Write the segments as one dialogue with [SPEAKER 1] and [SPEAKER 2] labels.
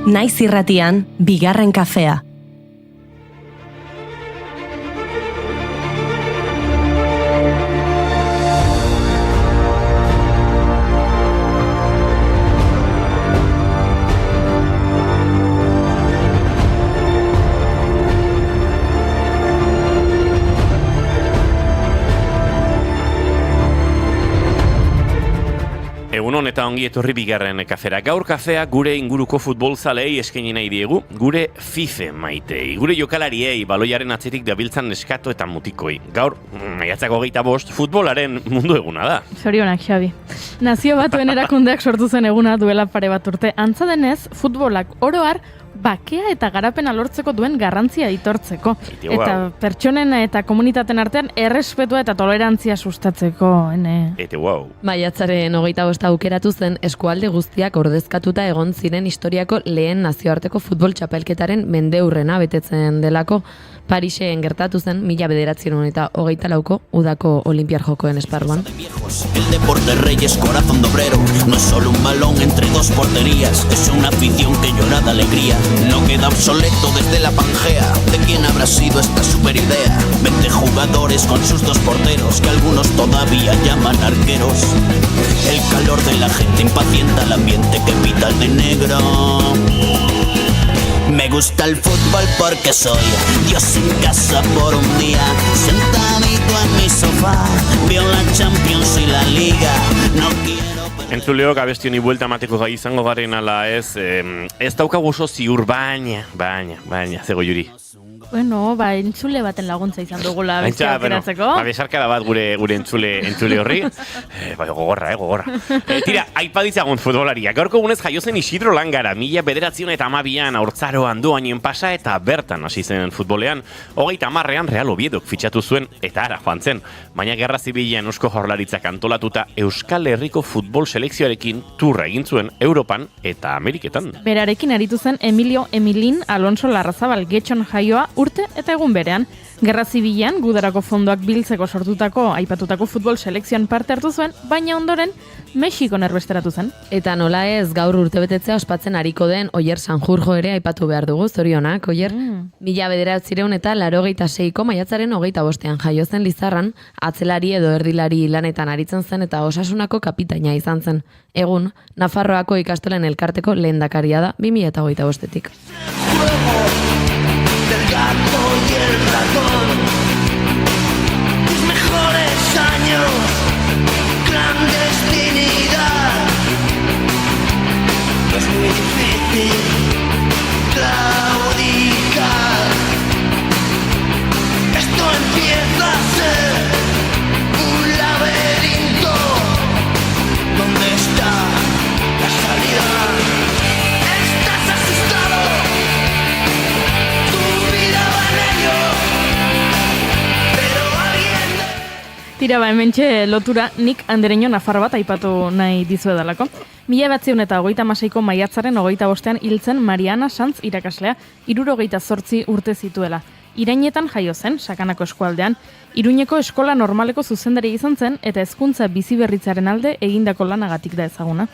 [SPEAKER 1] Naiz irratian, bigarren kafea.
[SPEAKER 2] Egunon eta ongi etorri bigarren kafera. Gaur kafea gure inguruko futbolzalei eskaini nahi diegu, gure FIFA maitei, gure jokalariei, baloiaren atzetik dabiltzan neskato eta mutikoi. Gaur, maiatzak 25, futbolaren mundu eguna da.
[SPEAKER 3] Zorionak, Xabi. Nazio Batuen erakundeak sortu zen eguna duela pare bat urte. Antza denez, futbolak oro har bakea eta garapena lortzeko duen garrantzia aitortzeko. Eta pertsonen eta komunitateen artean errespetua eta tolerantzia sustatzeko.
[SPEAKER 4] Maiatzaren 25 aukeratu zen eskualde guztiak ordezkatuta egon ziren historiako lehen nazioarteko futbol txapelketaren mendeurrena betetzen delako. Parisen gertatu zen 1924ko udako Olimpiar Jokoen esparruan.
[SPEAKER 5] El deporte reyes, corazón de obrero, no es solo un balón entre dos porterías, es una afición que llora de alegría, no queda obsoleto desde la Pangea. ¿De quién habrá sido esta super idea? 20 jugadores con sus dos porteros, que algunos todavía llaman arqueros. El calor de la gente impacienta el ambiente que pita el de negro. Me gusta el fútbol porque soy Dios en casa por un día, sentadito en mi sofá, veo la Champions y la Liga, no quiero...
[SPEAKER 2] Entzuleok abestioni buelta emateko gai izango garen ala ez daukagu oso ziur, baina, zego juri.
[SPEAKER 3] Bueno, entzule baten laguntza izan dugula bestia aukeratzeko.
[SPEAKER 2] Besarkada bat gure entzule horri. Gogorra. Tira, aipaditzagun futbolaria. Gaurko gunez jaiozen Isidro Langara, 1912an haurtzaroan doainen pasa eta bertan hasi zen futbolean. 30ean Real Oviedok fitxatu zuen eta ara joan zen. Baina Gerra Zibilean Eusko Jaurlaritzak antolatuta Euskal Herriko futbol selekzioarekin turra egin zuen Europan eta Ameriketan.
[SPEAKER 3] Berarekin aritu zen Emilio Emilin Alonso Larrazabal Getxon jaioa urte eta egun berean. Gerra Zibilean Gudarako fondoak biltzeko sortutako aipatutako futbol selekzioan parte hartu zuen, baina ondoren Mexikon erbesteratu zen.
[SPEAKER 4] Eta nola ez gaur urtebetetzea ospatzen ariko den Oier Sanjurjo ere aipatu behar dugu, zorionak, Oier. 1986ko maiatzaren 25ean jaio zen Lizarran, atzelari edo erdilari lanetan aritzen zen eta Osasunako kapitaina izan zen. Egun, Nafarroako ikastolen elkarteko lehendakaria da 2025etik.
[SPEAKER 5] Del gato y el ratón, tus mejores años, clandestinidad, no es muy difícil claudicar, esto empieza a ser un laberinto, ¿dónde está la salida? Estás asustado.
[SPEAKER 3] Tira hementxe lotura nik andereño Nafar bat aipatu nahi dizuedalako. 1936ko maiatzaren 25ean hiltzen Mariana Sanz irakaslea, 78 urte zituela. Irainetan jaio zen, Sakanako eskualdean, Iruñeko eskola normaleko zuzendari izan zen eta hezkuntza biziberritzaren alde egindako lanagatik da ezaguna.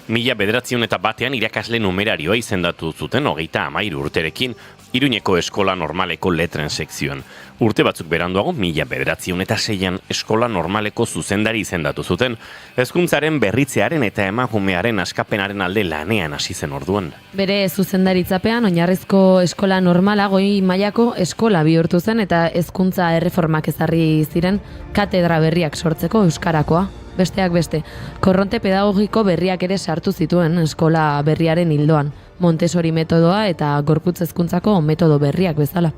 [SPEAKER 2] 1901 irakasle numerarioa izendatu zuten 33 urterekin Iruñeko eskola normaleko letren sekzioan. Urte batzuk beranduago 1906an eskola normaleko zuzendari izendatu zuten, hezkuntzaren berritzearen eta emakumearen askapenaren alde lanean hasi zen orduan.
[SPEAKER 4] Bere zuzendaritzapean oinarrizko eskola normala goi mailako eskola bihurtu zen eta hezkuntza erreformak ezarri ziren katedra berriak sortzeko euskarakoa. Besteak beste, korronte pedagogiko berriak ere sartu zituen eskola berriaren hildoan, Montessori metodoa eta gorputz hezkuntzako metodo berriak bezala.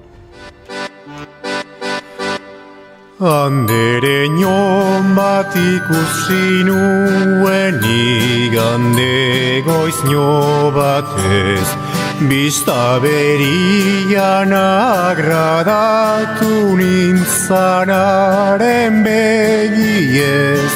[SPEAKER 6] Andereño bat ikusi nuen igande goizno batez, bista berian agradatu nintzanaren begiez,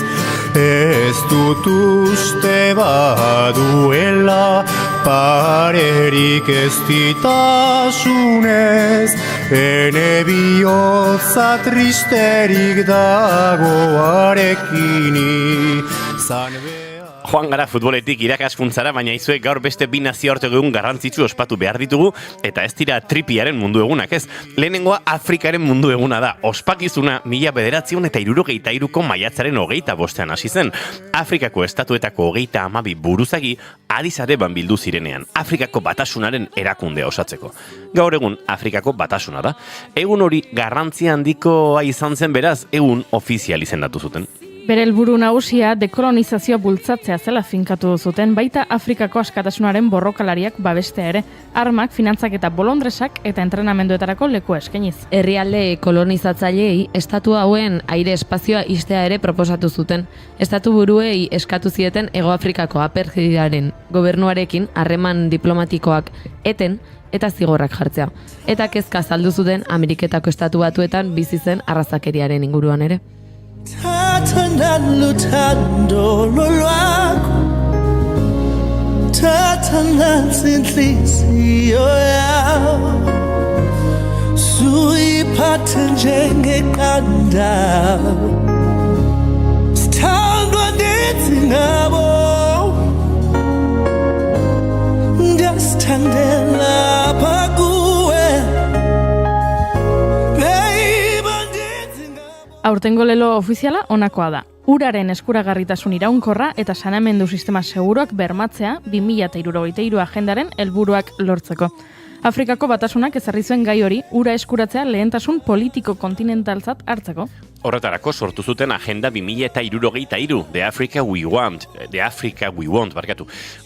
[SPEAKER 6] ez dut uste baduela parerik ez ditasunez, ene bihotza tristerik dagoarekin izan behar.
[SPEAKER 2] Joan gara futboletik irakaskuntzara, baina izuek gaur beste bi nazioarteko egun garrantzitsu ospatu behar ditugu, eta ez dira tripiaren mundu egunak, ez? Lehenengoa Afrikaren mundu eguna da. Ospakizuna 1963ko maiatzaren 25 hasi zen. Afrikako estatuetako 32 buruzagi Addis Abeban bildu zirenean, Afrikako batasunaren erakundea osatzeko. Gaur egun Afrikako batasuna da. Egun hori garrantzia handikoa izan zen beraz, egun ofizial izendatu zuten.
[SPEAKER 3] Bere helburu nagusia dekolonizazioa bultzatzea zela finkatu zuten, baita Afrikako askatasunaren borrokalariak babestea ere, armak, finantzak eta bolondresak eta entrenamenduetarako lekua eskainiz.
[SPEAKER 4] Herrialde kolonizatzaileei estatu hauen aire espazioa istea ere proposatu zuten. Estatu buruei eskatu zieten Hego Afrikako apartheidaren gobernuarekin harreman diplomatikoak eten eta zigorrak jartzea. Eta kezka azaldu zuten Ameriketako estatu batuetan bizi zen arrazakeriaren inguruan ere.
[SPEAKER 7] Thatha luthando lolwakho thatha inhliziyo yakho suyiphathe njengeqanda sithandwa ndithi ngabo ndiyasithandela apha kuwe.
[SPEAKER 3] Aurtengo lelo ofiziala honakoa da. Uraren eskuragarritasun iraunkorra eta saneamendu sistema seguruak bermatzea 2063 agendaren helburuak lortzeko. Afrikako batasunak ezarri zuen gai hori ura eskuratzea lehentasun politiko kontinentaltzat hartzeko.
[SPEAKER 2] Horretarako sortu zuten Agenda 2063, The Africa We Want,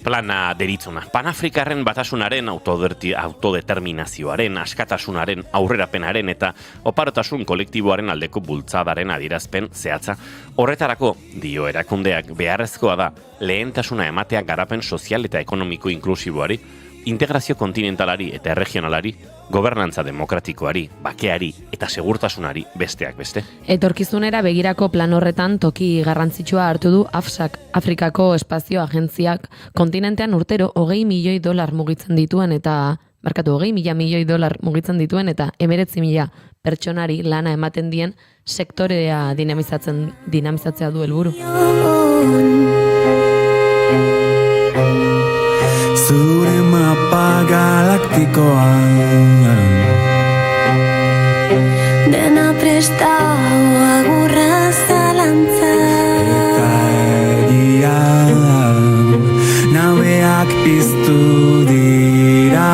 [SPEAKER 2] plana deritzona. Panafrikarren batasunaren autodeterminazioaren, askatasunaren, aurrerapenaren eta oparotasun kolektiboaren aldeko bultzadaren adierazpen zehatza. Horretarako, dio erakundeak, beharrezkoa da lehentasuna ematea garapen sozial eta ekonomiko inklusiboari, integrazio kontinentalari eta erregionalari, gobernantza demokratikoari, bakeari eta segurtasunari besteak beste.
[SPEAKER 4] Etorkizunera begirako plan horretan toki garrantzitsua hartu du AFSAK, Afrikako Espazio Agentziak, kontinentean urtero $20 milioi mugitzen dituen eta 19.000.000 pertsonari lana ematen dien sektorea dinamizatzea du helburu.
[SPEAKER 8] Zure mapa galaktikoan
[SPEAKER 9] dena prestau agurra zalantza
[SPEAKER 8] eta egia nabeak piztu dira.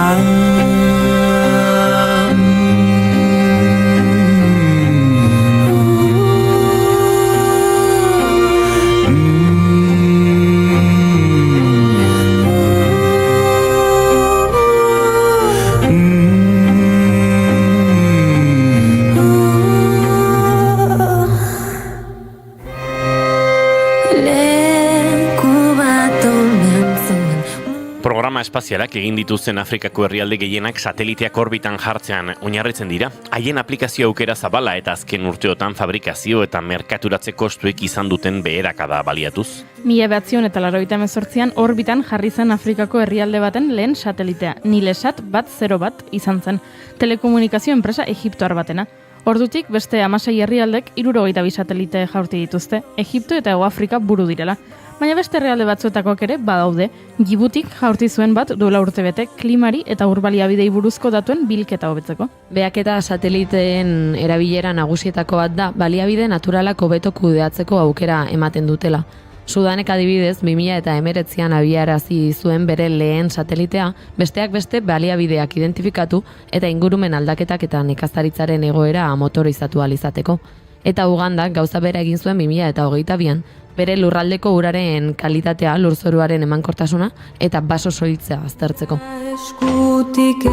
[SPEAKER 2] Programa espazialak egin dituzten Afrikako herrialde gehienak sateliteak orbitan jartzean oinarritzen dira. Haien aplikazio aukera zabala eta azken urteotan fabrikazio eta merkaturatze kostuek izan duten beherakada baliatuz.
[SPEAKER 3] 1988an orbitan jarri zen Afrikako herrialde baten lehen satelitea, Nilesat 101 izan zen, telekomunikazio enpresa egiptoar batena. Ordutik beste 16 herrialdek 72 satelite jaurti dituzte, Egipto eta Hego Afrika buru direla. Baina beste herrialde batzuetakoak ere badaude. Djibutik jaurti zuen bat duela urtebete klimari eta urbaliabidei buruzko datuen bilketa hobetzeko.
[SPEAKER 4] Beaketa sateliteen erabilera nagusietako bat da baliabide naturalak hobeto kudeatzeko aukera ematen dutela. Sudanek adibidez 2019an abiarazi zuen bere lehen satelitea, besteak beste baliabideak identifikatu eta ingurumen aldaketak eta nekazaritzaren egoera motorizatu ahal izateko. Eta Ugandak gauza bera egin zuen 2022an, bere lurraldeko uraren kalitatea, lurzoruaren emankortasuna eta baso soiltzea aztertzeko.
[SPEAKER 9] eskutik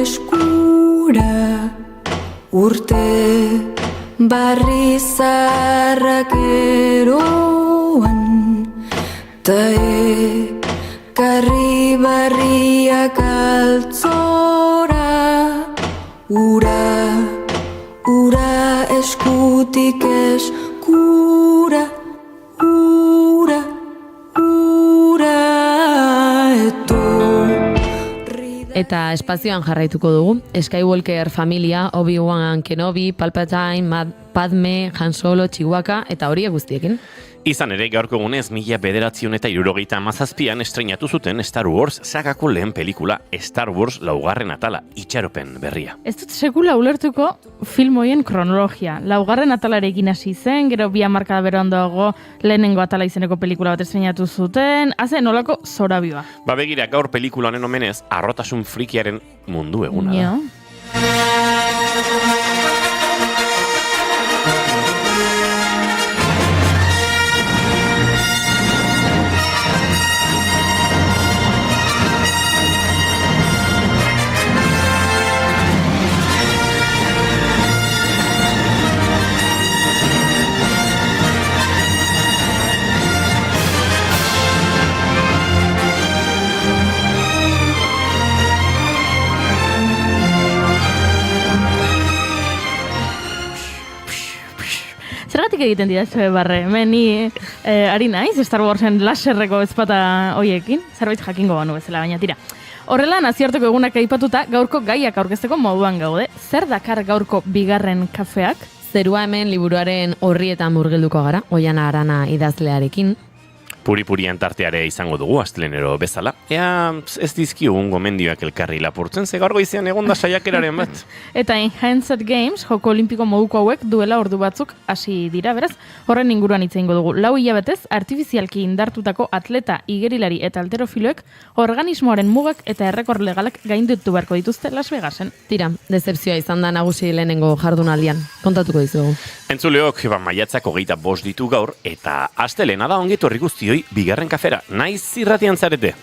[SPEAKER 9] eskura urte barri zarrak eroan ta ekarri barriak altzora ura eskutik eskura ura
[SPEAKER 4] Eta espazioan jarraituko dugu. Skywalker familia, Obi-Wan Kenobi, Palpatine, Padme, Han Solo, Chihuahua eta horiek guztiekin.
[SPEAKER 2] Izan ere, gaurko egunez, 1977an estreinatu zuten Star Wars sagako lehen pelikula, Star Wars laugarren atala, itxaropen berria.
[SPEAKER 3] Ez dut sekula ulertuko film hoien kronologia. Laugarren atalarekin hasi zen, gero 2 hamarkada beranduago lehenengo atala izeneko pelikula bat estreinatu zuten, haze nolako zorabioa.
[SPEAKER 2] Ba begira, gaur pelikula honen omenez, arrotasun frikiaren mundu eguna da.
[SPEAKER 3] Ja. Zergatik egiten dira zure barre? Ni ari naiz Star Warsen laserreko ezpata hoiekin, zerbait jakingo banu bezala, baina tira. Horrela, nazioarteko egunak aipatuta, gaurko gaiak aurkezteko moduan gaude. Zer dakar gaurko bigarren kafeak?
[SPEAKER 4] Zerua hemen liburuaren horrietan murgilduko gara, Oiana Arana idazlearekin.
[SPEAKER 2] Puri-purian tarteare izango dugu astlenero bezala. Ea ez dizkigun gomendioak elkarri lapurtzen, ze gaur goizean egonda saiakeraren bat.
[SPEAKER 3] Eta Enhanced Games, joko olimpiko moduko hauek duela ordu batzuk hasi dira, beraz, horren inguruan hitz egingo dugu. 4 hilabetez, artifizialki indartutako atleta, igerilari eta alterofiloek organismoaren mugak eta errekor legalak gainditu beharko dituzte Las Vegasen.
[SPEAKER 4] Tira, decepzioa izan da nagusi lehenengo jardunaldian, kontatuko dizugu.
[SPEAKER 2] Entzuleok, maiatzak 25 ditu gaur, eta astelena da ongi etorri guztioi bigarren kafera. Naiz irratian zarete.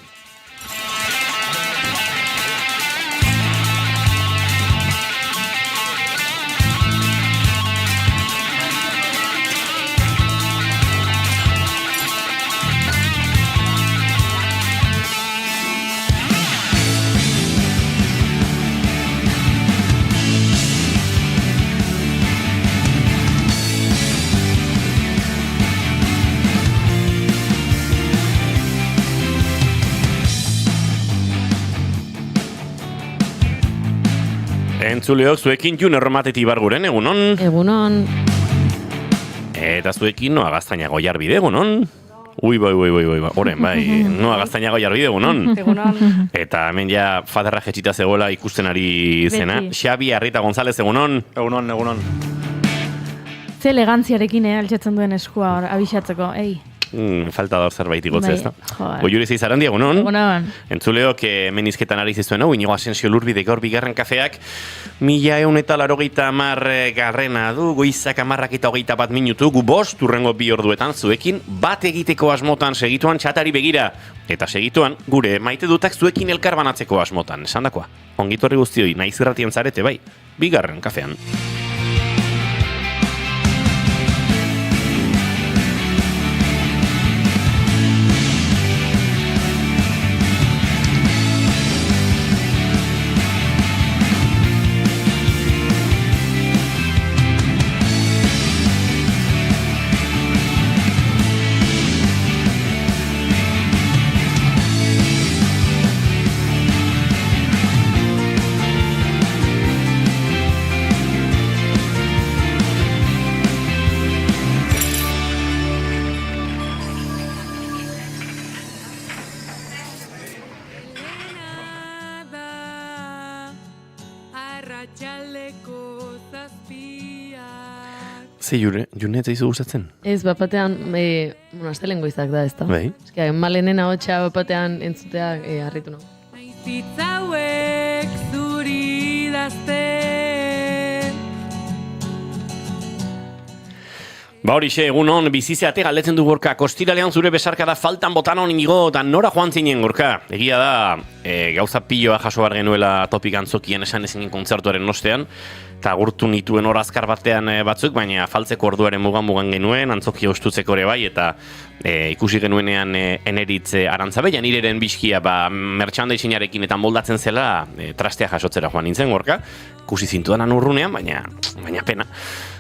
[SPEAKER 2] Entzuleok, zuekin Jun Erromateti Ibarguren, egunon?
[SPEAKER 4] Egunon.
[SPEAKER 2] Eta zuekin Noa Gaztainago Jarbide, egunon? Ui, bai, oren, bai, Noa Gaztainago Jarbide, egunon?
[SPEAKER 3] Egunon.
[SPEAKER 2] Eta hemen ja faderra jetxita zegoela ikusten ari zena.
[SPEAKER 3] Beti.
[SPEAKER 2] Xabi Arrieta González, egunon?
[SPEAKER 6] Egunon.
[SPEAKER 3] Ze elegantziarekin altxatzen duen eskua hor, abixatzeko, ei.
[SPEAKER 2] Falta da zerbait igotze,
[SPEAKER 3] Bai,
[SPEAKER 2] ez da?
[SPEAKER 3] joder.
[SPEAKER 2] Goiuri zeizarandi, egunon?
[SPEAKER 3] Egunon.
[SPEAKER 2] Entzuleok, menizketan ari zizuen hau, Inigo Asensio Lurbide gaur bigarren kafeak, 1180 garrena du, goizak 11:21 minutu, gu 5 urrengo 2 orduetan zuekin, bat egiteko asmotan segituan txatari begira, eta segituan gure maite dutak zuekin elkar banatzeko asmotan, esandakoa. Ongitorri guztioi, naiz irratien zarete, bai, bigarren kafean. Ze Junet eizu gustatzen?
[SPEAKER 4] Ez, bapatean, astelen goizak da, ez da?
[SPEAKER 2] Bai.
[SPEAKER 4] Eska, malenen ahotsa bapatean entzutea harritu nago.
[SPEAKER 10] Bizitzauek zuri dazten.
[SPEAKER 2] Ba horixe, egun hon, bizizeate galdetzen du Gorka, kostiralean zure besarka da faltan botan hon inigo, eta nora joan zinen Gorka. Egia da, gauza piloa jaso bar genuela topik antzokien esan ezinen kontzertuaren ostean, eta gurtu nituen hor azkar batean batzuk, baina faltzeko orduaren mugan genuen, antzokia ustutzeko ere bai, eta ikusi genuenean eneritz Arantzabeia, nireren bizkia merchandisinarekin eta moldatzen zela trastea jasotzera joan nintzen Gorka, ikusi zintudanan urrunean, baina pena.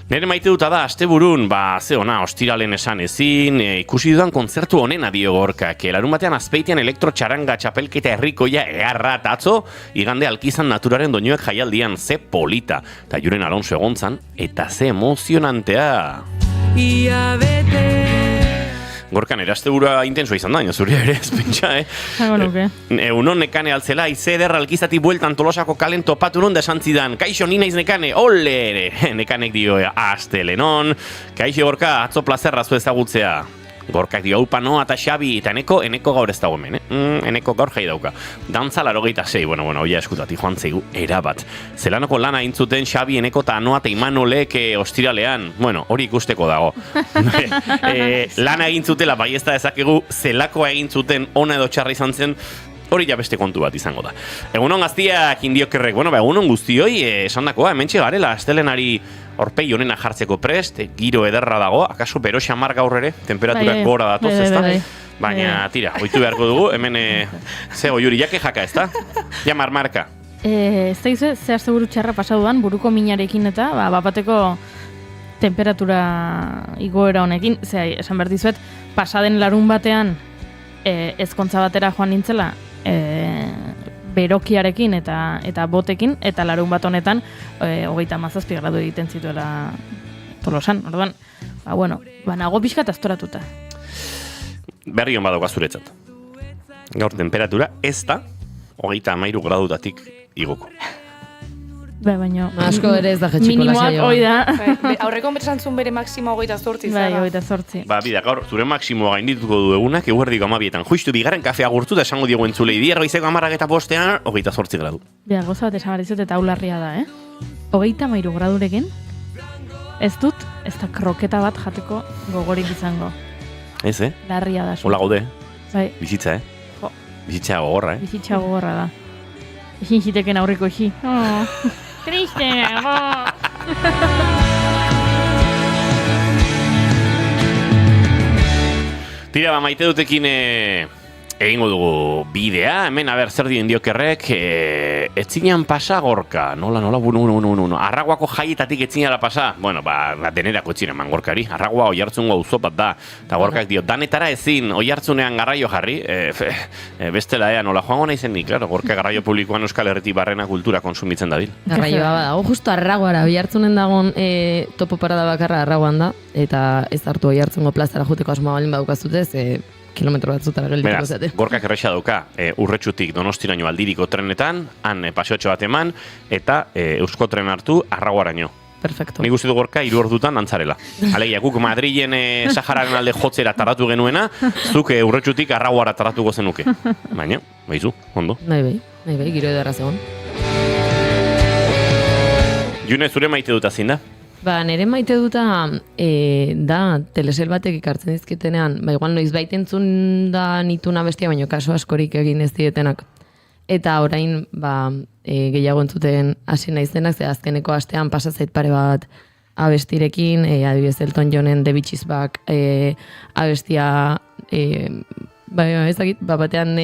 [SPEAKER 2] Nere maite duta da, asteburun, ze ona, ostiralen esan ezin, ikusi dudan kontzertu honena dio Gorkak. Larun batean Azpeitian elektrotxaranga txapelketa herrikoia eharra atzo, igande Alkizan naturaren doinuak jaialdian, ze polita. Ta Julen Alonso egontzan, eta ze emozionantea.
[SPEAKER 10] Ia bete
[SPEAKER 2] Gorkan, erasteburua intensoa izan da, zure ere, ez pentsa,
[SPEAKER 3] Zago nuke.
[SPEAKER 2] Egunon nekane altzela, ize ederra Alkizati bueltan Tolosako kalen topatu non desantzidan. Kaixo, ni naiz nekane, ole! Nekanek dio, astelenon. Kaixo, Gorka, atzo plazerra zu ezagutzea. Gorkak dio, upa noa eta Xabi, eta eneko gaur ez dago hemen, eneko gaur jai dauka. Dantza 86, bueno, oia eskutati joan zeigu, erabat. Zelanoko lana intzuten Xabi, eneko eta Anoa eta Imanolek ostiralean, bueno, hori ikusteko dago. Lana egin zutela, bai ez da ezakegu, zelakoa egin zuten ona edo txarra izan zen, hori ja beste kontu bat izango da. Egunon gaztiak indiokerrek, egunon guztioi, esandakoa, hementxe garela, astelenari orpei honena jartzeko prest, giro ederra dago, akaso beroxa mar gaur ere, temperaturak gora datoz, ezta? Baina, tira, oitu beharko dugu, hemen, ze oiuri, jake jaka, ezta? Ja marmarka.
[SPEAKER 3] Ez da izue, ze asteburu txarra pasaudan, buruko minarekin eta, bapateko temperatura igoera honekin, esan behar dizuet, pasaden larun batean, ezkontza batera joan nintzela, berokiarekin eta botekin, eta larun bat honetan 37 gradu egiten zituela Tolosan. Orduan, nago pixka eta astoratuta.
[SPEAKER 2] Berri hon badauka zuretzat. Gaur temperatura ez da 33 gradutatik igoko.
[SPEAKER 3] Baina...
[SPEAKER 4] Asko ere ez da jetxiko lasaioa.
[SPEAKER 3] Minimoak hoi da.
[SPEAKER 11] Aurreko betzantzun bere maksimo 28
[SPEAKER 3] Bai, 28.
[SPEAKER 2] Bida, gaur, zure maksimoa gaindituko du egunak, eguerdiko 12etan. Justu, bigarren kafea gurtu da esango diogu entzulei. Bier goizeko 10:05 28 gradu.
[SPEAKER 3] Bida, goza bat esan barizut eta ularria da, 33 gradurekin, ez dut, ez da kroketa bat jateko gogorik izango.
[SPEAKER 2] Ez,
[SPEAKER 3] Larria da.
[SPEAKER 2] Hola gaude,
[SPEAKER 3] Bai.
[SPEAKER 2] bizitza,
[SPEAKER 3] Jo.
[SPEAKER 2] Bizitza gogorra,
[SPEAKER 3] Bizitza gogorra da. Ezin ziteken aurreko ezi. Triste,
[SPEAKER 2] Tira, maite dutekin egingo dugu bidea, hemen, zer dien diokerrek, etzinean pasa Gorka, nola, Arraguako jaietatik etzinara pasa, denerako etzina eman Gorkari, Arragua oihartzungo auzo bat da, eta Gorkak dio, danetara ezin oihartzunean garraio jarri, bestela nola joango naizenik, claro, Gorka garraio publikoan Euskal Herritik barrena kultura konsumitzen dabil.
[SPEAKER 4] Garraioa badago, justo Arraguara, oihartzunen dagon topo parada bakarra Arraguan da, eta ez hartu oihartzungo plazara juteko asmoa balin badukazute, kilometro batzutara geldituko zate.
[SPEAKER 2] Gorkak erresa dauka Urretxutik Donostiraino aldiriko trenetan, han paseotxo bat eman, eta Eusko tren hartu Arraguaraino.
[SPEAKER 4] Perfecto.
[SPEAKER 2] Nik uste du Gorka 3 ordutan dantzarela. Alegia, guk Madrilen Sahararen alde jotzera taratu genuena, zuk Urretxutik Arraguara taratuko zenuke. Baina, baizu, ondo.
[SPEAKER 4] Bai, giro edarra zegoen.
[SPEAKER 2] June, zure maite dut azin da?
[SPEAKER 4] Nere maite duta da telesel batek ikartzen dizkitenean, igual noiz baitentzun da nituna bestia, baino kaso askorik egin ez dietenak. Eta orain, gehiago entzuten hasi naizenak, ze azkeneko astean pasazait pare bat abestirekin, adibidez Elton Johnen The Beach is Back abestia, batean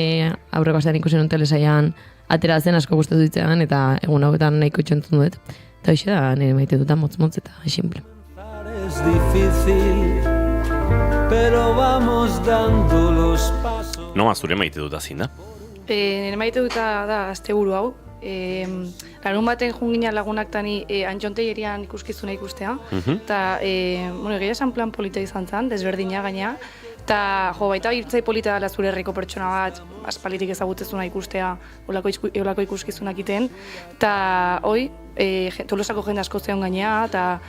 [SPEAKER 4] aurreko astean ikusi nun telesaian atera zen asko gustatu ditzean, eta egun hauetan nahiko itxentzun dut. Eta hoxe da, nire maite duta motz-motz eta simple.
[SPEAKER 7] Es difícil, pero vamos dando los pasos.
[SPEAKER 2] Noa, zure maite dut azin da?
[SPEAKER 11] Nire maite duta da asteburu hau. Larun baten jungina lagunak tani Antxontegerian ikuskizuna ikustea. Eta, egia esan plan polita izan zen, desberdina gaina. Eta, baita irtzai polita dela zure herriko pertsona bat, aspalitik ezagutzezuna ikustea, olako ikuskizunak iten. Eta, Tolosako jende asko zeon gainea, eta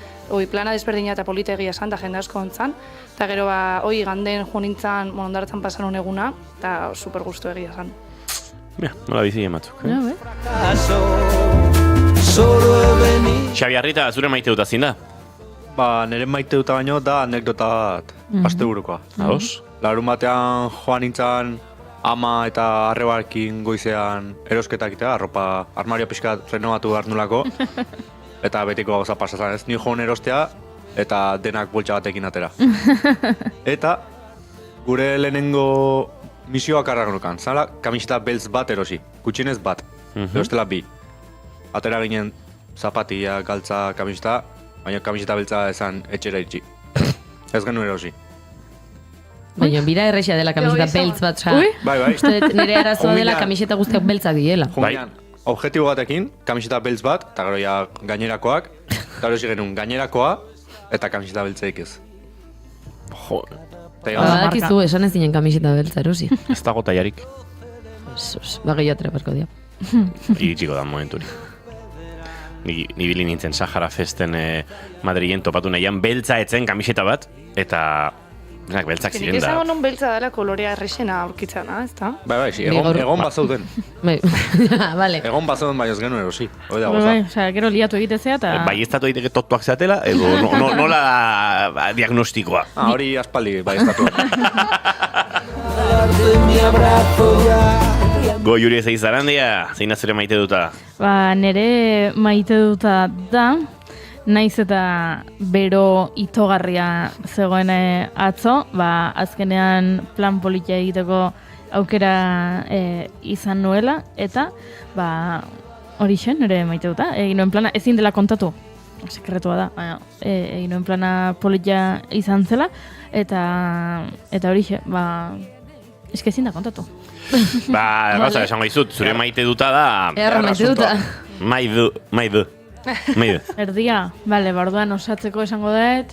[SPEAKER 11] plana desberdina eta polita egia esan, eta jende asko ontzan. Eta gero, ganden jo nintzen, ondartzan pasan honeguna, eta super gustu egia esan.
[SPEAKER 2] Nola bizi ematzuk. Xabi Arrita, zure maite dut azin da?
[SPEAKER 12] Nire maite duta baino da anekdota bat, asteburukoa.
[SPEAKER 2] Ados?
[SPEAKER 12] Larun batean joan nintzen ama eta arrebarekin goizean erosketak itea, arropa armario pixka renovatu behar nulako, eta betiko gauza pasazan ez, ni joan erostea, eta denak boltsa batekin atera. Eta gure lehenengo misioak arragonukan, zala kamiseta beltz bat erosi, gutxienez bat, erostela 2. Atera ginen zapatia, galtza, kamiseta, baina kamiseta beltza esan etxera itxi. Ez genuen erosi.
[SPEAKER 4] Baina, bira errexia dela kamiseta beltz bat, oza.
[SPEAKER 12] Bai.
[SPEAKER 4] Uste dut nire arazoa dela kamiseta guztiak beltzak diela.
[SPEAKER 12] Jungian, objektibo batekin, kamiseta beltz bat, eta gero ja gainerakoak, eta erosi genuen gainerakoa, eta kamiseta beltzaik ez.
[SPEAKER 2] Jo.
[SPEAKER 4] Badakizu, esan ez zinen kamiseta beltza erosi.
[SPEAKER 2] Ez dago taiarik.
[SPEAKER 4] Ba, gehiatera pasko dia.
[SPEAKER 2] Iritsiko da momenturi. Ni bili nintzen Sahara Festen Madrilen topatu nahian beltza etzen kamiseta bat, eta beltzak ziren da.
[SPEAKER 11] Nik esango non beltza dela kolorea errexena aurkitzana, ez da?
[SPEAKER 12] Bai, egon bazauten.
[SPEAKER 4] Bai, vale.
[SPEAKER 12] Egon bazauten baina ez genuen erosi.
[SPEAKER 3] Bai, gero liatu egitezea eta...
[SPEAKER 2] Bai, ez datu egiteke totuak zeatela, edo nola diagnostikoa.
[SPEAKER 12] Hori aspaldi bai ez datu.
[SPEAKER 2] Go, Juri ez eizarandia, zein azure maite duta?
[SPEAKER 3] Ba, nere maite duta da, naiz eta bero itogarria zegoen atzo, ba, azkenean plan politia egiteko aukera izan nuela, eta ba, hori zen, nere maite duta, egin nuen plana, ezin dela kontatu, sekretua da, egin nuen plana politia izan zela, eta hori zen, ba, ezin da kontatu.
[SPEAKER 2] Ba, gauza, esango izut, zure maite duta da...
[SPEAKER 4] Erra maite duta.
[SPEAKER 2] Maidu.
[SPEAKER 3] Erdia, bale, barduan osatzeko esango dut,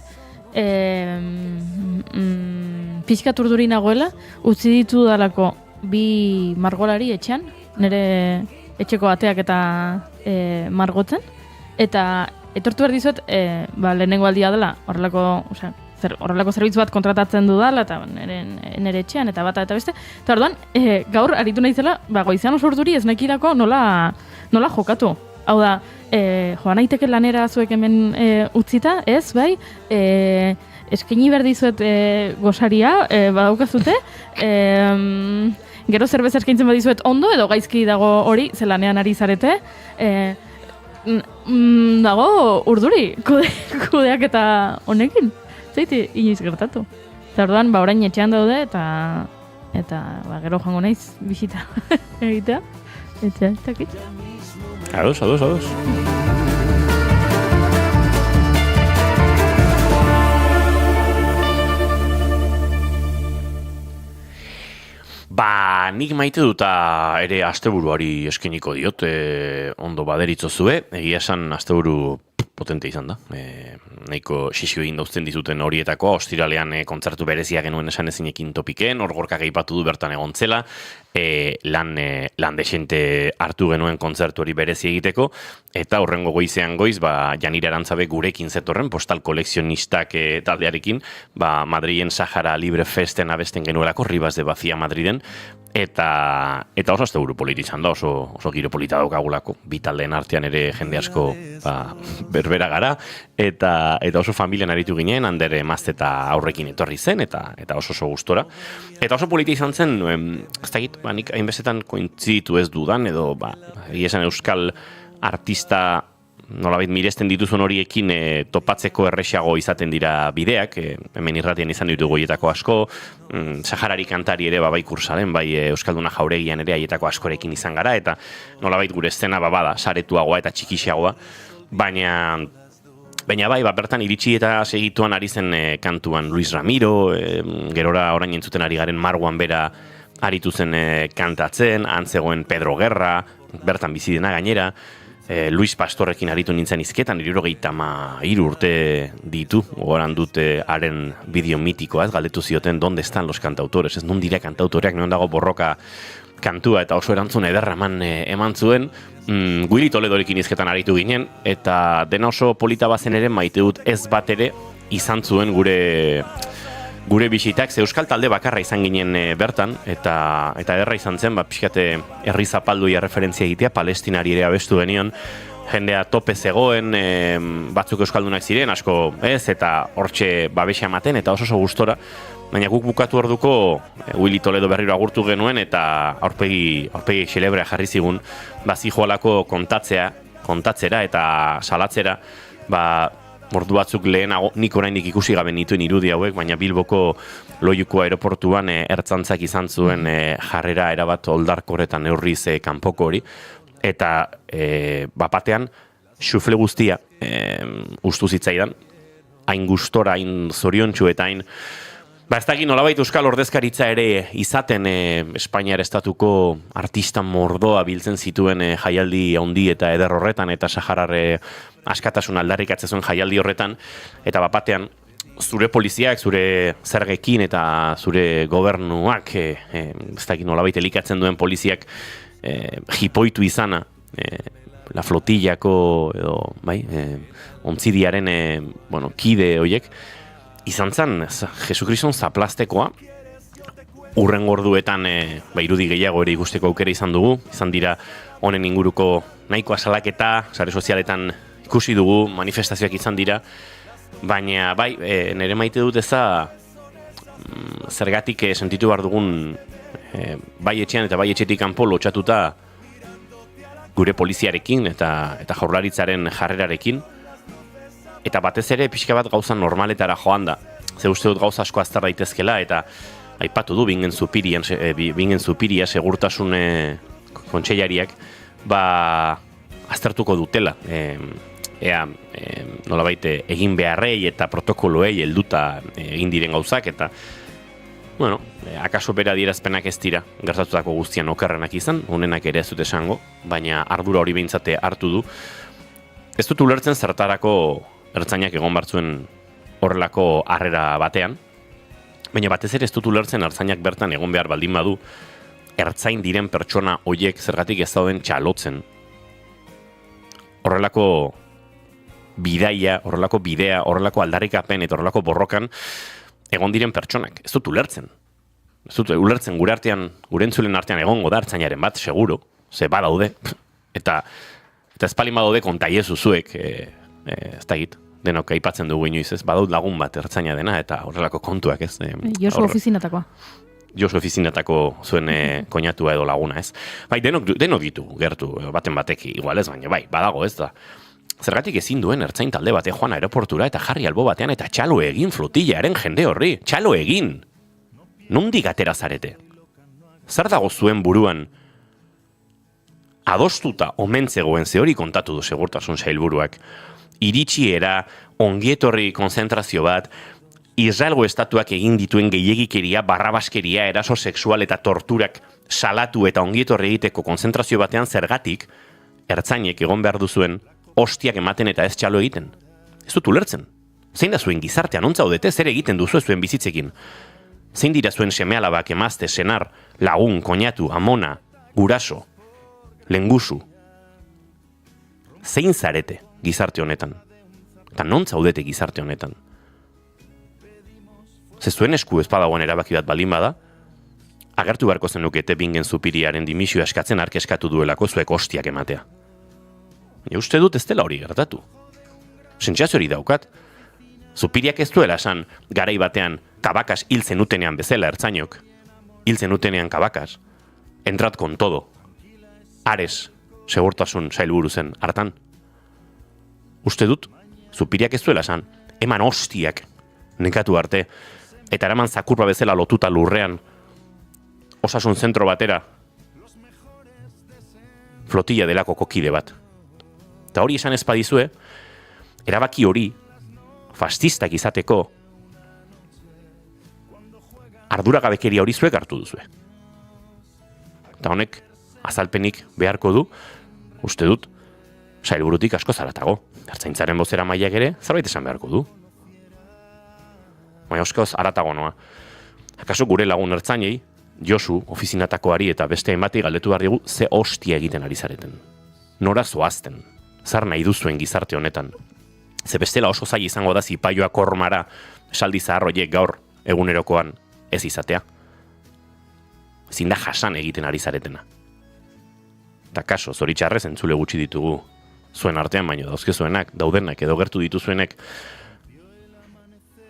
[SPEAKER 3] pixkat urduri nagoela, utzi ditu dalako bi margolari etxean, nire etxeko ateak eta margotzen, eta etortu behar dizuet, lehenengo aldia dela, horrelako zerbitzu bat kontratatzen dudala, eta nire etxean, eta bata eta beste. Eta orduan, gaur aritu naizela, goizean oso urduri ez nekirako nola jokatu. Hau da, joan naiteke lanera zuek hemen utzita, ez, bai, eskaini behar dizuet gosaria, badaukazute, gero zerbeza eskaintzen badizuet ondo, edo gaizki dago hori, zelanean ari zarete, dago urduri, kudeak eta honekin. Zaiti, inoiz gertatu. Eta orduan, orain etxean daude, eta gero joango naiz bisita egitea. Eta dakit.
[SPEAKER 2] Ados. Ba, nik maite duta ere asteburuari eskeniko diot, ondo baderitzo zue, egia esan asteburu potente izan da. Nahiko xixio egin dauzten dizuten horietako, ostiralean kontzertu berezia genuen esan ezinekin topiken, hor Gorkak aipatu du bertan egon zela, lan desente hartu genuen kontzertu hori berezi egiteko, eta horrengo goizean goiz, Janira Arantzabe gurekin zetorren, postal kolekzionistak taldearekin, Madrilen Sahara Libre Festen abesten genuelako, Ribas de Bazia Madriden, eta oso asteburu politi izan da, oso giro polita daukagulako, bi taldeen artean ere jende asko berbera gara, eta oso familian aritu ginen, Ander emazte eta aurrekin etorri zen, eta oso gustora. Eta oso polita izan zen, ez dakit, nik hainbestetan kointzitu ez dudan, edo esan euskal artista nolabait miresten dituzun horiekin topatzeko errexago izaten dira bideak, hemen irratian izan ditugu haietako asko, Saharari kantari ere bai kursalen, bai Euskalduna Jauregian ere haietako askorekin izan gara, eta nolabait gure eszena bada saretuagoa eta txikixagoa, baina bai, bertan iritsi eta segituan ari zen kantuan Luis Ramiro, gerora orain entzuten ari garen Marwan bera aritu zen kantatzen, antzegoen Pedro Guerra, bertan bizi dena gainera, Luis Pastorrekin aritu nintzen izketan, 73 urte ditu, gogoran dute haren bideo mitikoa, galdetu zioten, donde están los cantautores, ez non dira kantautoreak, non dago borroka kantua, eta oso erantzun ederra eman zuen, Willy Toledorekin izketan aritu ginen, eta dena oso polita bazen ere, maite dut ez bat ere, izan zuen gure bisitak, ze euskal talde bakarra izan ginen bertan, eta ederra izan zen, pixkate herri zapalduia referentzia egitea, Palestinari ere abestu genion, jendea tope zegoen, batzuk euskaldunak ziren, asko ez, eta hortxe babesa ematen, eta oso gustora, baina guk bukatu orduko Willy Toledo berriro agurtu genuen, eta aurpegi xelebrea jarri zigun, zijoalako kontatzera eta salatzera, ordu batzuk lehenago, nik oraindik ikusi gabe nituen irudi hauek, baina Bilboko Loiuko aeroportuan ertzantzak izan zuen jarrera erabat oldarkor eta neurriz kanpoko hori, eta bapatean xufle guztia ustu zitzaidan, hain gustora, hain zoriontsu eta hain... ez dakit nolabait euskal ordezkaritza ere izaten Espainiar estatuko artista mordoa biltzen zituen jaialdi handi eta eder horretan, eta Saharar askatasun aldarrikatzen zuen jaialdi horretan, eta bapatean zure poliziak, zure zergekin eta zure gobernuak, ez dakit nolabait elikatzen duen poliziak jipoitu izana, la flotillako edo, bai, ontzidiaren kide horiek, izan zen Jesukriston zaplastekoa, urren gorduetan irudi gehiago ere ikusteko aukera izan dugu, izan dira honen inguruko nahikoa salaketa, sare sozialetan ikusi dugu, manifestazioak izan dira, baina bai, nire maite dut eza zergatik sentitu behar dugun bai etxean eta bai etxetik kanpo lotxatuta gure poliziarekin eta jaurlaritzaren jarrerarekin, eta batez ere pixka bat gauza normaletara joan da. Ze uste dut gauza asko azter daitezkela, eta aipatu du Bingen Zupiria segurtasun kontseilariak aztertuko dutela. Nolabait egin beharrei eta protokoloei helduta egin diren gauzak, eta akaso bera adierazpenak ez dira gertatutako guztian okerrenak izan, honenak ere ez dut esango, baina ardura hori behintzate hartu du. Ez dut ulertzen zertarako ertzainak egon bartzuen horrelako harrera batean, baina batez ere ez dut ulertzen ertzainak bertan egon behar baldin badu, ertzain diren pertsona hoiek zergatik ez dauden txalotzen. Horrelako bidaia, horrelako bidea, horrelako aldarrikapen eta horrelako borrokan egon diren pertsonak. Ez dut ulertzen. Ez dut ulertzen gure artean, gure entzulen artean egongo da ertzainaren bat, seguro, ze badaude, eta espalin badaude kontaiezu zuek, ez da egit, denok aipatzen dugu inoiz, ez, badaut lagun bat ertzaina dena, eta horrelako kontuak, ez.
[SPEAKER 3] Josu ofizinatakoa.
[SPEAKER 2] Josu ofizinatako zuen koinatua edo laguna, ez. Bai, denok ditu, gertu, baten bateki, igual ez, baina bai, badago, ez da. Zergatik ezin duen ertzain talde bate joan aeroportura eta jarri albo batean eta txalo egin flotillaren jende horri, txalo egin. Nondik atera zarete? Zer dago zuen buruan adostuta omentzegoen ze hori kontatu du segurtasun sailburuak. Iritsiera, ongietorri konzentrazio bat, Israelgo estatuak egin dituen gehiegikeria, barrabaskeria, eraso sexual eta torturak salatu eta ongietorri egiteko konzentrazio batean zergatik ertzainek egon behar duzuen ostiak ematen eta ez txalo egiten. Ez dut ulertzen. Zein da zuen gizartean ontza odete zer egiten duzu zuen bizitzekin? Zein dira zuen seme-alabak, emazte, senar, lagun, koñatu, amona, guraso, lengusu? Zein zarete gizarte honetan? Eta non zaudete gizarte honetan? Ze zuen esku espadagoen erabaki bat balin bada, agertu beharko zenukete Bingen Zupiriaren dimisioa eskatzen ark eskatu duelako zuek ostiak ematea. Uste dut ez dela hori gertatu. Sentsazio hori daukat. Zupiriak ez duela esan garai batean Kabakas hiltzen utenean bezala ertzainok. Hiltzen utenean Kabakas. Entrat con todo. Ares, segurtasun sailburu zen hartan. Uste dut, Zupiriak ez duela esan, eman ostiak nekatu arte, eta eraman zakurba bezala lotuta lurrean, osasun zentro batera, flotilla delako kokide bat. Eta hori esan ezpadizue, erabaki hori, fascistak izateko, arduragabekeria hori zuek hartu duzue. Eta honek, azalpenik beharko du, uste dut, sailburutik asko zaratago. Ertzaintzaren bozera mailak ere, zerbait esan beharko du. Baina oskoz aratago noa. Akaso gure lagun ertzainei, Josu, ofizinatakoari eta beste hainbati galdetu behar digu, ze hostia egiten ari zareten. Nora zoazten. Zar nahi duzuen gizarte honetan. Ze bestela oso zaila izango da zipaioa kormara esaldi zaharroiek gaur egunerokoan ez izatea. Ezin da jasan egiten ari zaretena. Eta kaso, zoritxarrez entzule gutxi ditugu zuen artean, baino dauzkezuenak, daudenak edo gertu dituzuenek,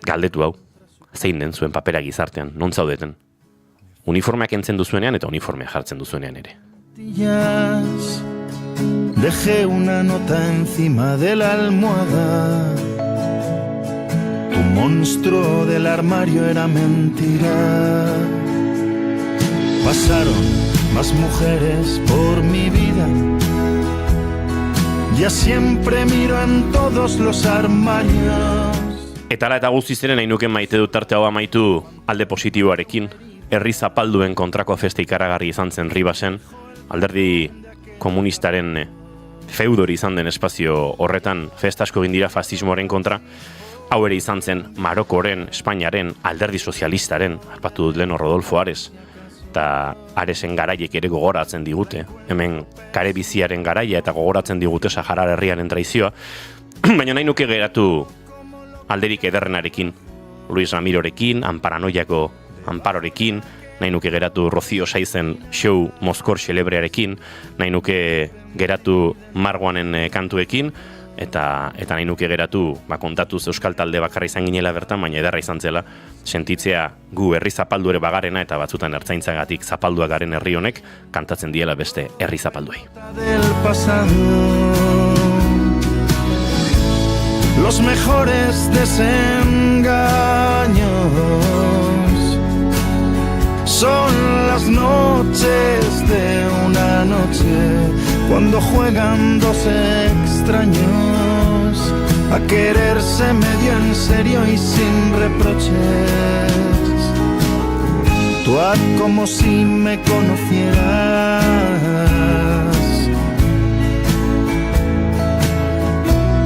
[SPEAKER 2] galdetu hau, zein den zuen papera gizartean, non zaudeten. Uniformeak entzen duzuenean eta uniformea jartzen duzuenean ere.
[SPEAKER 13] Dejé una nota encima de la almohada. Tu monstruo del armario era mentira. Pasaron más mujeres por mi vida. Ya siempre miro en todos los armarios.
[SPEAKER 2] Eta ala eta guztiz ere nahi nuke maite dut tarte hau amaitu alde positiboarekin. Herri zapalduen kontrako festa ikaragarri izan zen Ribasen, alderdi komunistaren feudori izan den espazio horretan festa asko egin dira fascismoaren kontra. Hau ere izan zen Marokoren, Espainiaren, alderdi sozialistaren, aipatu dut leno Rodolfo Ares, eta Aresen garaiek ere gogoratzen digute. Hemen kare biziaren garaia eta gogoratzen digute Sahara herriaren traizioa. Baina nahi nuke geratu alderik ederrenarekin, Luis Ramirorekin, Amparanoiako Amparorekin, nahi nuke geratu Rocío Saizen show Moskor xelebrearekin, nahi nuke geratu Marguanen kantuekin, eta nahi nuke geratu kontatuz euskal talde bakarra izan ginela bertan, baina ederra izan zela, sentitzea gu herri zapaldu ere bagarena eta batzutan ertzaintzagatik zapaldua garen herri honek kantatzen diela beste herri zapalduei.
[SPEAKER 13] Los mejores desengaños son las noches de una noche cuando juegan dos extraños a quererse medio en serio y sin reproches. Tú haz como si me conocieras,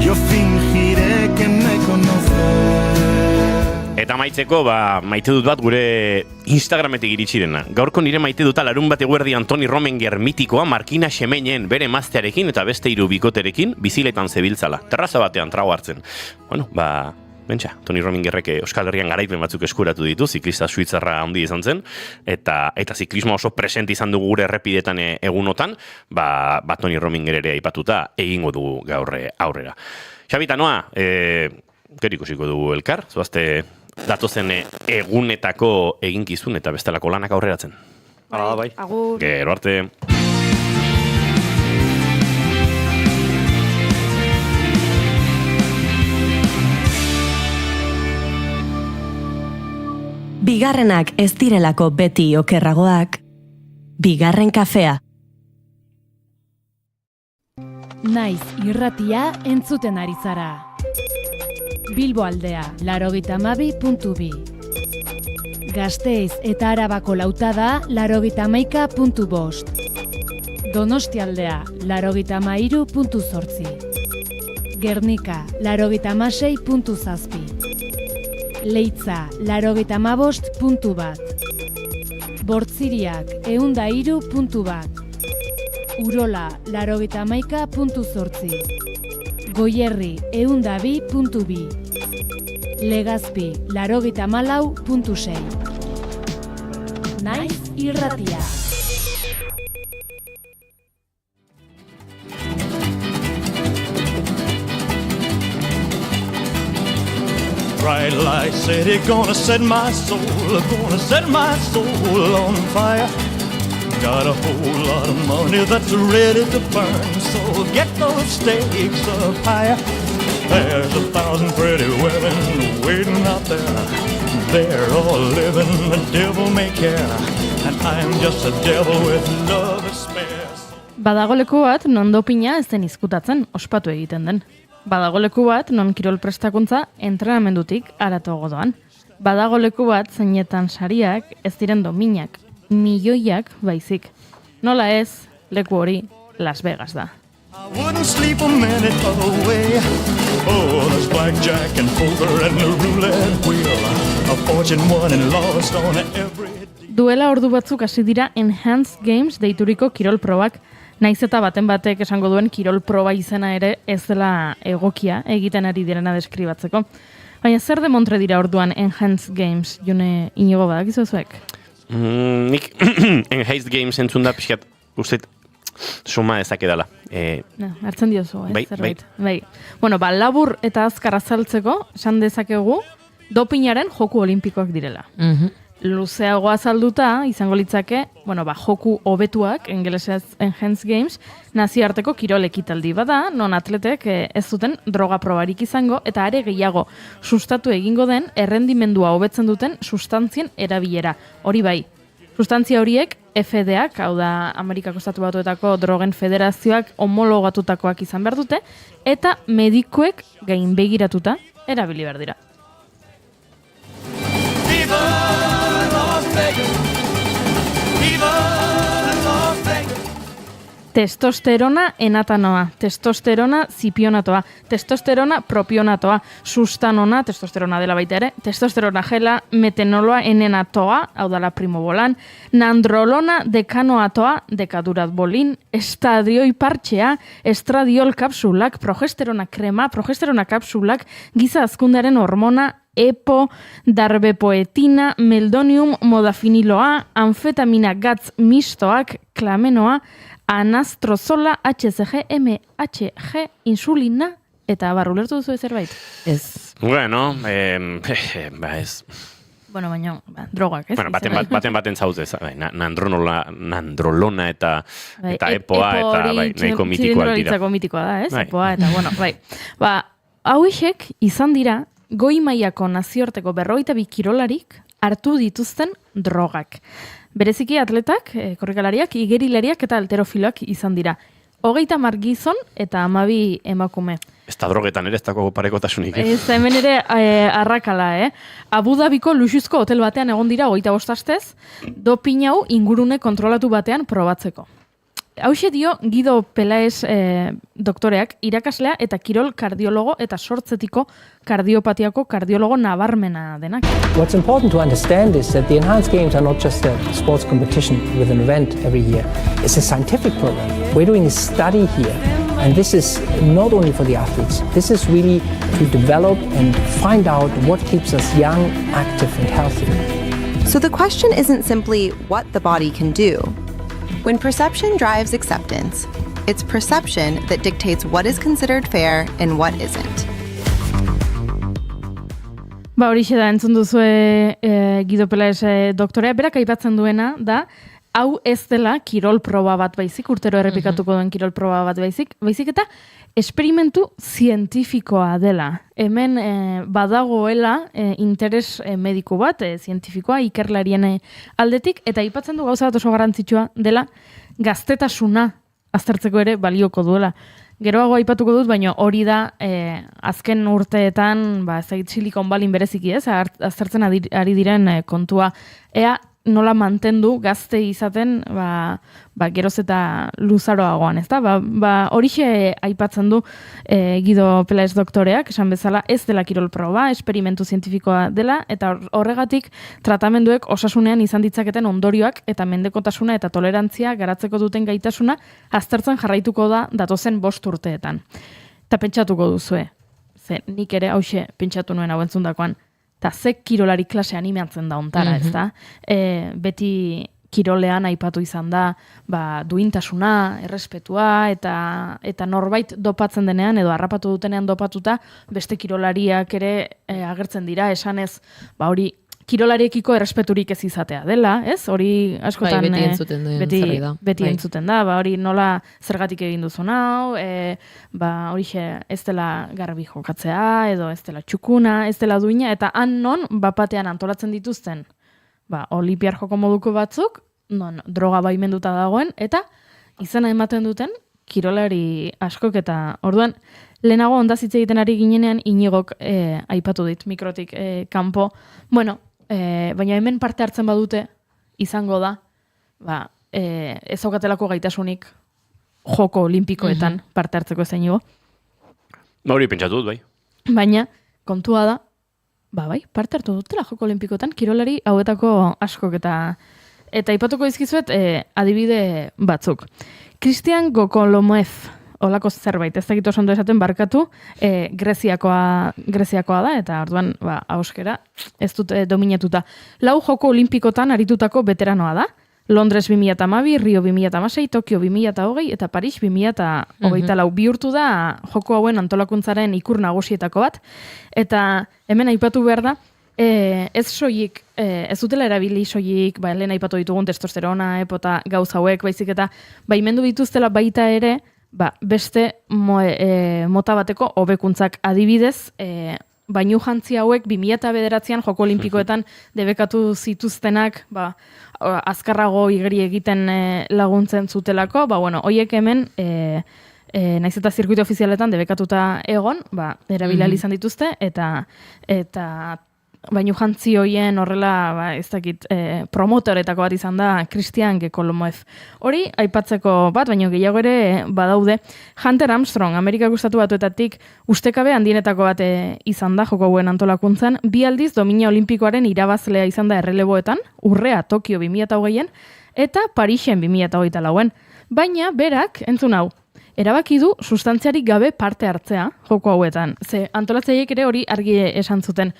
[SPEAKER 13] yo fingiré que me conoces.
[SPEAKER 2] Eta maitzeko, maite dut bat gure Instagrametik iritsi dena. Gaurko nire maite duta larun bat eguerdian Toni Romenger mitikoa Markina Xemeñen bere emaztearekin eta beste 3 bikoterekin biziletan zebiltzala. Terraza batean trago hartzen. Bueno, bentsa, Toni Romengerrek Euskal Herrian garaipen batzuk eskuratu ditu, ziklista suitzarra handi izan zen, eta ziklismo oso presente izan dugu gure errepidetan egunotan, Toni Romenger ere aipatuta egingo dugu gaur aurrera. Xabita, Noa, gero ikusiko dugu elkar, zoazte datozen egunetako eginkizun eta bestelako lanak aurreratzen.
[SPEAKER 12] Bai.
[SPEAKER 11] Agur.
[SPEAKER 2] Gero arte.
[SPEAKER 1] Bigarrenak ez direlako beti okerragoak. Bigarren kafea.
[SPEAKER 14] Naiz irratia entzuten ari zara. Bilbo aldea, 92.2. Gasteiz eta Arabako lautada, 91.5. Donosti aldea, 93.8. Gernika, 96.7. Leitza, 95.1. Bortziriak, 103.1. Urola, 91.8. Goierri, 102.2. Legazpi, 94.6. Naiz irratia.
[SPEAKER 15] Bright light city, gonna set my soul on fire. Got a whole lot of money that's ready to burn, so get those stakes up higher. There's 1,000 pretty women waiting out there. They're all living the devil may care, and I'm just a devil with love to spare.
[SPEAKER 3] Badago leku bat non dopina ez den izkutatzen, ospatu egiten den. Badago leku bat non kirol prestakuntza entrenamendutik haratago doan. Badago leku bat zeinetan sariak ez diren dominak, milioiak baizik. Nola ez, leku hori Las Vegas da.
[SPEAKER 15] I wouldn't sleep a minute away. Oh, there's blackjack and poker and the roulette wheel. A fortune won and lost on every day.
[SPEAKER 3] Duela ordu batzuk hasi dira Enhanced Games deituriko kirol probak. Naiz eta baten batek esango duen kirol proba izena ere ez dela egokia egiten ari direna deskribatzeko. Baina zer demontre dira orduan Enhanced Games, Jone Inigo badakizu zuek?
[SPEAKER 2] Nik Enhanced Games entzun da pixkat guztet suma ezakedala.
[SPEAKER 3] Hartzen diozu, zerbait. Bai. Bueno, labur eta azkar azaltzeko, esan dezakegu, dopinaren joku olimpikoak direla. Luzeago azalduta, izango litzake, joku hobetuak, ingelesez Enhanced Games, nazioarteko kirol ekitaldi bada, non atletek ez zuten droga probarik izango, eta are gehiago, sustatu egingo den, errendimendua hobetzen duten sustantzien erabilera. Hori bai, sustantzia horiek FDAk, hau da Amerikako Estatu Batuetako drogen federazioak homologatutakoak izan behar dute, eta medikuek gainbegiratuta erabili behar dira. Testosterona enatanoa, testosterona zipionatoa, testosterona propionatoa, sustanona, testosterona dela baita ere, testosterona gela, metenoloa enenatoa, hau dala primobolan, nandrolona dekanoatoa, dekaduratbolin, estadioi partxea, estradiol kapsulak, progesterona krema, progesterona kapsulak, giza azkundearen hormona, EPO, darbepoetina, meldonium, modafiniloa, anfetamina gatz mistoak, klamenoa, anastrozola, HCG, MHG, insulina, eta ulertu duzu zerbait?
[SPEAKER 4] Ez.
[SPEAKER 2] Bueno, ez.
[SPEAKER 3] Bueno, baina, drogak, ez?
[SPEAKER 2] Bueno, baten zautez, nandrolona eta EPOa, eta nahiko mitikoak dira.
[SPEAKER 3] Mitikoa da, ez? EPOa, eta, bueno, hauexek izan dira, goi mailako nazioarteko 42 kirolarik hartu dituzten drogak. Bereziki atletak, korrikalariak, igerilariak eta alterofiloak izan dira. 30 gizon eta 12 emakume.
[SPEAKER 2] Ez da drogetan ere, ez dago parekotasunik.
[SPEAKER 3] Ez hemen ere arrakala, Abu Dhabiko luxuzko hotel batean egon dira 25 astez, dopin hau ingurune kontrolatu batean probatzeko. Hauxe dio Guido Pelaez doktoreak, irakaslea eta kirol kardiologo eta sortzetiko kardiopatiako kardiologo nabarmena denak.
[SPEAKER 16] What's important to understand is that the Enhanced Games are not just a sports competition with an event every year. It's a scientific program. We're doing a study here. And this is not only for the athletes. This is really to develop and find out what keeps us young, active and healthy.
[SPEAKER 17] So the question isn't simply what the body can do. When perception drives acceptance, it's perception that dictates what is considered fair and what isn't.
[SPEAKER 3] Horixe da, entzun duzue Guido Pelaez doktorea, berak aipatzen duena da, hau ez dela kirol proba bat baizik, urtero errepikatuko duen kirol proba bat baizik eta esperimentu zientifikoa dela. Hemen badagoela interes mediku bat, zientifikoa, ikerlarien aldetik, eta aipatzen du gauza bat oso garrantzitsua dela gaztetasuna aztertzeko ere balioko duela. Geroago aipatuko dut, baina hori da azken urteetan, Silicon Valley bereziki ez, aztertzen ari diren kontua. Ea nola mantendu gazte izaten geroz eta luzaroagoan, ez da? Horixe aipatzen du Guido Pelaez doktoreak, esan bezala ez dela kirol proba, esperimentu zientifikoa dela, eta horregatik tratamenduek osasunean izan ditzaketen ondorioak eta mendekotasuna eta tolerantzia garatzeko duten gaitasuna aztertzen jarraituko da datozen 5 urteetan. Eta pentsatuko duzue, ze nik ere hauxe pentsatu nuen hau entzundakoan, eta ze kirolari klase animatzen da ontara, ez da? Beti kirolean aipatu izan da, duintasuna, errespetua, eta norbait dopatzen denean, edo harrapatu dutenean dopatuta, beste kirolariak ere agertzen dira, esanez, hori kirolariekiko errespeturik ez izatea dela, ez? Hori askotan
[SPEAKER 4] beti entzuten da.
[SPEAKER 3] Beti entzuten da, hori nola zergatik egin duzun hau, horixe ez dela garbi jokatzea, edo ez dela txukuna, ez dela duina, eta han non, bapatean antolatzen dituzten, olimpiar joko moduko batzuk, non droga baimenduta dagoen, eta izena ematen duten kirolari askok, eta orduan, lehenago ondaz hitz egiten ari ginenean Iñigok aipatu dit, mikrotik kanpo, baina hemen parte hartzen badute, izango da, ez aukatelako gaitasunik joko olimpikoetan parte hartzeko ez Iñigo.
[SPEAKER 2] Hori pentsatu dut, bai.
[SPEAKER 3] Baina, kontua da, parte hartu dutela joko olimpikoetan, kirolari hauetako askok eta aipatuko izkizuet adibide batzuk. Christian Gokolomev, olako zerbait, ez dakit oso ondo esaten barkatu, Greziakoa da, eta orduan, auskera, ez dut dominatuta. 4 joko olimpikotan aritutako veteranoa da, Londres 2012, Rio 2016, Tokio 2020 eta Paris 2024 bihurtu da joko hauen antolakuntzaren ikur nagusietako bat, eta hemen aipatu behar da, ez soilik, ez dutela erabili soilik, lehen aipatu ditugun testosterona, epota gauza hauek, baizik eta baimendu dituztela baita ere, beste mota bateko hobekuntzak adibidez, bainu jantzi hauek 2009an Joko Olimpikoetan debekatu zituztenak, azkarrago igeri egiten laguntzen zutelako, hoiek hemen naiz eta zirkuito ofizialetan debekatuta egon, erabili izan dituzte, eta bainu jantzi hoien horrela, ez dakit, promotoretako bat izan da Christian Gekolomoev. Hori, aipatzeko bat, baina gehiago ere badaude. Hunter Armstrong, Amerika Estatu Batuetatik ustekabe handienetako bat izan da, joko hauen antolakuntzan, 2 aldiz domina olimpikoaren irabazlea izan da erreleboetan, Urrea Tokio 2020en, eta Parisen 2024en. Baina, berak, entzun hau, erabaki du sustantziarik gabe parte hartzea joko hauetan. Ze antolatzaileek ere hori argi esan zuten.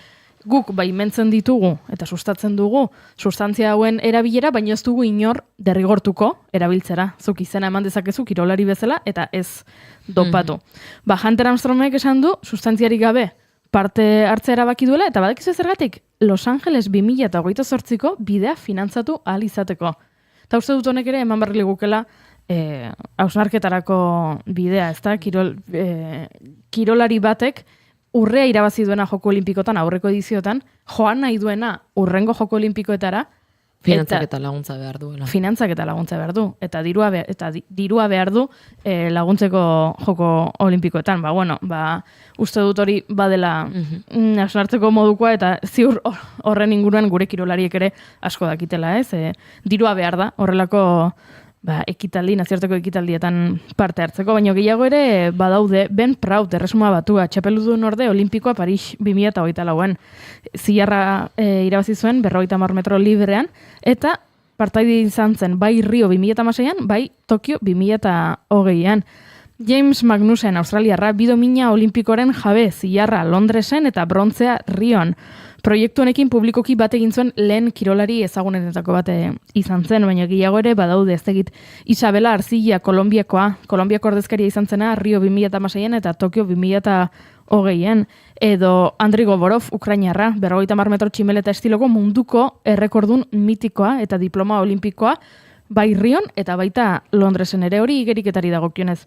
[SPEAKER 3] Guk baimentzen ditugu eta sustatzen dugu sustantzia hauen erabilera, baina ez dugu inor derrigortuko erabiltzera. Zuk izena eman dezakezu kirolari bezala eta ez dopatu. Hunter Armstrongek esan du sustantziarik gabe parte hartzea erabaki duela, eta badakizu zergatik Los Angeles 2028ko bidea finantzatu ahal izateko. Eta uste dut honek ere eman barri gukela hausnarketarako bidea, ez da? Kirolari batek Urrea irabazi duena Joko Olimpikotan, aurreko ediziotan, joan nahi duena urrengo Joko Olimpikoetara,
[SPEAKER 4] finantzak eta laguntza behar duela.
[SPEAKER 3] Finantzak eta laguntza behar du, eta dirua behar du laguntzeko Joko Olimpikoetan. Uste dut hori badela hausnartzeko modukoa, eta ziur horren inguruan gure kirolariek ere asko dakitela, ez? Dirua behar da, horrelako ekitaldi, nazioarteko ekitaldietan parte hartzeko, baina gehiago ere badaude Ben Proud, Erresuma Batua, txapeldun orde Olimpikoa Paris 2024en. Zilarra irabazi zuen 50 metro librean, eta partaide izan zen bai Rio 2016an, bai Tokio 2020an. James Magnussen, australiarra, 2 domina olimpikoren jabe, zilarra Londresen eta brontzea Rion. Proiektu honekin publikoki bat egin zuen lehen kirolari ezagunetako bat izan zen, baina gehiago ere badaude, ez egit Isabela Arzilla, Kolombiako ordezkaria izan zena Rio 2016an eta Tokio 2020en, edo Andrei Govorov, Ukrainarra, 50 metro tximeleta estiloko munduko errekordun mitikoa eta diploma olimpikoa, bai Rion eta baita Londresen ere, hori igeriketari dagokionez.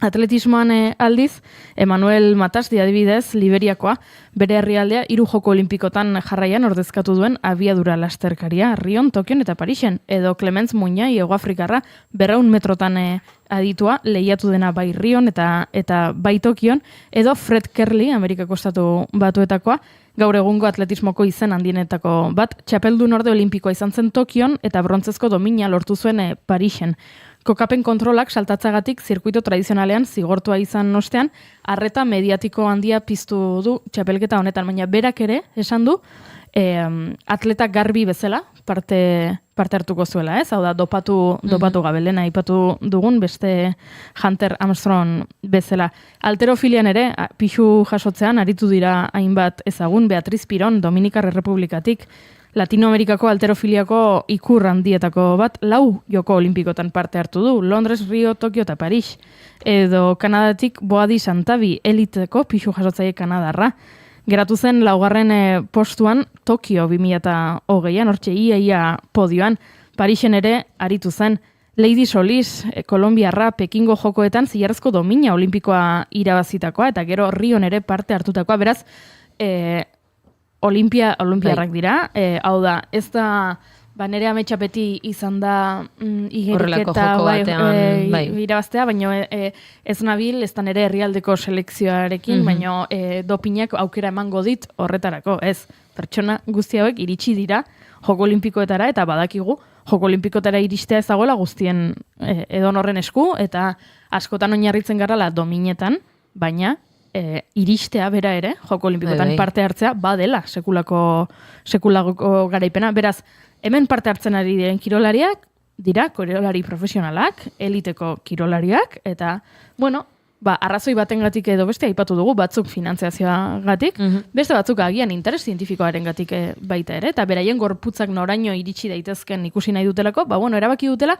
[SPEAKER 3] Atletismoan aldiz, Emmanuel Matasti adibidez, Liberiakoa, bere herrialdea 3 Joko Olimpikotan jarraian ordezkatu duen abiadura lasterkaria, Rion, Tokion eta Parisen, edo Clemens Muñai, Hegoafrikarra, 200 metrotan aditua, lehiatu dena bai Rion eta bai Tokion, edo Fred Kerley, Amerikako Estatu Batuetakoa, gaur egungo atletismoko izen handienetako bat, txapeldun orde olimpikoa izan zen Tokion eta brontzezko domina lortu zuen Parisen. Kokapen kontrolak saltatzagatik zirkuito tradizionalean zigortua izan ostean, arreta mediatiko handia piztu du txapelketa honetan, baina berak ere esan du atleta garbi bezala parte hartuko zuela, ez? Hau da, dopatu gabelena aipatu dugun beste Hunter Armstrong bezala. Alterofilian ere, pixu jasotzean aritu dira hainbat ezagun, Beatriz Piron, Dominikar Errepublikatik, Latinoamerikako alterofiliako ikur handietako bat, 4 Joko Olimpikotan parte hartu du, Londres, Rio, Tokio eta Paris. Edo Kanadatik Boadi Santabi, eliteko pixu jasotzaile kanadarra. Geratu zen 4. postuan Tokio 2020an, hortxe ia podioan, Parisen ere aritu zen. Lady Solis, Kolombiarra, Pekingo jokoetan zilarrezko domina olimpikoa irabazitakoa, eta gero Rion ere parte hartutakoa, beraz, Olimpiarrak dira, hau da, ez da, nere ametsa beti izan da igeriketa irabaztea, baina ez nabil, ez da nere herrialdeko selekzioarekin, baina dopinak aukera emango dit horretarako, ez, pertsona guzti hauek iritsi dira Joko Olimpikoetara, eta badakigu Joko Olimpikoetara iristea ez dagoela guztien edonorren esku, eta askotan oinarritzen garala dominetan, baina iristea bera ere, Joko Olimpikoetan parte hartzea, badela sekulako garaipena. Beraz, hemen parte hartzen ari diren kirolariak, dira kirolari profesionalak, eliteko kirolariak, eta, arrazoi batengatik edo beste aipatu dugu, batzuk finantziazioagatik, beste batzuk agian interes zientifikoarengatik baita ere, eta beraien gorputzak noraino iritsi daitezken ikusi nahi dutelako, erabaki dutela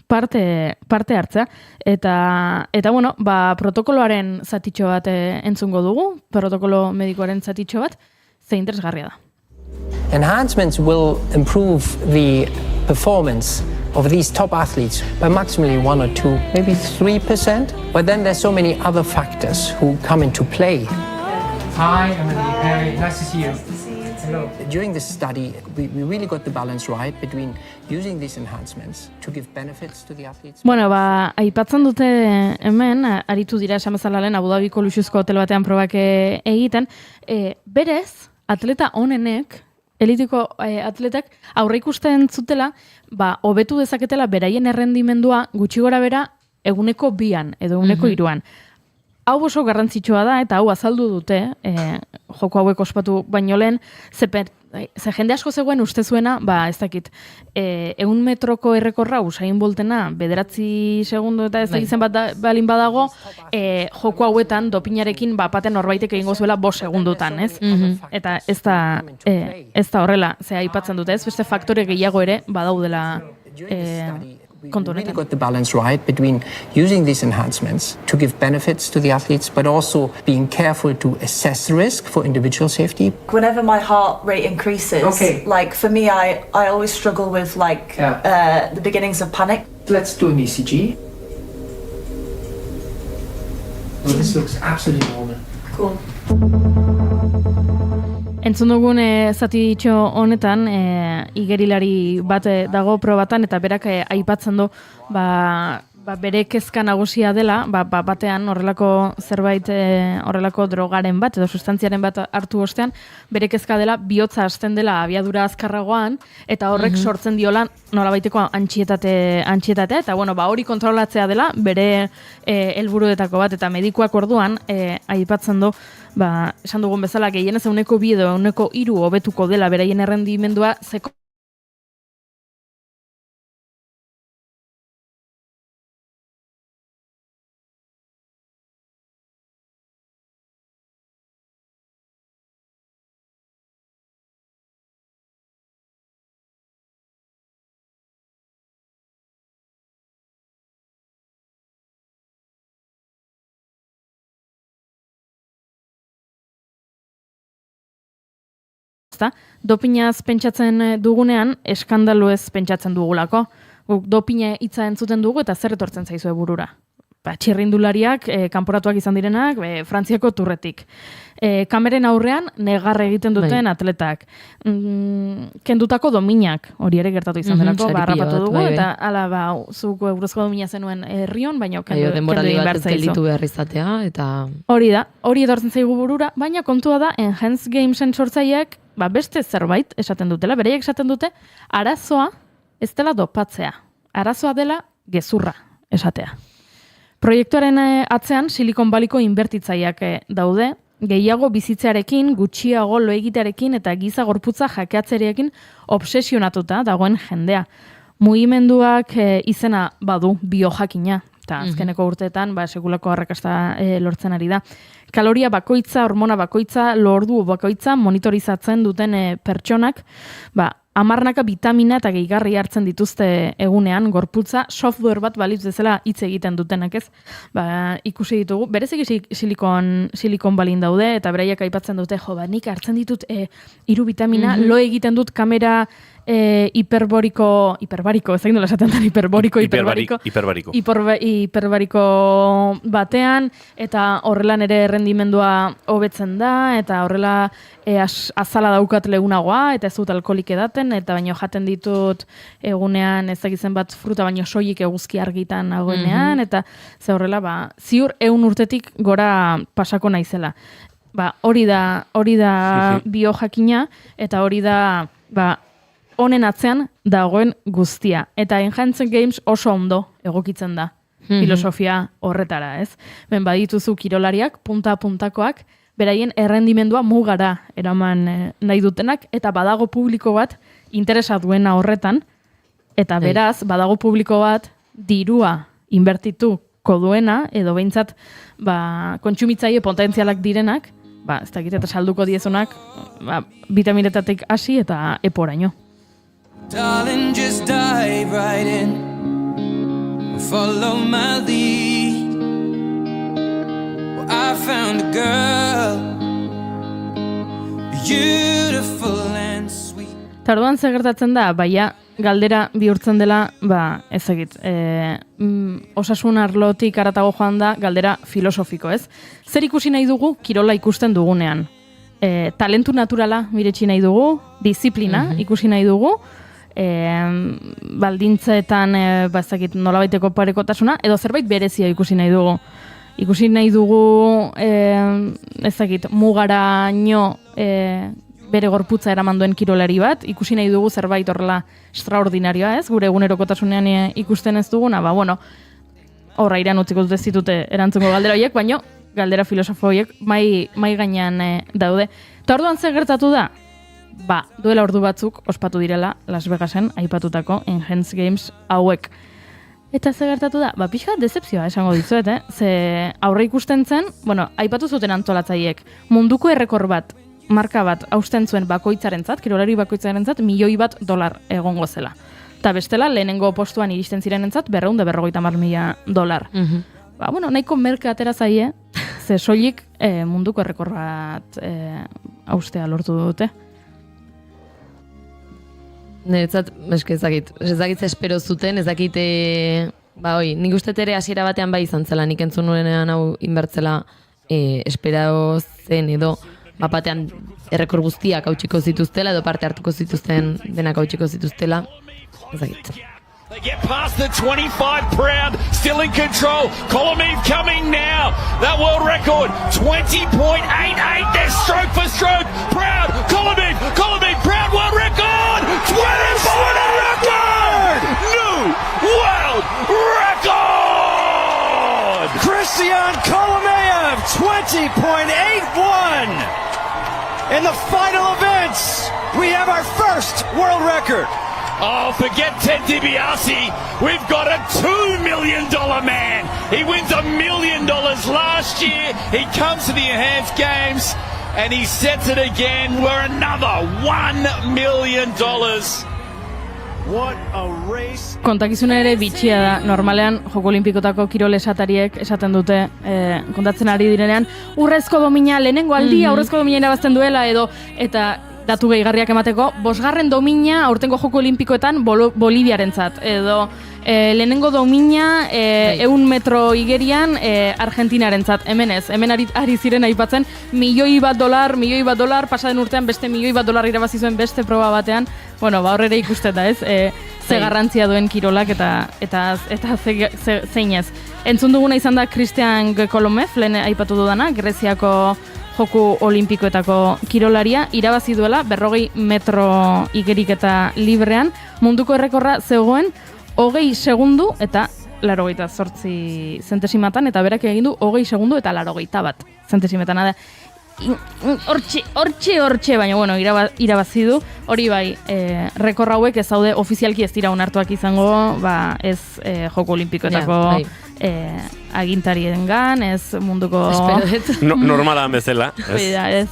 [SPEAKER 3] parte hartzea. Eta protokoloaren zatitxo bat entzungo dugu, protokolo medikoaren zatitxo bat, ze interesgarria da.
[SPEAKER 16] Enhancements will improve the performance of these top athletes by maximally 1 or 2, maybe 3%. But then there's so many other factors who come into play. Hi, Emily. Nice to see you. Hello. During this study, we really got the balance right between using these enhancements to give benefits to the athletes.
[SPEAKER 3] Bueno, aipatzen dute hemen, aritu dira esan bezala lehen Abu Dhabiko luxuzko hotel batean probak egiten, berez, atleta honenek, elitiko atletak aurreikusten zutela, hobetu dezaketela beraien errendimendua gutxi gora bera eguneko 2 edo eguneko 3. Hau oso garrantzitsua da, eta hau azaldu dute, joko hauek ospatu baino lehen, ze jende asko zegoen uste zuena, ez dakit, 100 metroko errekorra Usain Boltena, 9 segundo eta ez dakitzen bat balin badago, joko hauetan dopinarekin baten norbaitek egingo zuela 5 segundotan, ez? Eta ez da horrela, ze aipatzen dute, ez? Beste faktore gehiago ere badaudela
[SPEAKER 16] We really got the balance right between using these enhancements to give benefits to the athletes, but also being careful to assess the risk for individual safety.
[SPEAKER 18] Whenever my heart rate increases, like for me, I always struggle with the beginnings of panic.
[SPEAKER 16] Let's do an ECG. Well, this looks absolutely normal.
[SPEAKER 18] Cool.
[SPEAKER 3] Entzun dugun zatitxo honetan, igerilari bat dago probatan, eta berak aipatzen du, bere kezka nagusia dela, batean horrelako zerbait, horrelako drogaren bat, edo sustantziaren bat hartu ostean, bere kezka dela, bihotza hasten dela abiadura azkarragoan, eta horrek sortzen diola nolabaiteko antxietatea, eta hori kontrolatzea dela, bere helburuetako bat, eta medikuak orduan, aipatzen du, esan dugun bezala, gehienez 2 edo 3 hobetuko dela beraien errendimendua, zeko dopinaz pentsatzen dugunean, eskandalu ez pentsatzen dugulako. Dopina hitza entzuten dugu eta zer etortzen zaizue burura. Txirrindulariak, kanporatuak izan direnak, Frantziako Turretik. Kameren aurrean negar egiten duten atletak. Kendutako dominak, hori ere gertatu izan delako, harrapatu dugu, eta ala, zuk buruzko domina zenuen herrion, baina kendu egin behar zaizu.
[SPEAKER 4] Behar izatea, eta...
[SPEAKER 3] Hori da, hori etortzen zaigu burura, baina kontua da, Enhanced Gamesen sortzaileak, beste zerbait esaten dutela, bereiek esaten dute, arazoa ez dela dopatzea. Arazoa dela gezurra esatea. Proiektuaren atzean Silicon Valleyko inbertitzaileak daude, gehiago bizitzearekin, gutxiago lo egitearekin eta giza gorputza jakeatzearekin obsesionatuta dagoen jendea. Mugimenduak izena badu biojakina, eta azkeneko urteetan sekulako arrakasta lortzen ari da. Kaloria bakoitza, hormona bakoitza, lordu bakoitza monitorizatzen duten pertsonak, 10 vitamina eta gehigarri hartzen dituzte egunean, gorputza, software bat balitz bezala hitz egiten dutenak, ez? Ikusi ditugu, bereziki Silicon Valleyn daude, eta beraiek aipatzen dute, nik hartzen ditut 3 vitamina, lo egiten dut kamera hiperbariko, ez egin dola esaten den, hiperbariko batean, eta horrelan ere rendimendua hobetzen da, eta horrela azala daukat legunagoa, eta ez dut alkoholik edaten, eta baino jaten ditut egunean ez dakitzen bat fruta baino soilik eguzki argitan nagoenean, eta ze horrela, ziur 100 urtetik gora pasako naizela. Hori da biojakina, eta hori da, honen atzean dagoen guztia. Eta Enhanced Games oso ondo egokitzen da filosofia horretara, ez? Badituzu kirolariak, punta-puntakoak, beraien errendimendua mugara eraman nahi dutenak, eta badago publiko bat interesa duena horretan, eta beraz, badago publiko bat dirua inbertituko duena, edo behintzat kontsumitzaile potentzialak direnak, ez dakit eta salduko diezunak, vitaminetatik hasi eta eporaino.
[SPEAKER 10] Darling, just dive right in, follow my lead. Well, I found a girl, beautiful and sweet.
[SPEAKER 3] Tarduan zer gertatzen da, galdera bihurtzen dela, ezagit, osasun arlotik aratago joan da, galdera filosofiko, ez? Zer ikusi nahi dugu, kirola ikusten dugunean? Talentu naturala miretsi nahi dugu, disiplina ikusi nahi dugu, baldintzeetan, ezagit, nolabaiteko parekotasuna, edo zerbait berezia ikusi nahi dugu. Ikusi nahi dugu, ezagit, mugaraino bere gorputza eraman duen kirolari bat, ikusi nahi dugu zerbait horrela extraordinarioa, ez? Gure egunerokotasunean ikusten ez duguna, horra iran utziko dute zitute erantzungo galdera horiek, baina galdera filosofo horiek mai gainean daude. Eta orduan zer gertatu da? Duela ordu batzuk ospatu direla Las Vegasen aipatutako Enhanced Games hauek. Eta zer gertatu da? Pixka decepzioa esango dizuet, Ze aurre ikusten zen, aipatu zuten antolatzaiek, munduko errekor bat, marka bat hausten zuen bakoitzarentzat, kirolari bakoitzarentzat, $1,000,000 egongo zela. Eta bestela, lehenengo postuan iristen zirenentzat, $250,000. Nahiko merke atera zaie, ze soilik munduko errekor bat haustea lortu dute.
[SPEAKER 4] Niretzat, ezakit espero zuten, ezakit, nik uste ere hasiera batean izan zela, nik entzun nuenean hau inbertzela esperao zen edo, batean errekor guztiak hautsiko zituztela, edo parte hartuko zituzten denak hautsiko zituztela, ezakit.
[SPEAKER 19] They get past the 25 Proud, still in control. Kolomev coming now. That world record, 20.88. They're stroke for stroke. Proud, Kolomev, Proud world record. 20.88 record. New world record.
[SPEAKER 20] Christian Kolomev, 20.81. In the final events, we have our first world record.
[SPEAKER 19] Oh, forget Ted DiBiase. We've got a $2 million man. He wins $1 million last year. He comes to the Enhanced Games and he sets it again. We're another $1 million.
[SPEAKER 20] What a race.
[SPEAKER 3] Kontakizuna ere bitxia da. Normalean, Joko Olimpikotako kirol esatariek esaten dute, kontatzen ari direnean, urrezko domina, lehenengo aldia urrezko domina irabazten duela, eta datu gehigarriak emateko, 5. domina aurtengo Joko Olimpikoetan Boliviarentzat, edo lehenengo domina 100 metro igerian Argentinarentzat, hemen ez, hemen ari ziren aipatzen $1,000,000, pasaden urtean beste $1,000,000 irabazi zuen beste proba batean, horre ikusten da ez, ze garrantzia duen kirolak eta zein ez. Entzun duguna izan da Christian Kolomev, lehen aipatu dudana, Greziako Joko Olimpikoetako kirolaria, irabazi duela 40 metro igeriketa librean, munduko errekorra zegoen 20 segundu eta 88 zentesimatan, eta berak egin du 20 segundu eta 81 zentesimetan. Hortxe, baina irabazi du, hori bai, rekor hauek ez daude ofizialki ez dira onartuak izango, ez Joko Olimpikoetako agintariengan, ez munduko
[SPEAKER 2] normalan bezala,
[SPEAKER 3] ez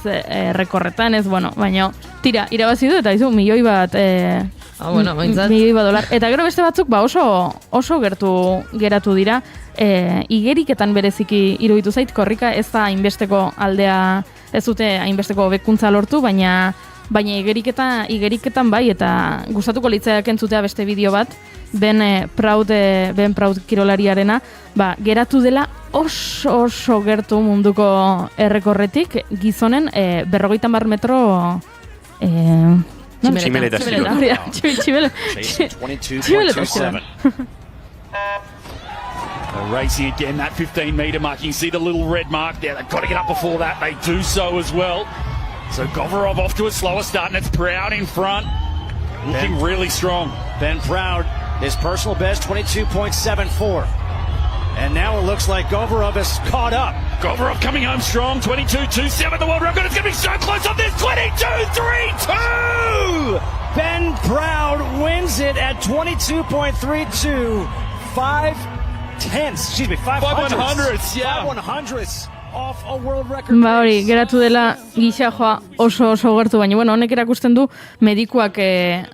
[SPEAKER 3] rekorretan, ez, baina tira, irabazi du, eta izu, $1,000,000. Eta gero beste batzuk, oso geratu dira, igeriketan bereziki iruditu zait, korrika ez da hainbesteko aldea, ez dute hainbesteko hobekuntza lortu, baina igeriketan bai, eta gustatuko litzaiak entzutea beste bideo bat, Ben Proud kirolariarena, geratu dela oso gertu munduko errekorretik, gizonen 50 metro
[SPEAKER 2] Tximeleta.
[SPEAKER 19] Racing again, that 15-metre mark. You can see the little red mark there. They've got to get up before that. They do so as well. So Govorov off to a slower start, and it's Proud in front. Looking really strong.
[SPEAKER 20] Ben Proud, his personal best, 22.74. And now it looks like Govorov is caught up.
[SPEAKER 19] Govorov coming home strong, 22.27, the world record. It's going to be so close on this, 22.32!
[SPEAKER 20] Ben Proud wins it at 22.32. 5 100ths, yeah. 5/100ths off a world record.
[SPEAKER 3] Hori, geratu dela gisa joa oso gertu, baina honek erakusten du medikuak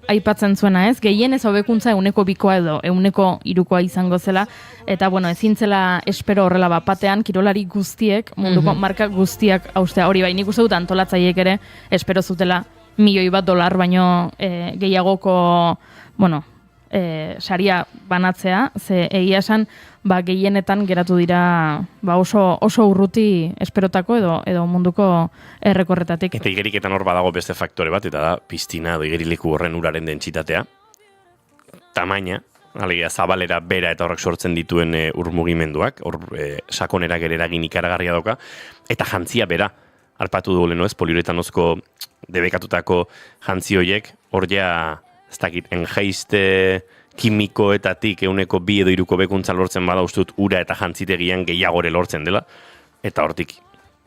[SPEAKER 3] aipatzen zuena, ez? Gehienez hobekuntza 102koa edo 103koa izango zela, eta ezin zela espero horrela batean kirolari guztiek, munduko marka guztiak haustea. Hori bai, nik uste dut antolatzaileek ere espero zutela $1,000,000 baino gehiagoko bueno, saria banatzea, ze egia esan, gehienetan geratu dira oso urruti esperotako edo munduko errekorretatik.
[SPEAKER 2] Eta igeriketan hor badago beste faktore bat, eta da piztina edo igerileku horren uraren dentsitatea, tamaina, alegia zabalera bera eta horrek sortzen dituen urmugimenduak, hor sakonera gereragin ikaragarria doka, eta jantzia bera, arpatu dugu leno ez, poliuretanozko debekatutako jantzi horiek, hor ja, ez dakit, enjaiste kimikoetatik 1 edo 3 bekuntza lortzen bada ustut ura eta jantzitegian gehiagore lortzen dela, eta hortik,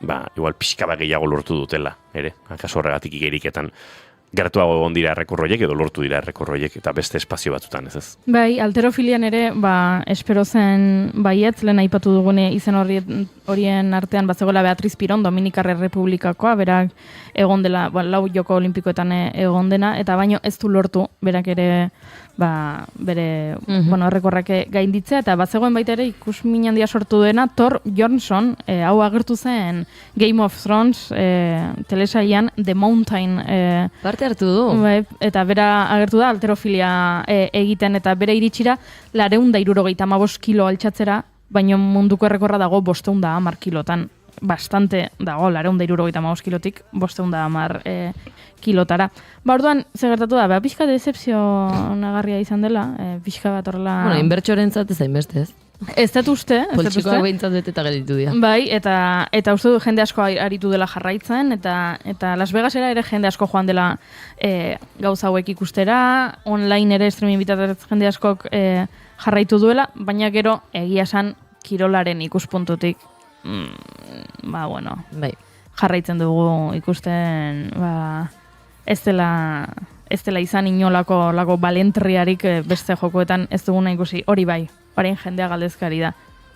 [SPEAKER 2] igual pixka bat gehiago lortu dutela, ere, akaso horregatik igeriketan gertuago egon dira errekorroiek edo lortu dira errekorroiek eta beste espazio batzutan, ez?
[SPEAKER 3] Bai, alterofilian ere, espero zen baietz, lehen aipatu dugune izen horien artean batzegoela Beatriz Piron, Dominikar Errepublikakoa, berak egon dela, 4 joko olimpikoetan egon dena, eta baino ez du lortu, berak ere, bere, errekorrak gainditzea, eta batzegoen baita ere ikusmin handia sortu duena, Thor Johnson, hau agertu zen Game of Thrones telesailan The Mountain
[SPEAKER 4] parte hartu du.
[SPEAKER 3] Eta bera agertu da alterofilia egiten, eta bere iritsira 475 kilo altxatzera, baina munduko errekorra dago 510 kilotan. Bastante dago, 475 kilotik 510 kilotara. Orduan, zer gertatu da, pixka decepzio nagarria izan dela, pixka bat horrela...
[SPEAKER 4] Bueno, inbertsorentzat ez hainbeste ez.
[SPEAKER 3] Ez dut uste.
[SPEAKER 4] Poltsikoak behintzat beteta gelditu dira.
[SPEAKER 3] Bai, eta uste du jende asko aritu dela jarraitzen, eta Las Vegasera ere jende asko joan dela gauza hauek ikustera, online ere streaming bitartez jende askok jarraitu duela, baina gero egia esan kirolaren ikuspuntutik,
[SPEAKER 4] bai.
[SPEAKER 3] Jarraitzen dugu ikusten, ez dela izan inolako balentriarik beste jokoetan ez duguna ikusi, hori bai. Orain jendea galdezkari da.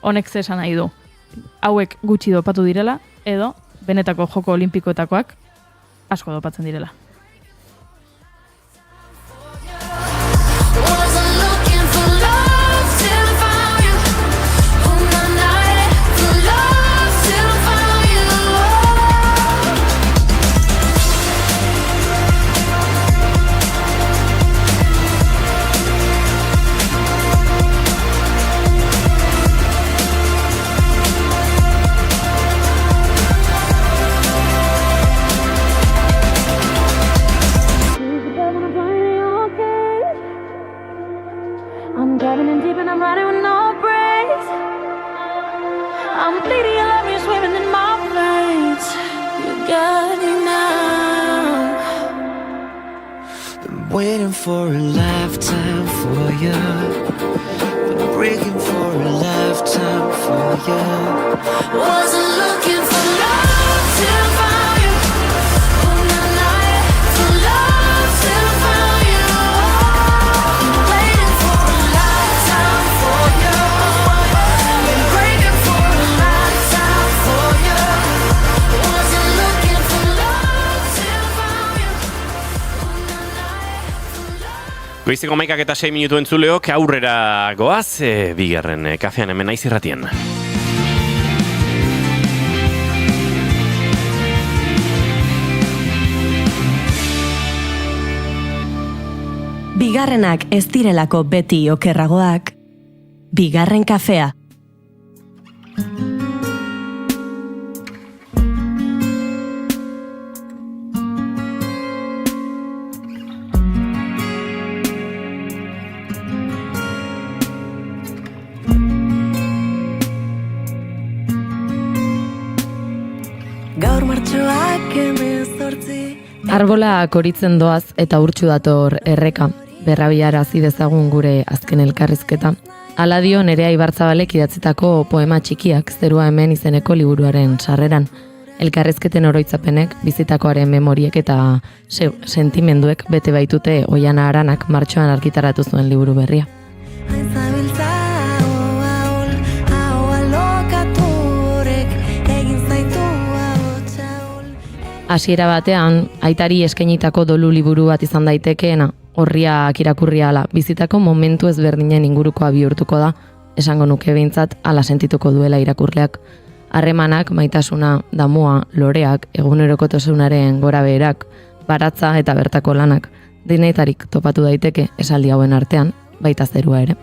[SPEAKER 3] Honek ze esan nahi du. Hauek gutxi dopatu direla, edo benetako joko olimpikoetakoak asko dopatzen direla.
[SPEAKER 9] I'm diving in deep and I'm riding with no brakes. I'm bleeding, you love me, swimming in my veins. You got me now.
[SPEAKER 10] Been waiting for a lifetime for you. Been breaking for a lifetime for you.
[SPEAKER 9] Wasn't looking for love till I found you. Oh, for love till I found you. Been waiting for a lifetime for you. Been breaking for a lifetime for you. Wasn't looking for love till I found you.
[SPEAKER 2] Goizeko 11:06 minutu entzuleok, aurrera goaz, bigarren kafean hemen naiz irratien.
[SPEAKER 1] Bigarrenak ez direlako beti okerragoak, bigarren kafea.
[SPEAKER 9] Gaur martxoak 18.
[SPEAKER 4] Arbola koritzen doaz eta urtsu dator erreka, berrabiarazi dezagun gure azken elkarrizketa. Hala dio Nerea Ibartzabalek idatzitako poema txikiak zerua hemen izeneko liburuaren sarreran. Elkarrizketen oroitzapenek, bizitakoaren memoriek eta sentimenduek bete baitute Oiana Aranak martxoan argitaratu zuen liburu berria. Hasiera batean, aitari eskainitako dolu liburu bat izan daitekeena, horriak irakurri ala, bizitako momentu ezberdinen ingurukoa bihurtuko da, esango nuke behintzat ala sentituko duela irakurleak. Harremanak, maitasuna, damua, loreak, egunerokotasunaren gorabeherak, baratza eta bertako lanak, Denetarik topatu daiteke esaldi hauen artean, baita zerua ere.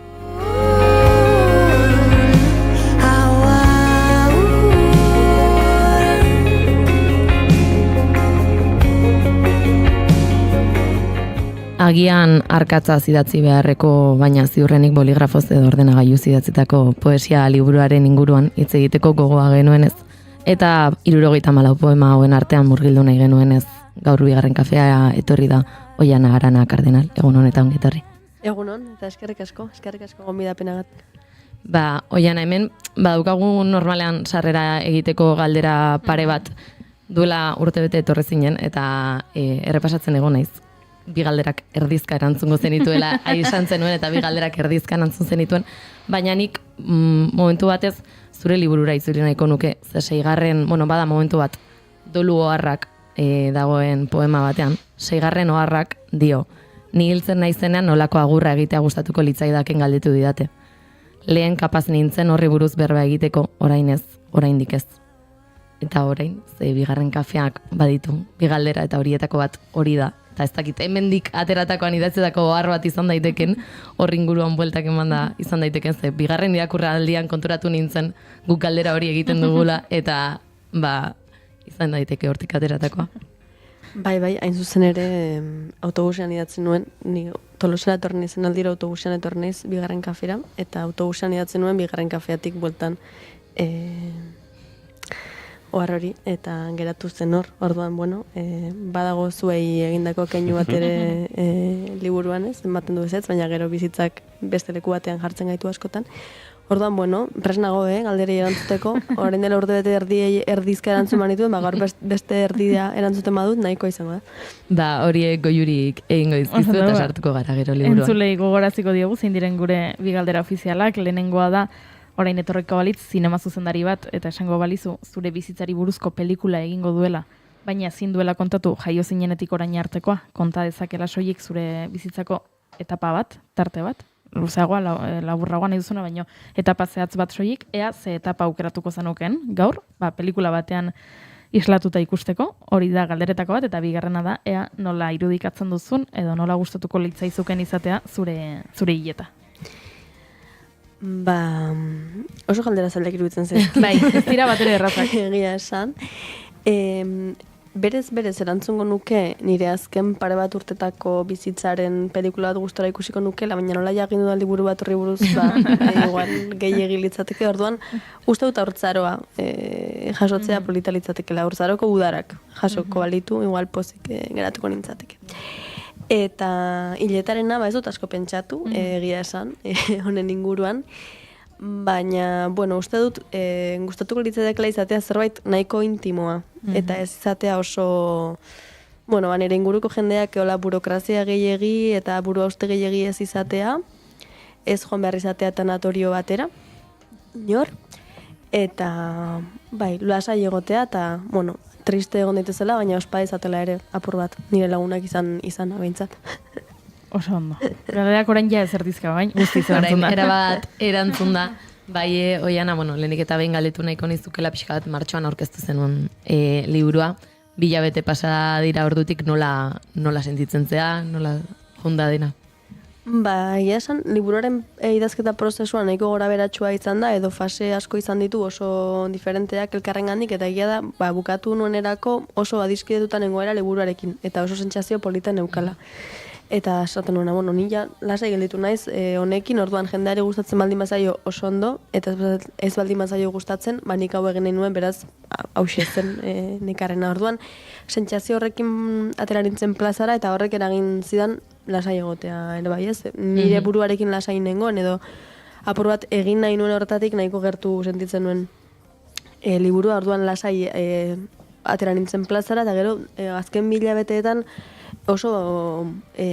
[SPEAKER 4] Agian arkatza idatzi beharreko, baina ziurrenik boligrafoz edo ordenagailuz idatzitako poesia liburuaren inguruan hitz egiteko gogoa genuenez, eta 74 poema hauen artean murgildu nahi genuenez, gaur bigarren kafea etorri da Oiana Arana Kardenal, egun honetan etorri.
[SPEAKER 21] Egunon, eta eskerrik asko gonbidapenagat.
[SPEAKER 4] Oiana, hemen badaukagu normalean sarrera egiteko galdera pare bat duela urtebete etorri zinen, eta errepasatzen egon naiz. Bi galderak erdizka erantzungo zenituela izan zenuen eta bi galderak erdizka erantzun zenituen, baina nik momentu batez zure liburura itzuli nahiko nuke, ze 6. Bada momentu bat dolu oharrak dagoen poema batean, 6. oharrak dio, ni hiltzen naizenean nolako agurra egitea gustatuko litzaidaken galdetu didate. Lehen kapaz nintzen horri buruz berba egiteko, orain ez, oraindik ez. Eta orain, ze bigarren kafeak baditu, bi galdera eta horietako bat hori da. Eta ez dakit, hemendik ateratakoan idatzetako ohar bat izan daiteken, horri inguruan bueltak emanda izan daiteken, ze bigarren irakurra aldian konturatu nintzen guk galdera hori egiten dugula, eta izan daiteke hortik ateratakoa.
[SPEAKER 21] Bai, hain zuzen ere autobusean idatzen nuen, ni Tolosara etorri nizen aldira autobusean etorri naiz bigarren kafera, eta autobusean idatzen nuen bigarren kafeatik bueltan ohar hori, eta geratu zen hor, orduan, badago zuei egindako keinu bat ere liburuan ez, ematen du ezetz, baina gero bizitzak beste leku batean jartzen gaitu askotan. Orduan, presnago, galderei erantzuteko, orain dela urtebete erdizka erantzun manituen, gaur beste erdia erantzuten badut, nahiko izango da.
[SPEAKER 4] Horiek goiurik egingo izkizu eta sartuko gara gero liburuan.
[SPEAKER 3] Entzulei gogoraziko diogu, zein diren gure bi galdera ofizialak, lehenengoa da, orain etorriko balitz, zinema zuzendari bat, eta esango balizu, zure bizitzari buruzko pelikula egingo duela, baina ezin duela kontatu jaio zinenetik orain artekoa, konta dezakela soilik zure bizitzako etapa bat, tarte bat, luzeagoa, laburragoa nahi duzuna, baina etapa zehatz bat soilik, ea ze etapa aukeratuko zanuken, gaur, pelikula batean islatuta ikusteko, hori da galderetako bat, eta bigarrena da, ea nola irudikatzen duzun, edo nola gustatuko litzaizuken izatea zure hileta.
[SPEAKER 21] Oso galdera zaldak iruditzen zen.
[SPEAKER 3] Bai, ez dira bat ere errazak.
[SPEAKER 21] Egia esan. Berez erantzungo nuke nire azken pare bat urtetako bizitzaren pelikula bat gustora ikusiko nukela, baina nola jagindu da liburu bat horri buruz, igual gehiegi litzateke, orduan, uste dut haurtzaroa jasotzea polita litzatekela, haurtzaroko udarak jasoko balitu, igual pozik geratuko nintzateke. Eta hiletarena, ez dut asko pentsatu, egia esan, honen inguruan, baina, uste dut, gustatuko litzatekela izatea zerbait nahiko intimoa, eta ez izatea oso, nire inguruko jendeak eola burokrazia gehiegi eta buru hauste gehiegi ez izatea, ez joan behar izatea tanatorio batera, eta, lasai egotea, eta, triste egon daitezela, baina ospa izatela ere apur bat, nire lagunak izan behintzat.
[SPEAKER 3] Oso ondo. Galderak orain ja ezerdizka, bain, guztiz erantzun da.
[SPEAKER 4] Erabat erantzun da. Bai, Oiana, lehenik eta behin galdetu nahiko nizukela pixka bat martxoan aurkeztu zenuen liburua. 2 hilabete pasa dira ordutik nola sentitzen zea, nola junda dena?
[SPEAKER 21] Egia esan, liburuaren idazketa prozesua nahiko gora beratsua izan da, edo fase asko izan ditu oso diferenteak elkarrengandik, eta egia da, bukatu nuenerako oso adiskidetutan nengoera liburuarekin, eta oso sentsazio polita neukala. Eta esaten nuena, nila lasai gelditu naiz honekin, orduan jendeari gustatzen baldin bazaio oso ondo, eta ez baldin bazaio gustatzen, nik hau egin nahi nuen, beraz, hauxe zen nekarrena. Orduan, sentsazio horrekin atera nintzen plazara, eta horrek eragin zidan lasai egotea, ere bai ez? Nire buruarekin lasai nengoen, edo apur bat egin nahi nuen horretatik nahiko gertu sentitzen nuen liburua, orduan lasai atera nintzen plazara, eta gero, azken 2 hilabeteetan, oso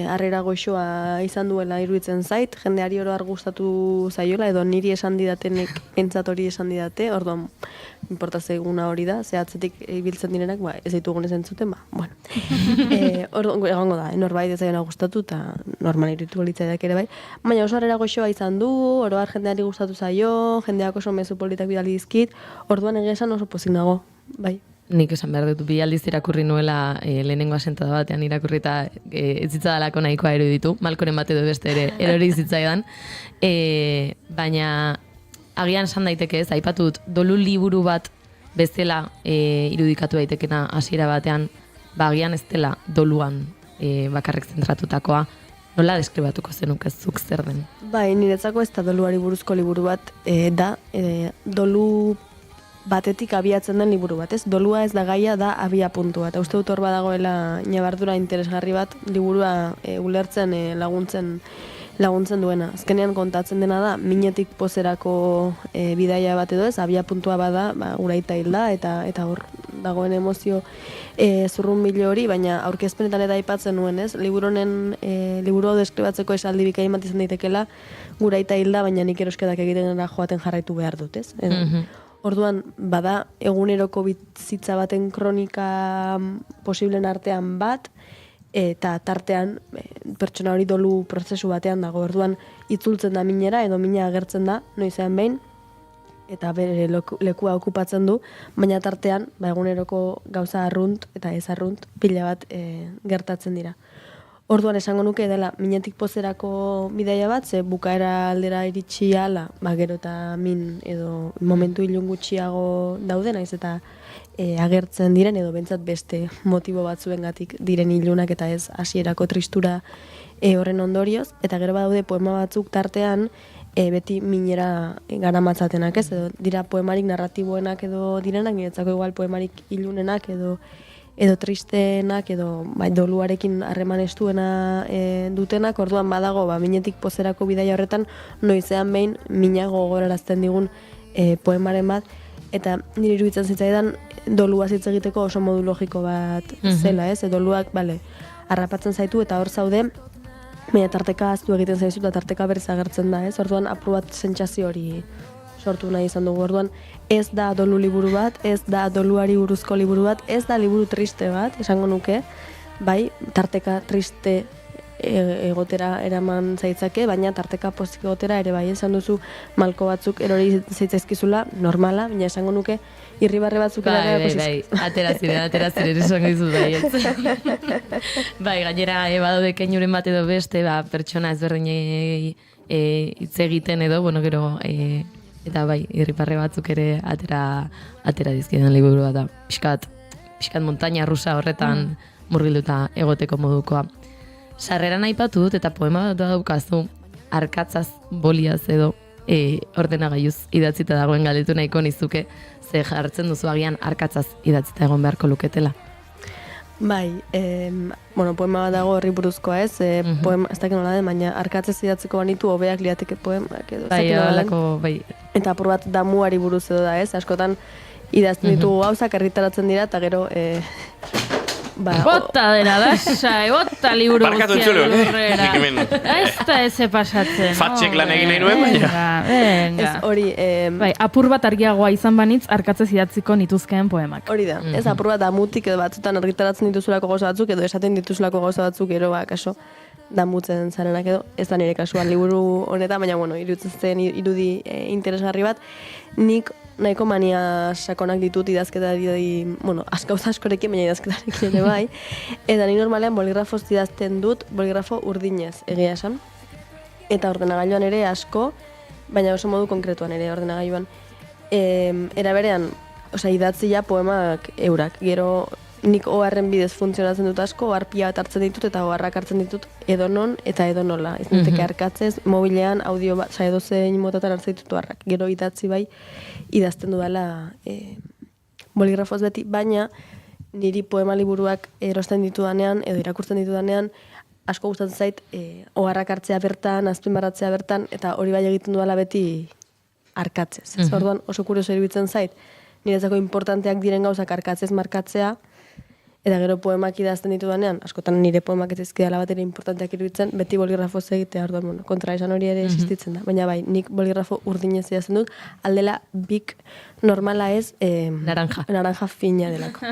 [SPEAKER 21] harrera goxoa izan duela iruditzen zait, jendeari oro gustatu zaiola, edo niri esan didatenek entzat hori esan didate, orduan, importa zeguna hori da, zehatzetik ibiltzen direnak, ez ditugun ez entzuten, orduan, egongo da, norbait ez zaiona gustatu, eta normal irudituko litzaidak ere bai, baina oso harrera goxoa izan du, oroar jendeari gustatu zaio, jendeak oso mezu politak bidali dizkit, orduan egia esan oso pozik nago, bai.
[SPEAKER 4] nik esan behar dut, 2 aldiz irakurri nuela lehenengo asentada batean irakurri eta ez zitzadalako nahikoa eruditu, Malkoren bat edo beste ere erori zitzaidan, baina agian esan daiteke ez, aipatu dut, dolu liburu bat bezala irudikatu daitekena hasiera batean, agian ez dela doluan bakarrik zentratutakoa, nola deskribatuko zenuke zuk zer den?
[SPEAKER 21] Bai, niretzako ez da doluari buruzko liburu bat da, dolu batetik abiatzen den liburu bat, ez? Dolua ez da gaia, da abia puntua. Eta uste dut hor badagoela ñabardura interesgarri bat, liburua ulertzen laguntzen duena. Azkenean kontatzen dena da, minetik pozerako bidaia bat edo ez, abia puntua bada, uraita hilda, eta hor dagoen emozio zurrunbilo hori, baina aurkezpenetan eta aipatzen nuen, ez? Liburu hau deskribatzeko esaldi bikain bat izan daitekela, guraita hilda, baina nik erosketak egiten joaten jarraitu behar dut, ez? Orduan, bada eguneroko bizitza baten kronika posiblen artean bat, eta tartean pertsona hori dolu prozesu batean dago. Orduan, itzultzen da minera edo mina agertzen da, noizean behin, eta bere lekua okupatzen du, baina tartean, eguneroko gauza arrunt eta ez arrunt pila bat gertatzen dira. Orduan esango nuke dela minetik pozerako bidaia bat, ze bukaera aldera iritsi ala, gero eta min edo momentu ilun gutxiago daude, naiz eta agertzen diren edo bentsat beste motibo batzuengatik diren ilunak eta ez hasierako tristura horren ondorioz, eta gero badaude poema batzuk tartean beti minera garamatzatenak, ez? Edo dira poemarik narratiboenak edo direnak, niretzako igual poemarik ilunenak edo tristeenak edo doluarekin harreman estuena dutenak, orduan badago minetik pozerako bidaia horretan noizean behin mina gogorarazten digun poemaren bat, eta nire iruditzen zitzaidan dolua hitz egiteko oso modu logiko bat zela, ez? Doluak, harrapatzen zaitu eta hor zaude, baina tarteka aztu egiten zaizu eta tarteka berriz agertzen da, ez? Orduan apur bat sentsazio hori sortu nahi izan dugu. Orduan ez da dolu liburu bat, ez da doluari buruzko liburu bat, ez da liburu triste bat, esango nuke, bai, tarteka triste egotera eraman zaitzake, baina tarteka pozik egotera ere bai, esan duzu malko batzuk erori zaitzaizkizula, normala, baina esango nuke irribarre batzuk
[SPEAKER 4] bai, ateraziren esango dizut bai, gainera badaude keinuren bat edo beste, pertsona ezberdinei hitz egiten edo, gero eta bai, irribarre batzuk ere atera dizkiden liburu bat da. Pixkat montaña rusa horretan murgilduta egoteko modukoa. Sarreran aipatu dut eta poema bat daukazu arkatzaz boliaz edo ordenagailuz idatzita dagoen galdetu nahiko nizuke, ze jartzen duzu agian arkatzaz idatzita egon beharko luketela.
[SPEAKER 21] Bai, poema bat dago horri buruzkoa, ez? Poema, ez dakit nola den, baina arkatzez idatzeko banitu hobeak liateke poemak edo.
[SPEAKER 4] Bai.
[SPEAKER 21] Eta apur bat damuari buruz edo da, ez? Askotan idazten ditugu gauzak argitaratzen dira, eta gero
[SPEAKER 3] bota dena lasai, bota liburu
[SPEAKER 2] Barkatu
[SPEAKER 3] guztia
[SPEAKER 2] entzule,
[SPEAKER 3] Ez da eze pasatzen.
[SPEAKER 2] Fatxek lan egin nahi nuen, baina.
[SPEAKER 3] Venga.
[SPEAKER 21] Ez hori...
[SPEAKER 3] Bai, apur bat argiagoa izan banitz, arkatzez idatziko nituzkeen poemak.
[SPEAKER 21] Hori da, ez apur bat damutik edo batzutan argitaratzen dituzulako gauza batzuk, edo esaten dituzulako gauza batzuk, gero kaso damutzen zarenak edo, ez da nire kasuan liburu honetan, baina iruditzen zen irudi interesgarri bat, nik nahiko mania sakonak ditut idazketari, gauza askorekin, baina idazketarekin ere bai, eta ni normalean boligrafoz idazten dut, boligrafo urdinez, egia esan, eta ordenagailuan ere asko, baina oso modu konkretuan ere ordenagailuan. Era berean, idatzia poemak eurak, gero nik oharren bidez funtzionatzen dut asko, ohar pila bat hartzen ditut eta oharrak hartzen ditut edonon eta edonola. Ez ninteke arkatzez, mobilean, audio bat, edozein motatan hartzen ditut oharrak. Gero idatzi bai, idazten dudala boligrafoz beti, baina niri poema liburuak erosten ditudanean edo irakurtzen ditudanean asko gustatzen zait oharrak hartzea bertan, azpimarratzea bertan, eta hori bai egiten dudala beti arkatzez. Orduan oso kurioso iruditzen zait, niretzako importanteak diren gauzak arkatzez markatzea, eta gero poemak idazten ditudanean, askotan nire poemak ez ezkidala bat ere importanteak iruditzen, beti boligrafoz egitea, orduan, kontra esan hori ere existitzen da. Baina bai, nik boligrafo urdinez idazten dut, aldela bik normala ez naranja fina delako.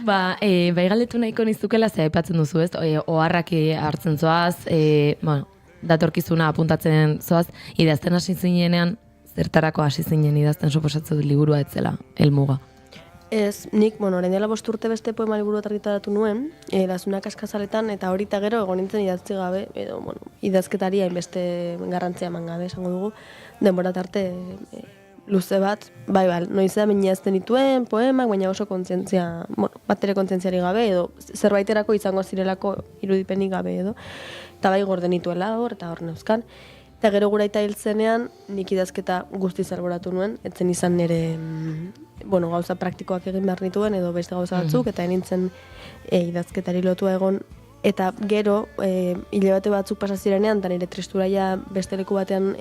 [SPEAKER 4] Bai galdetu nahiko nizukela ze aipatzen duzu, ez? Oharrak hartzen zoaz, datorkizuna apuntatzen zoaz, idazten hasi zinenean Zertarako hasi zinen idazten suposatzen dut liburua etzela, helmuga.
[SPEAKER 21] Ez, nik, orain dela 5 urte beste poema liburu argitaratu nuen, Lazunak askazaletan, eta hori eta gero egon nintzen idatzi gabe, edo, idazketari hainbeste garrantzia eman gabe, esango dugu, denbora tarte luze bat, bai, noizean idazten dituen poemak, baina oso kontzientzia, bat ere kontzientziari gabe, edo zerbaiterako izango zirelako irudipenik gabe, edo, eta bai gorde nituela eta hor neuzkan. Eta gero guraita hiltzenean, nik idazketa guztiz alboratu nuen, etzen izan nire gauza praktikoak egin behar nituen, edo beste gauza batzuk, eta nintzen idazketari lotua egon. Eta gero, hilabete batzuk pasazirenean, eta nire tristura beste leku batean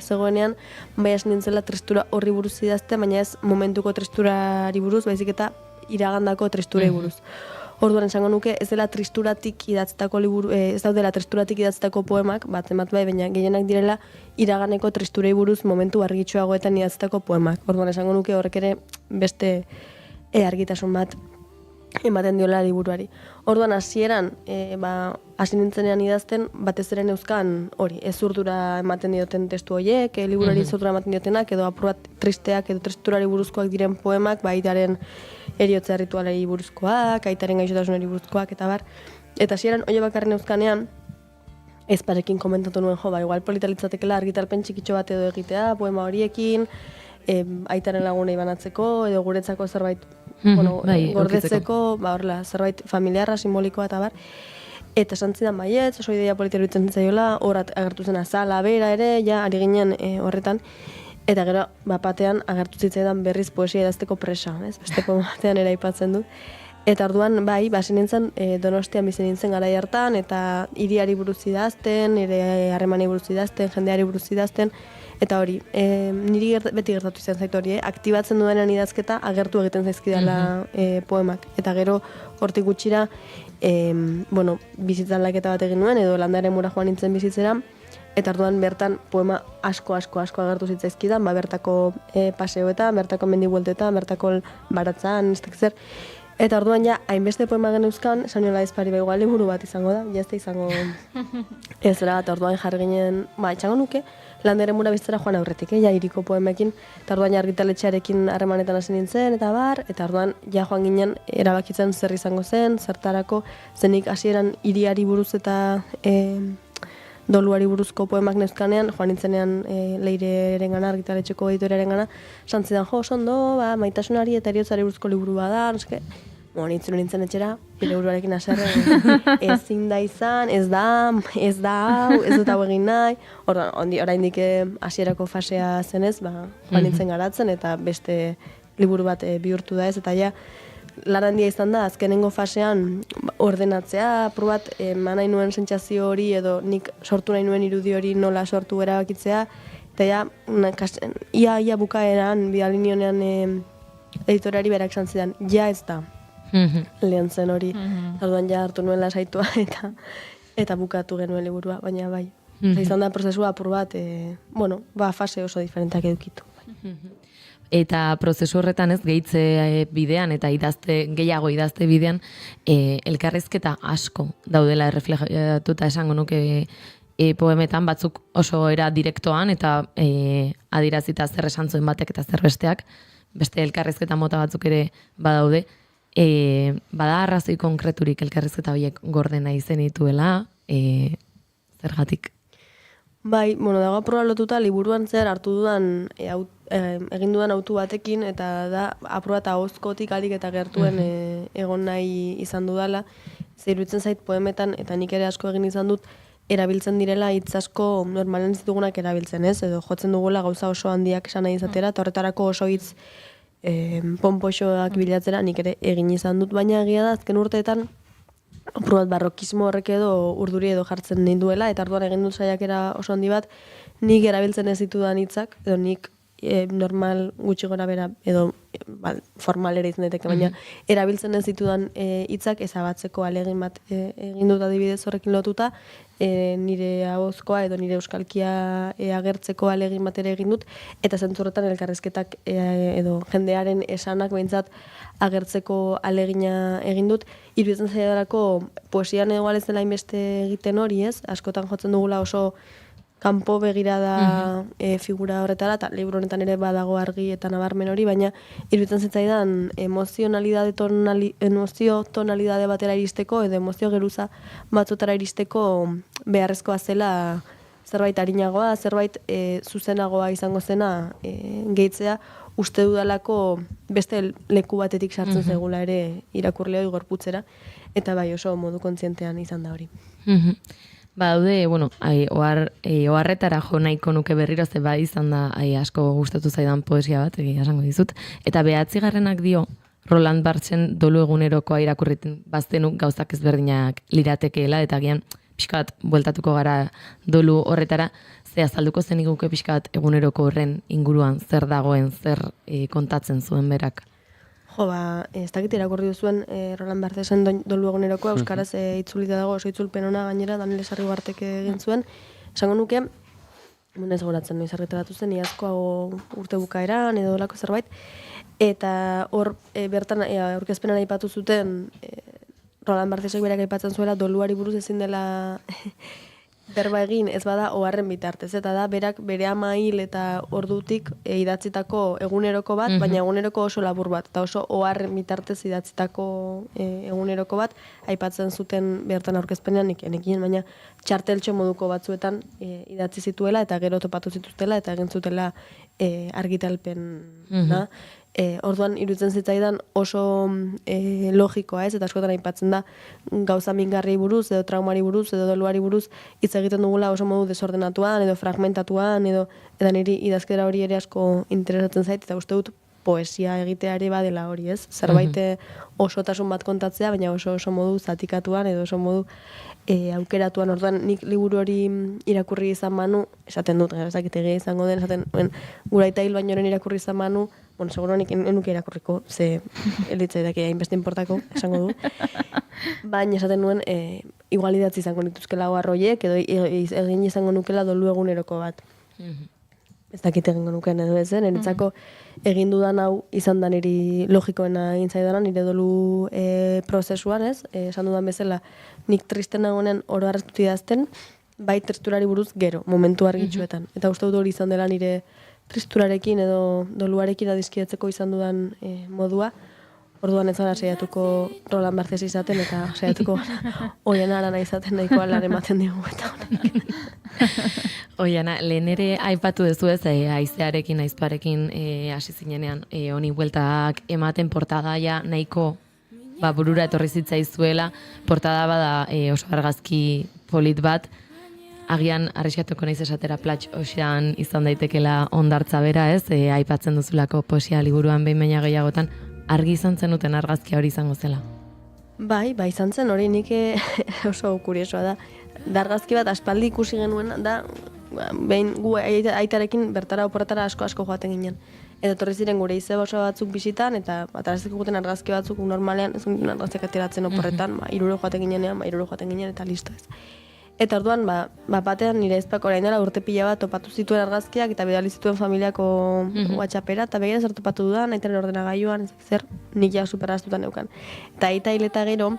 [SPEAKER 21] zegoenean, bai hasi nintzela tristura horri buruz idazte, baina ez momentuko tristurari buruz, baizik eta iragandako tristurei buruz. Orduan esango nuke ez dela tristuratik idatzetako liburu, ez daudela tristuratik idatzetako poemak, bat bai, baina gehienak direla iraganeko tristurei buruz momentu argitsuagoetan idatzetako poemak. Orduan esango nuke horrek ere beste argitasun bat ematen diola liburuari. Orduan hasieran hasi nintzenean idazten batez ere neuzkan hori, ezurdura ematen dioten testu horiek, liburuari ezurdura ematen diotenak, edo apur bat tristeak edo tristurari buruzkoak diren poemak, baitaren eriotze ritualari buruzkoak, aitaren gaixotasunari buruzkoak, eta bar. Eta hasieran hori bakarren euzkanean, ezparekin komentatu nuen, igual politalitzatekela argitalpen txikitxo bat edo egitea, poema horiekin, aitaren lagunei banatzeko, edo guretzako zerbait gordetzeko, horrela, zerbait familiarra, simbolikoa, eta bar. Eta esan zidan baietz, oso ideia politera bitzen zaiola, horat agertu zen azala, bera ere, ari ginen horretan. Eta gero, batean agertu zitzaidan berriz poesia idazteko presa, ez? Beste batean ere aipatzen dut. Eta orduan, basi nintzen, Donostian bizi nintzen garai hartan, eta hiriari buruz idazten, ere harremanei buruz idazten, jendeari buruz idazten, eta hori, niri beti gertatu izan zaitu hori, aktibatzen duenean idazketa agertu egiten zaizkidala poemak. Eta gero, hortik gutxira, bizitzan laketa bat egin nuen, edo landaren mura joan nintzen bizitzera, eta orduan bertan poema asko agertu zitzaizkidan, bertako paseoetan, bertako mendibueltetan, bertako baratzan, ez dakit zer. Eta orduan hainbeste poema geneuzkan, esan niola ezpari igual liburu bat izango da, jazte izango ez dara, eta orduan jarri ginen, etxango nuke, landaren mura biztera joan aurretik, iriko poemekin, eta orduan argitaletxearekin harremanetan hasi nintzen, eta bar, eta orduan joan ginen erabakitzen zer izango zen, zertarako, zenik hasieran hiriari buruz eta doluari buruzko poemak neuzkanean, joan nintzenean Leireren gana, argitaletxeko editorearen gana, santzidan ondo, maitasunari eta eriotzari buruzko liburu bada, nintzen nintzen etxera, liburuarekin haserre, ezin da izan, ez da hau, ez dut hau egin nahi, oraindik hasierako fasea zenez, joan nintzen garatzen, eta beste liburu bat bihurtu da ez, eta lan handia izan da, azkenengo fasean ordenatzea, probat eman nahi nuen sentsazio hori edo nik sortu nahi nuen irudi hori nola sortu erabakitzea, eta ia bukaeran bidalinionean editoriari berak esan zidan, ez da, lehen zen hori, orduan hartu nuen lasaitua eta bukatu genuen liburua, baina bai. Izan da prozesua apur bat, fase oso diferenteak edukitu.
[SPEAKER 4] Eta prozesu horretan ez gehitze bidean eta gehiago idazte bidean elkarrizketa asko daudela erreflejatuta esango nuke poemetan, batzuk oso era direktoan eta adierazita zer esan zuen batek eta zer besteak, beste elkarrizketa mota batzuk ere badaude. Bada arrazoi konkreturik elkarrizketa horiek gordena izen dituela, zergatik?
[SPEAKER 21] Bai, dago aproba lotuta liburuan zer hartu dudan egin dudan autu batekin, eta da aproba eta ahozkotik alik eta gertuen egon nahi izan dudala. Zeruditzen zait poemetan, eta nik ere asko egin izan dut, erabiltzen direla hitz asko normalen ez ditugunak erabiltzen, ez? Edo jotzen dugula gauza oso handiak esan nahi izatera, eta horretarako oso hitz ponpoxoak bilatzera nik ere egin izan dut, baina egia da azken urteetan probat barrokismo horrek edo urduri edo jartzen nahi duela, eta orduan egin dut saiakera oso handi bat, nik erabiltzen ez ditudan hitzak, edo nik normal gutxi gora bera, edo formal ere izan daiteke, baina erabiltzen ez ditudan hitzak ezabatzeko alegin bat egin dut adibidez horrekin lotuta, nire ahozkoa edo nire euskalkia agertzeko alegin bat ere egin dut, eta zentzurretan elkarrizketak edo jendearen esanak behintzat agertzeko alegina egin dut. Iruditzen zaidarako poesian edo ez dela inbeste egiten hori, ez? Askotan jotzen dugula oso kanpo begirada figura horretara, eta liburu honetan ere badago argi eta nabarmen hori, baina iruditzen zitzaidan emozio tonalidade batera iristeko, edo emozio geruza batzutara iristeko beharrezkoa zela zerbait arinagoa, zerbait zuzenagoa izango zena gehitzea, uste dudalako beste leku batetik sartzen zegula ere irakurleoi gorputzera, eta bai oso modu kontzientean izan da hori.
[SPEAKER 4] Daude, bueno, oharretara jo nahiko nuke berriro, ze bai izan da asko gustatu zaidan poesia bat, esango dizut. Eta 9. dio, Roland Barthes dolu egunerokoa irakurritzen baztenu gauzak ezberdinak liratekeela, eta gian pixka bat bueltatuko gara dolu horretara, ze azalduko zeniguke pixka bat eguneroko horren inguruan zer dagoen, zer kontatzen zuen berak.
[SPEAKER 21] Jo, ez dakit irakurri duzuen Roland Barthesen dolu egunerokoa, euskaraz itzulita dago, oso itzulpen ona gainera, Daniel Sarriugartek egin zuen. Esango nuke, ez goratzen noiz argitaratu zen, iazkoago urte bukaeran edo lako zerbait, eta hor bertan aurkezpenan aipatu zuten Roland Barthesek berak aipatzen zuela doluari buruz ezin dela berba egin, ez bada oharren bitartez, eta da berak bere ama hil eta ordutik idatzitako eguneroko bat, baina eguneroko oso labur bat, eta oso oharren bitartez idatzitako eguneroko bat, aipatzen zuten bertan aurkezpenean nekien, baina txarteltxo moduko batzuetan idatzi zituela, eta gero topatu zituztela, eta egin zutela argitalpen. Orduan iruditzen zitzaidan oso logikoa ez, eta askotan aipatzen da gauza mingarri buruz, edo traumari buruz, edo doluari buruz, hitz egiten dugula oso modu desordenatuan, edo fragmentatuan, eta niri idazkera hori ere asko interesatzen zait, eta uste dut poesia egiteari badela hori ez, zerbait osotasun bat kontatzea, baina oso modu zatikatuan, edo oso modu aukeratuan. Orduan nik liburu hori irakurri izan manu, esaten dut, ezakitegea izango den, esaten gura eta hil bainoren irakurri izan manu, bueno, seguro nik enuke irakurriko, ze elitzaidak hainbeste inportako, esango du. Baina esaten nuen, igual idatzi izango nituzkela oarroiek, edo egin izango nukela dolu eguneroko bat. Ez dakit egingo nuken edo ez, niretzako egin dudan hau izan da niri logikoena egin zaidanan, nire dolu prozesuan, ez? Esan dudan bezala, nik tristen nagoenen oro harreztut idazten, bai tristurari buruz gero, momentu argitsuetan. Eta uste dut hori izan dela nire tristurarekin edo doluarekin adizkidetzeko izan dudan modua. Orduan ez gara saiatuko Roland Barthes izaten, eta saiatuko Oiana Arana izaten nahikoa lan ematen digu eta honek.
[SPEAKER 4] Oiana, lehen ere aipatu duzu ez, aizearekin, aizparekin hasi zinenean, honi bueltak ematen portadaia nahiko burura etorri zitzaizuela, portada bada oso argazki polit bat, agian arriskatuko naiz esatera platx osean izan daitekela ondartza bera ez, aipatzen duzulako poesia liburuan behin baina gehiagotan, argi izan zenuten argazkia hori izango zela.
[SPEAKER 21] Bai, izan zen hori nik oso kuriosoa da. Da argazki bat aspaldi ikusi genuen da, behin gu aitarekin bertara oporretara asko joaten ginen. Eta torri ziren gure izeba oso batzuk bisitan, eta ataraziko guten argazki batzuk normalean, ez ginen argazkiak ateratzen oporretan, 3 joaten ginenean, 3 joaten ginen, eta listo ez. Eta orduan, batean nire ezpak orain dela urte pila bat topatu zituen argazkiak eta bidali zituen familiako WhatsAppera, eta begira zer topatu dudan, aitaren ordenagailuan, zer nik ja superraztutan neukan. Eta aita hileta gero,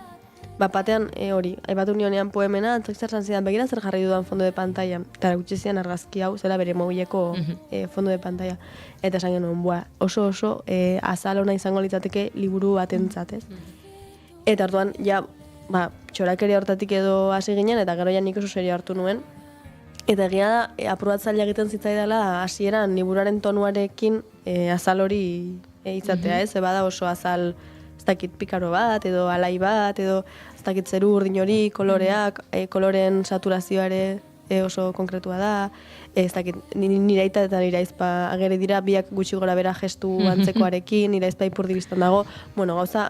[SPEAKER 21] batean hori, aipatu nionean poemena, zer zidan begira zer jarri dudan fondo de pantalla, eta gutxi zidan argazki hau, zela bere mobileko fondo de pantalla. Eta esan genuen, oso azal ona izango litzateke liburu batentzat, ez? Eta orduan, ja, txorakeri hortatik edo hasi ginen, eta gero ja nik oso serio hartu nuen. Eta egia da, aprobatzaile egiten zitzaidala hasieran liburuaren tonuarekin azal hori izatea, ez? Bada oso azal, ez dakit pikaro bat, edo alai bat, edo ez dakit zeru urdin hori, koloreak, koloren saturazioare oso konkretua da, ez dakit nire aita eta nire aizpa agere dira, biak gutxi gora bera gestu antzekoarekin, nire aizpa ipurdi biztan dago, gauza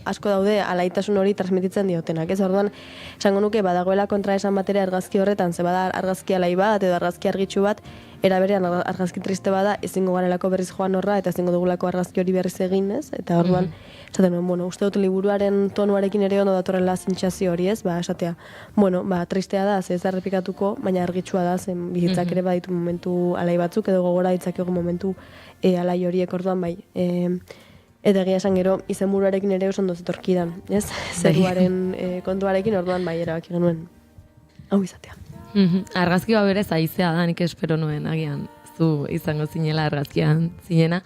[SPEAKER 21] asko daude alaitasun hori transmititzen diotenak, ez? Orduan, esango nuke badagoela kontraesan batera argazki horretan, ze bada argazki alai bat edo argazki argitsu bat, era berean argazki triste bada, ezingo garelako berriz joan horra, eta ezingo dugulako argazki hori berriz egin, ez? Eta orduan, esaten nuen, uste dut liburuaren tonuarekin ere ondo datorrela zintxazio hori, ez? Esatea, tristea da, ez errepikatuko, baina argitsua da, zen bizitzak ere baditu momentu alai batzuk, edo gogora ditzakegu momentu alai horiek orduan bai. Eta egia esan gero, izenburuarekin ere oso ondo zetorkidan, ez? Zeruaren kontuarekin orduan bai erabaki genuen hau izatea.
[SPEAKER 4] Argazki berez aizea da, nik espero nuen, agian zu izango zinela argazkian zinena.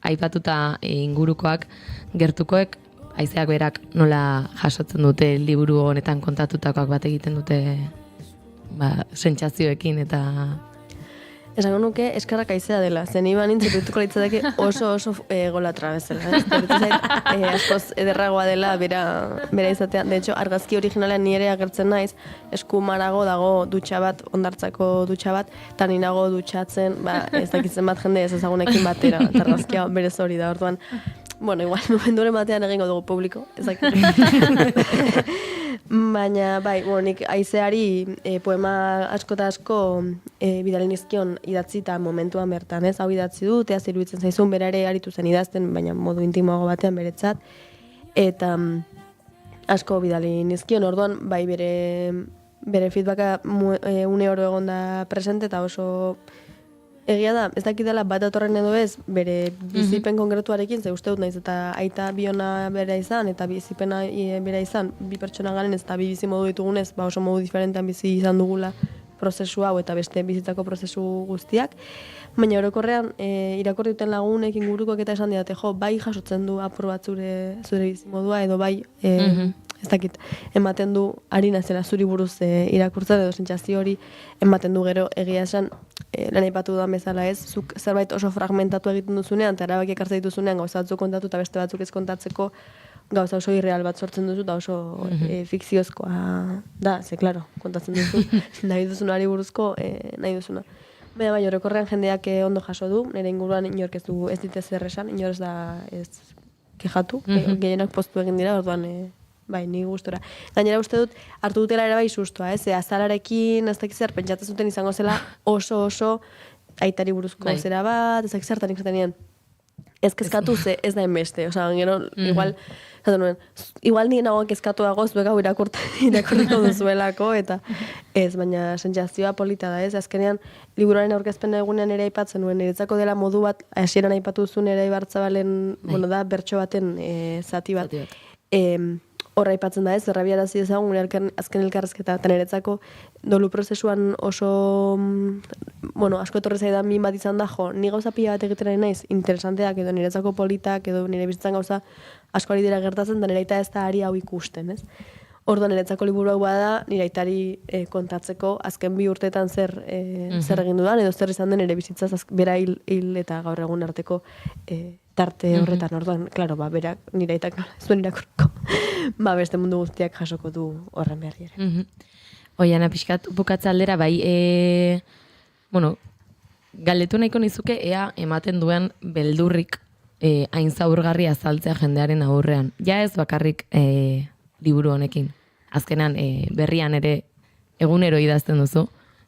[SPEAKER 4] Aipatuta ingurukoak, gertukoek, aizeak berak nola jasotzen dute liburu honetan kontatutakoak bat egiten dute sentsazioekin eta...
[SPEAKER 21] Esango nuke eskarrak aizea dela, zen iban nintzituko litzateke oso golatra bezala. Askoz ederragoa dela bera izatea. De hecho, argazki originalean nire agertzen naiz, eskumarago dago dutxa bat, ondartzako dutxa bat, eta ni nago dutxatzen, ez dakitzen bat jende ez ezagunekin batera, eta argazkia berez hori da, orduan. Bueno, igual, momenturen batean egingo dugu publiko, ez dakit. Baina, bai, nik aizeari poema asko eta asko bidali nizkion idatzi eta momentuan bertan, ez? Hau idatzi dut, ea iruditzen zaizun, bera ere aritu zen idazten, baina modu intimoago batean beretzat. Eta asko bidali nizkion, orduan, bai, bere feedbacka une oro egon da presente eta oso... Egia da, ez dakit dela bat datorren edo ez, bere bizipen konkretuarekin, ze uste dut naiz, eta aita biona bera izan, eta bizipena bera izan, bi pertsona garen ez, eta bi bizi modu ditugunez, oso modu diferentean bizi izan dugula prozesu hau, eta beste bizitzako prozesu guztiak. Baina orokorrean, irakurri duten lagunek ingurukoak eta esan didate, bai jasotzen du apur bat zure bizi modua, edo bai, ez dakit, ematen du ari nazela zuri buruz irakurtzen, edo sentsazio hori ematen du gero egia esan, lan aipatu dudan bezala ez, zuk zerbait oso fragmentatu egiten duzunean, eta erabakiak hartzen dituzunean gauza batzuk kontatu eta beste batzuk ez kontatzeko gauza oso irreal bat sortzen duzu, eta oso fikziozkoa da, ze, klaro, kontatzen duzu, nahi duzunari buruzko nahi duzuna. Baina bai, orokorrean jendeak ondo jaso du, nire inguruan inork ez dite zer esan, inor ez da ez kejatu, gehienak postu egin dira, orduan bai, ni gustora. Gainera uste dut, hartu dutela ere bai sustoa, azalarekin, ez dakiz zer, pentsatzen zuten izango zela oso aitari buruzko zera bat, ez dakiz zertan ikusten ez kezkatu ze, ez da enbeste, oza, gero, igual nien nagoen kezkatuago zuek hau irakurriko duzuelako, eta ez, baina sentsazioa polita da, ez, azkenean, liburuaren aurkezpen egunean ere aipatzen nuen, niretzako dela modu bat, hasieran aipatu duzun ere Ibarzabalen, bueno da, bertso baten zati bat. Horra aipatzen da ez, errabiarazi ezagun azken elkarrezketa, eta niretzako dolu prozesuan oso, asko etorri zaidan min bat izan da, ni gauza pila bat egiten ari naiz, interesanteak edo niretzako politak, edo nire bizitzan gauza asko ari dira gertatzen, da nire aita ez da ari hau ikusten, ez? Orduan niretzako liburu hau bada, nire aitari kontatzeko, azken 2 urteetan zer egin dudan, edo zer izan den nire bizitzaz bera hil eta gaur egun arteko tarte horretan, orduan, klaro, berak nire aitak zuen irakurko. Beste mundu guztiak jasoko du horren berri ere.
[SPEAKER 4] Oiana, pixkat, bukatza aldera, bai, galdetu nahiko nizuke, ea ematen duen beldurrik hain zaurgarria azaltzea jendearen aurrean. Ja ez bakarrik liburu honekin. Azkenan, berrian ere egunero idazten duzu.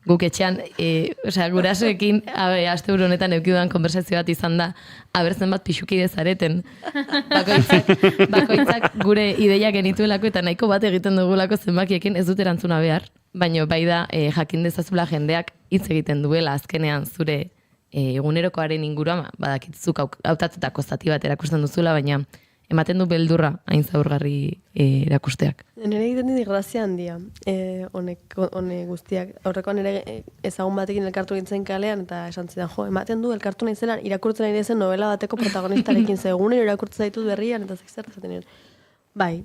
[SPEAKER 4] Guk etxean, gurasoekin, aste buru honetan eukidudan konversazio bat izan da, abertzen bat pixukide zareten. Bakoitzak gure ideiak genituelako eta nahiko bat egiten dugulako zenbakiekin ez dut erantzuna behar, baina bai da jakin dezazula jendeak hitz egiten duela azkenean zure egunerokoaren inguruan, badakitzuk hautatutako zati bat erakusten duzula, baina ematen du beldurra hain zaurgarri erakusteak.
[SPEAKER 21] Nire egiten dit grazia handia, honek guztiak. Aurrekoan nire ezagun batekin elkartu nintzen kalean, eta esan zidan, ematen du elkartu nintzen irakurtzen ari zen novela bateko protagonistarekin, egunero irakurtzen zaitut berrian, eta zer zaten nire. Bai,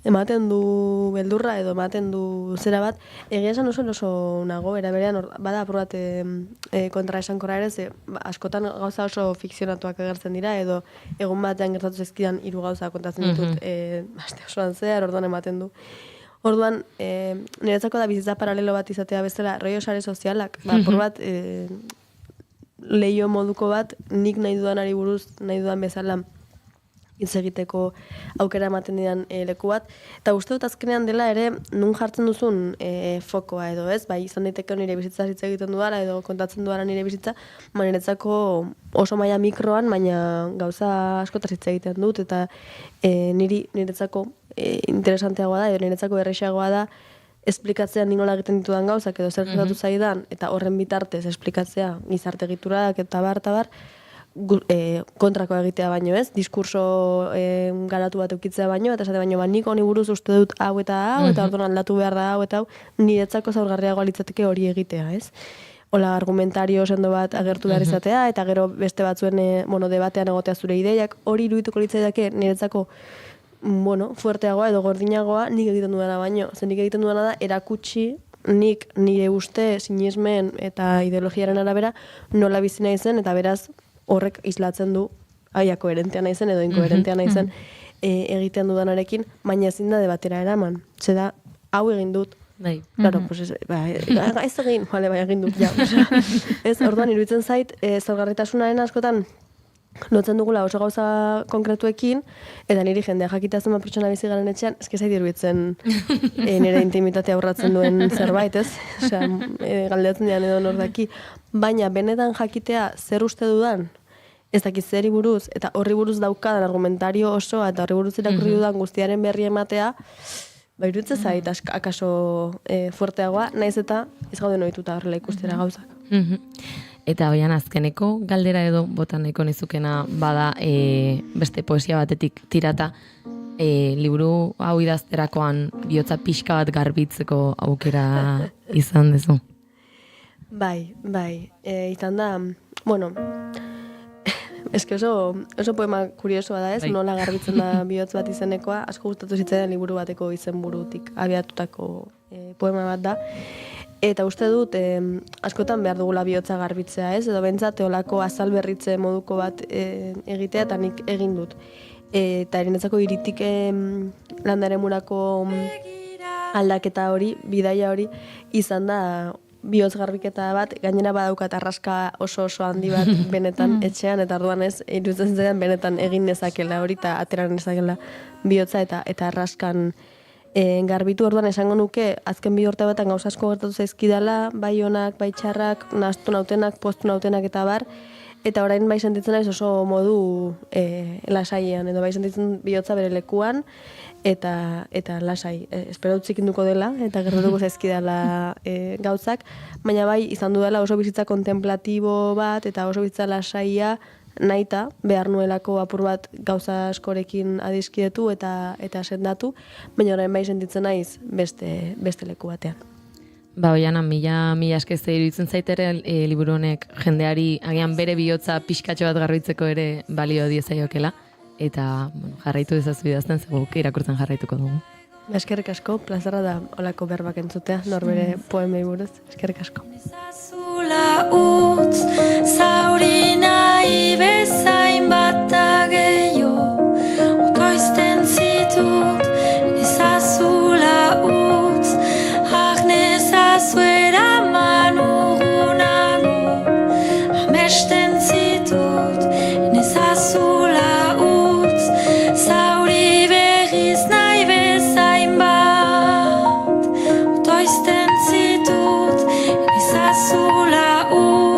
[SPEAKER 21] ematen du beldurra edo ematen du zera bat, egia esan oso nago, berean bada apur bat kontra esankorra ere, ze askotan gauza oso fikzionatuak agertzen dira, edo egun batean gertatu zaizkidan 3 gauza kontatzen ditut aste osoan zehar, orduan ematen du. Orduan, niretzako da bizitza paralelo bat izatea bezala, rollo sare sozialak, apur bat leio moduko bat, nik nahi dudanari buruz, nahi dudan bezala, hitz egiteko aukera ematen didan leku bat. Eta uste dut azkenean dela ere, nun jartzen duzun fokoa edo ez, bai izan daiteke nire bizitza hitz egiten dudala edo kontatzen dudala nire bizitza, niretzako oso maila mikroan, baina gauza askotaz hitz egiten dut, eta niretzako interesanteagoa da, edo niretzako errexagoa da, esplikatzea nola egiten ditudan gauzak, edo zer gertatu zaidan, eta horren bitartez esplikatzea gizarte egiturak eta bar, kontrakoa egitea baino ez, diskurso garatu bat eukitzea baino, eta esate baino, nik honi buruz uste dut hau eta hau, eta orduan aldatu behar da hau eta hau, niretzako zaurgarriagoa litzateke hori egitea, ez? Hola, argumentario sendo bat agertu behar izatea, eta gero beste batzuen debatean egotea zure ideiak, hori irudituko litzaidake niretzako fuerteagoa edo gordinagoa nik egiten dudana baino. Zer nik egiten dudana da, erakutsi nik nire uste, sinismen eta ideologiaren arabera nola bizi naizen, eta beraz horrek islatzen du koherentea naizen edo inkoherentea naizen egiten dudanarekin, baina ezin da debatera eraman. Zeda, hau egin dut.
[SPEAKER 4] Bai.
[SPEAKER 21] Claro, pues ez egin, bai egin dut, ja. Ez, orduan, iruditzen zait, zaurgarritasunaren askotan, lotzen dugula oso gauza konkretuekin, eta niri jendea jakitazen bat pertsona bizi garen etxean, eske zait iruditzen nire intimitatea aurratzen duen zerbait, ez? Osea, galdeatzen dian edo nordaki. Baina, benetan jakitea zer uste dudan, ez dakit zeri buruz, eta horri buruz daukadan argumentario osoa, eta horri buruz irakurri dudan guztiaren berri ematea, iruditzen zait, akaso fuerteagoa, naiz eta ez gauden ohituta horrela ikustera gauzak.
[SPEAKER 4] Eta hoian azkeneko galdera edo bota nahiko nizukena bada beste poesia batetik tirata liburu hau idazterakoan bihotza pixka bat garbitzeko aukera izan duzu.
[SPEAKER 21] Bai, izan da, bueno, eske oso poema kuriosoa da ez, nola garbitzen da bihotz bat izenekoa, asko gustatu zitzaidan liburu bateko izenburutik abiatutako poema bat da. Eta uste dut, askotan behar dugula bihotza garbitzea, ez? Edo bentsat, olako azal berritze moduko bat egitea, eta nik egin dut. Eta erenetzako iritik landaremurako aldaketa hori, bidaia hori, izan da bihotz garbiketa bat, gainera badaukat arraska oso handi bat benetan etxean, eta orduan ez, iruditzen zaidan benetan egin nezakela hori, eta ateran nezakela bihotza eta arraskan garbitu. Orduan esango nuke, azken 2 urte batan gauza asko gertatu zaizkidala, bai onak, bai txarrak, nahastu nautenak, poztu nautenak eta bar, eta orain bai sentitzen naiz oso modu lasaian, edo bai sentitzen bihotza bere lekuan, eta lasai. Espero dut zikinduko dela, eta gertatuko zaizkidala gauzak, baina bai izan dudala oso bizitza kontemplatibo bat, eta oso bizitza lasaia, nahita, behar nuelako apur bat gauza askorekin adiskidetu eta sendatu, baina orain bai sentitzen naiz beste leku batean.
[SPEAKER 4] Ba, oiana, mila eskeze iruditzen zaitere liburu honek jendeari agian bere bihotza pixkatxo bat garbitzeko ere balio diezaiokela, eta jarraitu dezazu idazten, zeguk irakurtzen jarraituko dugu.
[SPEAKER 21] Eskerrik asko, plazara da olako berbak entzutea, norbere poemei buruz, eskerrik asko.
[SPEAKER 9] Zula utz, zauri nahi bezain bat gehiago, otoizten zitut, ezazula utz, agnezazu eraman ugunago, amesten zitut, ezazula utz, zauri berriz nahi bezain bat, otoizten zitut, ezazula utz.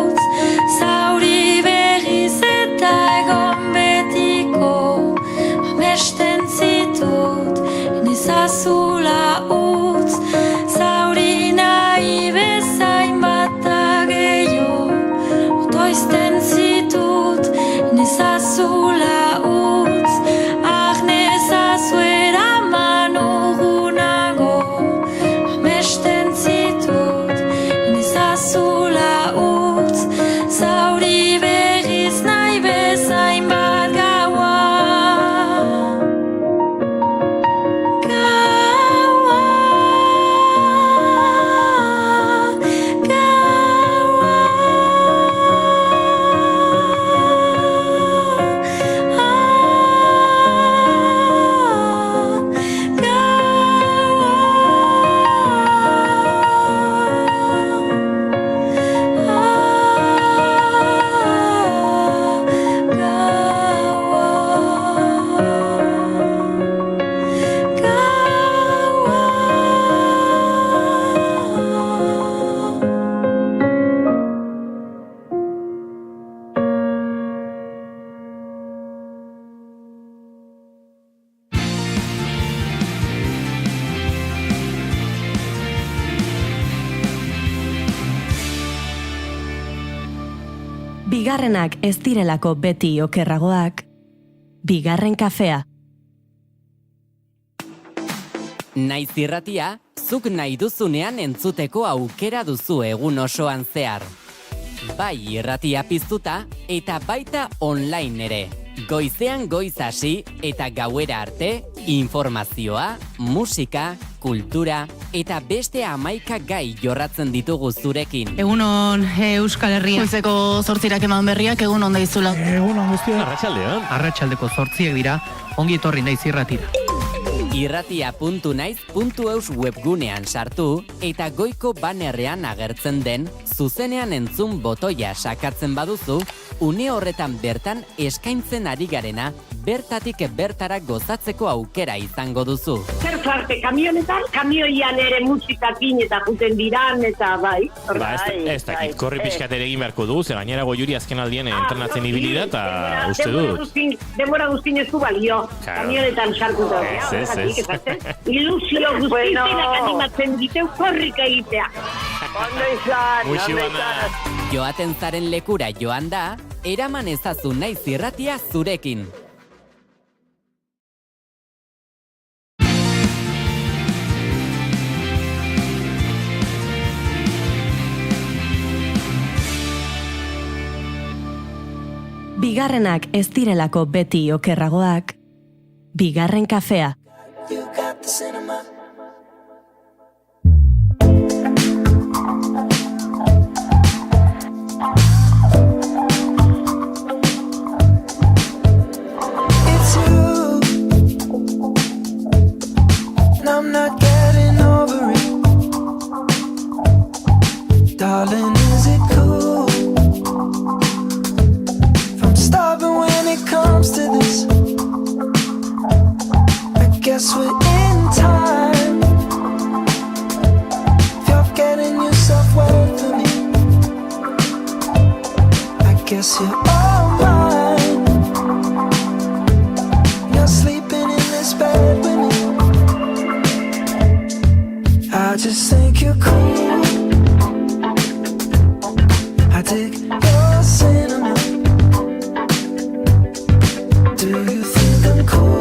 [SPEAKER 1] Bigarrenak ez direlako beti okerragoak. Bigarren kafea.
[SPEAKER 5] Naiz irratia, zuk nahi duzunean entzuteko aukera duzu egun osoan zehar. Bai irratia piztuta eta baita online ere. Goizean goiz hasi eta gauera arte, informazioa, musika, kultura eta beste 11 gai jorratzen ditugu zurekin.
[SPEAKER 22] Egunon Euskal Herria. Goizeko 8 eman berriak egunon daizula.
[SPEAKER 23] Egunon guztia. Arratsaldean. Arratsaldeko 8 dira. Ongi etorri naiz irratira.
[SPEAKER 5] Irratia.naiz.eus webgunean sartu eta goiko banerrean agertzen den zuzenean entzun botoia sakatzen baduzu, une horretan bertan eskaintzen ari garena bertatik bertara gozatzeko aukera izango duzu.
[SPEAKER 24] Zer zarte, kamionetan, kamioian ere musikakin eta juten diran eta bai.
[SPEAKER 2] Ez dakit, korri pixkat ere egin beharko dugu, ze gainera Goiuri azken aldien entrenatzen ibili da, eta uste dut.
[SPEAKER 24] Denbora guztin ez du balio, kamionetan sartuta. Ilusio guztizenak animatzen diteu korrika egitea. Ondo izan.
[SPEAKER 5] Joaten zaren lekura joan da, eraman ezazu naiz irratia zurekin.
[SPEAKER 1] Bigarrenak ez direlako beti okerragoak. Bigarren kafea.
[SPEAKER 10] It's you, and I'm not getting over it. Darling, is it cool if I'm stubborn when it comes to this? I guess we're in time. If you're getting yourself well for me, I guess you're all mine. You're sleeping in this bed with me. I just think you're cool. I dig your cinnamon. Do you think I'm cool?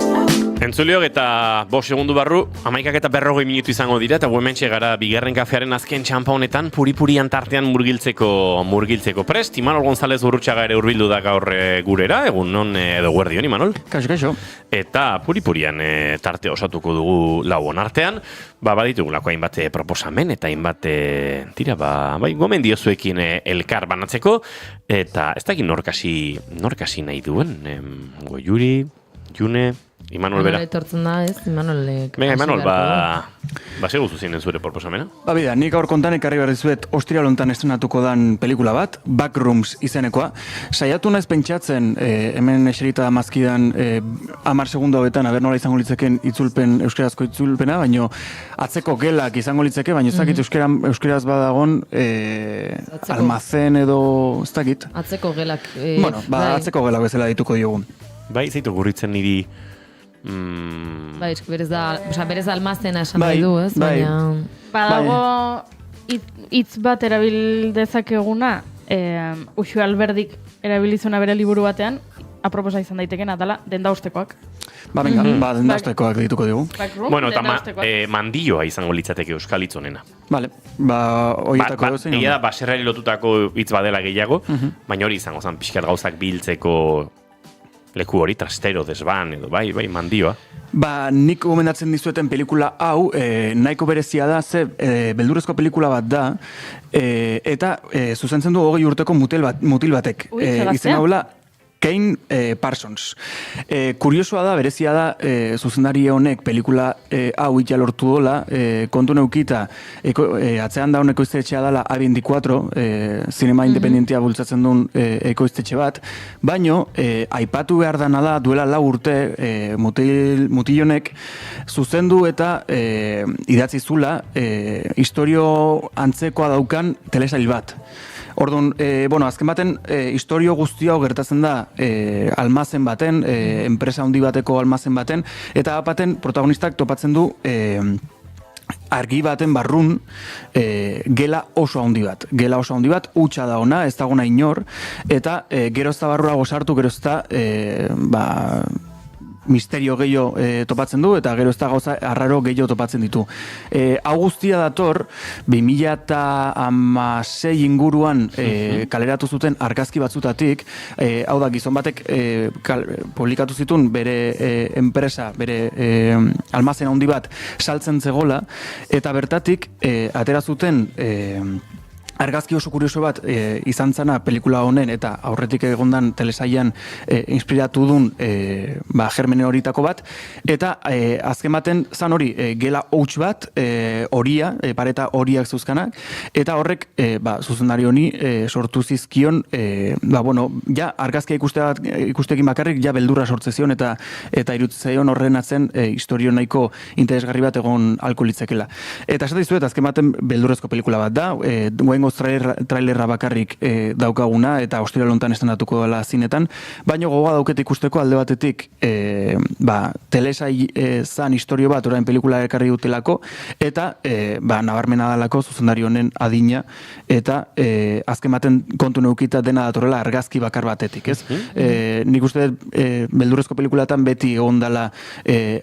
[SPEAKER 2] Entzuliok eta 5 segundu barru, 11 eta 40 minutu izango dira, eta hementxe gara bigarren kafearen azken txampa honetan puri-purian tartean murgiltzeko prest. Imanol González Urrutxaga ere hurbildu da gaur gurera, egun non edo guardion, Imanol?
[SPEAKER 23] Kaixo.
[SPEAKER 2] Eta puri-purian tarte osatuko dugu lauon artean, baditugulako hainbat proposamen eta hainbat gomendio zuekin elkar banatzeko, eta ez dakit norkasi nahi duen, Goiuri, June, Imanol bera.
[SPEAKER 4] Etortzen da, ez? Imanolek.
[SPEAKER 2] Venga, Imanol, segu zuzinen zure proposamena.
[SPEAKER 23] Bida, nik gaur kontan ekarri behar dizuet ostrialontan estrenatuko dan pelikula bat, Backrooms izenekoa. Saiatu naiz pentsatzen, hemen eserita mazkidan 10 segundu hauetan, aber nola izango litzeken itzulpen, euskarazko itzulpena, baino atzeko gelak izango litzeke, baino ez dakit euskaraz badagon almazen edo, ez dakit.
[SPEAKER 4] Atzeko gelak.
[SPEAKER 23] Atzeko gelak bezala dituko diogu.
[SPEAKER 2] Bai, zeitu gurritzen niri...
[SPEAKER 4] Bai, berez almazena esan nahi du, ez?
[SPEAKER 3] Badago hitz bat erabil dezakeguna, Uxu Alberdik erabilizuna bere liburu batean, aproposa izan daitekena, dala, dendaustekoak.
[SPEAKER 23] Dendaustekoak dituko dugu.
[SPEAKER 2] Bueno, eta mandioa izango litzateke euskal hitz honena.
[SPEAKER 23] Vale, horietako eusen.
[SPEAKER 2] Egia da, baserrari lotutako hitz badela gehiago, baina hori izango zen pixkat gauzak biltzeko leku hori, trastero, desban, edo bai, mandioa.
[SPEAKER 23] Nik gomendatzen dizueten pelikula hau, nahiko berezia da, beldurrezko pelikula bat da, eta zuzentzen du 20 urteko mutil batek. Izen haula, Kane Parsons. Kuriosua da, berezia da, zuzendari honek pelikula hau itxa lortu dola, kontu neukita, atzean da honek ekoiztetxea dela A24, zinema independentia bultzatzen duen ekoiztetxe bat, baino, aipatu behar dana da, duela 4 urte mutil honek, zuzendu eta idatzi zula, historio antzekoa daukan telesail bat. Orduan, azken baten, historio guztia gertatzen da almazen baten, enpresa handi bateko almazen baten, eta baten protagonistak topatzen du argi baten barrun gela oso handi bat. Gela oso handi bat, hutsa da ona, ez dagona inor, eta gero ez da barrura gozartu, gero ez da misterio gehiago topatzen du, eta gero ez da gauza arraro gehiago topatzen ditu. Hau guztia dator, 2016 inguruan kaleratu zuten argazki batzutatik, hau da, gizon batek publikatu zituen bere enpresa, bere almazen handi bat saltzen zegola, eta bertatik atera zuten argazki oso kurioso bat izan zana pelikula honen eta aurretik egondan telesailan inspiratu duen germene horitako bat, eta azken baten zan hori gela hauts bat, horia, pareta horiak zuzkanak, eta horrek zuzendari honi sortu zizkion, ja argazkia ikustekin bakarrik ja beldurra sortze zion eta irutzaion horren atzen historio nahiko interesgarri bat egon alko litzekela. Eta esate dizuet, azken baten beldurrezko pelikula bat da, trailerra bakarrik daukaguna eta ostiral hontan estrenatuko dela zinetan, baina gogoa dauket ikusteko alde batetik telesai zan historio bat orain pelikula ekarri dutelako, eta nabarmena dalako zuzendari honen adina, eta azken baten kontu neukita dena datorrela argazki bakar batetik, ez? Nik uste beldurrezko pelikulatan beti egon dela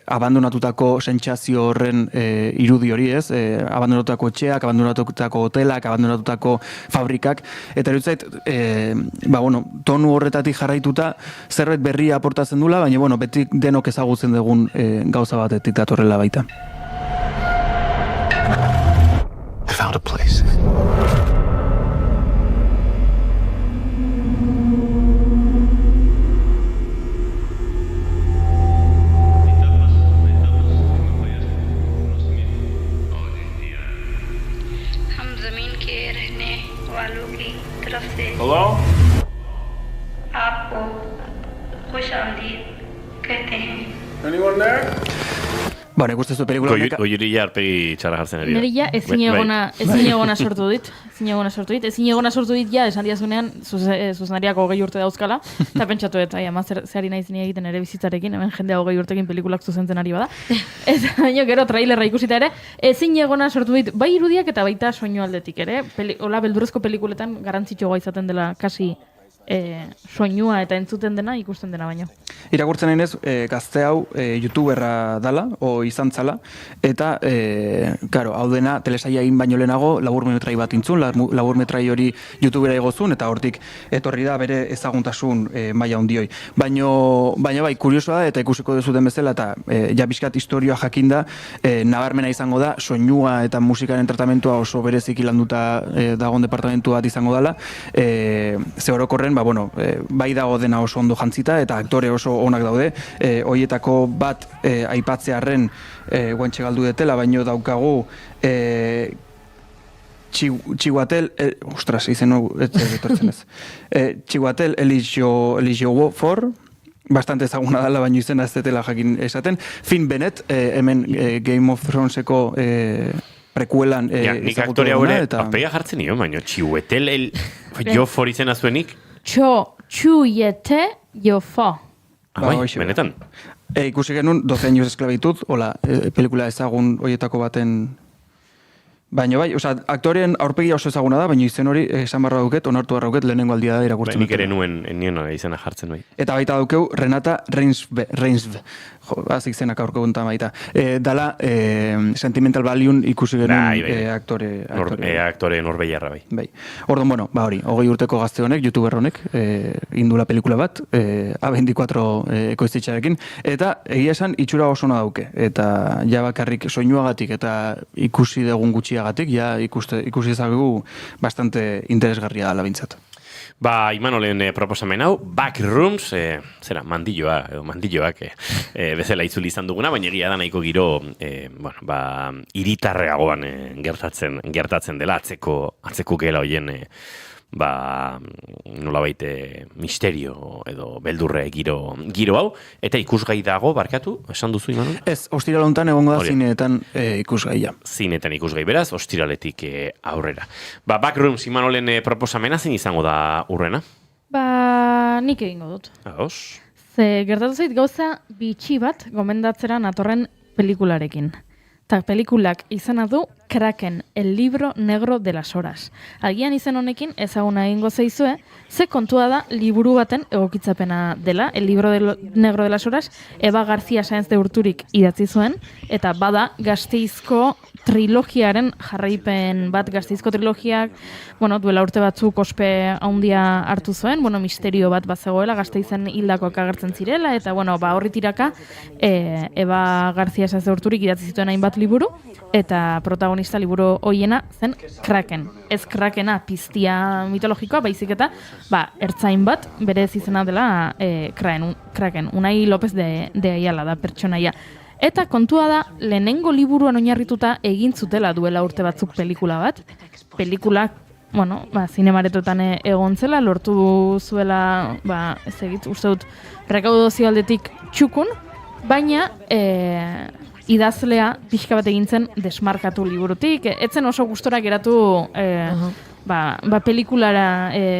[SPEAKER 23] abandonatutako sentsazio horren irudi hori, ez? Abandonatutako etxeak, abandonatutako hotelak, abandonatutako fabrikak, eta erutzait, tonu horretatik jarraituta zerbait berria aportatzen dula, baina beti denok ezagutzen dugun gauza batetik datorrela baita.
[SPEAKER 6] I found a place.
[SPEAKER 19] Hello?
[SPEAKER 9] आपको खुश आमदीद कहते हैं।
[SPEAKER 19] Anyone there?
[SPEAKER 23] Nik uste zu pelikula honek...
[SPEAKER 2] Goiuri arpegi txarra jartzen ari da.
[SPEAKER 3] Neri ja ezin egona sortu dit. Ezin egona sortu dit ja, esan diazunean, zuzenariak 20 urte dauzkala, eta pentsatu eta zehari nahi zini egiten ere bizitzarekin, hemen jendea 20 urtekin pelikulak zuzentzen ari bada. Eta baino gero trailerra ikusita ere, ezin egona sortu dit, bai irudiak eta baita soinu aldetik ere. Hola, beldurrezko pelikuletan garantzitxoa izaten dela kasi soinua eta entzuten dena ikusten dena baino.
[SPEAKER 23] Irakurtzen nahinez, gazte hau youtuberra dala, o izan zala, eta, hau dena, telesaia egin baino lehenago, laburmetrai bat intzun, laburmetrai hori youtubera egozun, eta hortik etorri da bere ezaguntasun maila hundioi. Baina bai, kuriosoa da, eta ikusiko duzuten bezala, eta ja bizkat historioa jakinda, nabarmena izango da, soinua eta musikaren tratamentua oso bereziki landuta dagoen departamentu bat izango dela, ze orokorren, bai dago dena oso ondo jantzita, eta aktore oso onak daude, hoietako bat aipatzearren guantxe galdu detela, baino daukagu Chihuatel, izen etortzen ez. Chihuatel Eligio For, bastante ezaguna dela, baino izena ez detela jakin esaten. Finn Bennett, hemen Game of Throneseko prekuelan
[SPEAKER 2] nik aktore haure aurpegia jartzen nio, baino Chihuatel Jofor izena zuenik?
[SPEAKER 3] Txuiete Jofo.
[SPEAKER 2] Benetan?
[SPEAKER 23] Ikusi genuen 12 años esclavitud, hola, pelikula ezagun horietako baten... Baina bai, aktoreen aurpegia oso ezaguna da, baina izen hori esan barra duket, onartu barra duket, lehenengo aldia da irakurtzen.
[SPEAKER 2] Nik ere nien izena jartzen bai.
[SPEAKER 23] Eta baita daukeu Renata Reinsve, azik zenak aurko guntan baita. Dala, Sentimental Value ikusi genuen
[SPEAKER 2] aktore norbeiarra bai.
[SPEAKER 23] Ordon, hori, 20 urteko gazte honek, youtuber honek, indula pelikula bat, A24 ekoiztitxarekin, eta egia esan itxura oso na dauke, eta ja bakarrik soinuagatik eta ikusi dugun gutxiagatik, ja ikusi ezagegu bastante interesgarria da labintzat.
[SPEAKER 2] Imanolen proposamen hau, Backrooms, mandilloak bezala itzuli izan duguna, baina egia da nahiko giro, hiritarreagoan gertatzen dela, atzeko gela hoien, nolabait misterio edo beldurre giro hau, eta ikusgai dago, barkatu, esan duzu Imanol?
[SPEAKER 23] Ez, ostiral hontan egongo da zineetan ikusgaia.
[SPEAKER 2] Zineetan ikusgai beraz, ostiraletik aurrera. Backrooms Imanolen proposamena zein izango da urrena?
[SPEAKER 3] Nik egingo dut.
[SPEAKER 2] Ados?
[SPEAKER 3] Ze gertatu zait gauza bitxi bat gomendatzera natorren pelikularekin. eta pelikulak izena du Kraken, el libro negro de las horas. Agian izen honekin ezaguna egingo zaizue, ze kontua da liburu baten egokitzapena dela, el libro negro de las horas, Eva García Sáenz de Urturik idatzi zuen, eta bada Gasteizko trilogiaren jarraipen bat, Gasteizko trilogiak, duela urte batzuk ospe handia hartu zuen, misterio bat bazegoela, Gasteizen hildakoak agertzen zirela, eta horri tiraka Eba García Sáenz de Urturik idatzi zituen hainbat liburu, eta protagonista liburu hoiena zen Kraken. Ez Krakena piztia mitologikoa, baizik eta ertzain bat, berez izena dela Kraken. Unai López de Ayala da pertsonaia. Eta kontua da, lehenengo liburuan oinarrituta egin zutela duela urte batzuk pelikula bat. Pelikulak, zinemaretotan egon zela, lortu zuela, ez egit, uste dut, rekaudazio aldetik txukun, baina idazlea pixka bat egintzen desmarkatu liburutik. Etzen oso gustora geratu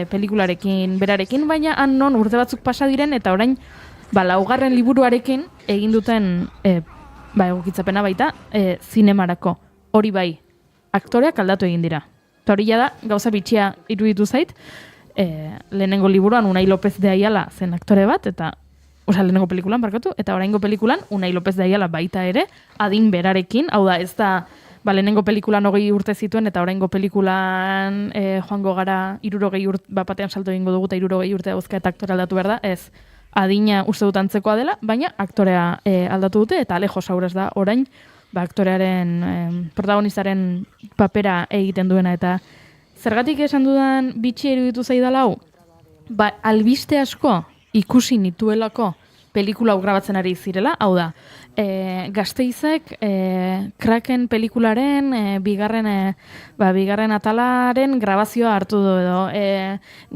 [SPEAKER 3] pelikularekin, berarekin, baina han non urte batzuk pasa diren, eta orain laugarren liburuarekin egin duten egokitzapena baita zinemarako. Hori bai, aktoreak aldatu egin dira. Eta hori da, gauza bitxia iruditu zait, lehenengo liburuan Unai López de Ayala zen aktore bat, eta lehenengo pelikulan barkatu, eta oraingo pelikulan Unai López de Ayala baita ere, adin berarekin, hau da, ez da, lehenengo pelikulan 20 urte zituen, eta oraingo pelikulan joango gara 60 urte, batean salto egingo dugu, eta 60 urte dauzka eta aktore aldatu behar da, ez adina uste dut antzekoa dela, baina aktorea aldatu dute, eta Alejo Saures da orain, aktorearen, protagonistaren papera egiten duena, eta zergatik esan dudan bitxi iruditu zaidala hau, albiste asko ikusi nituelako pelikula hau grabatzen ari zirela, hau da, Gasteizek Kraken pelikularen bigarren atalaren grabazioa hartu du edo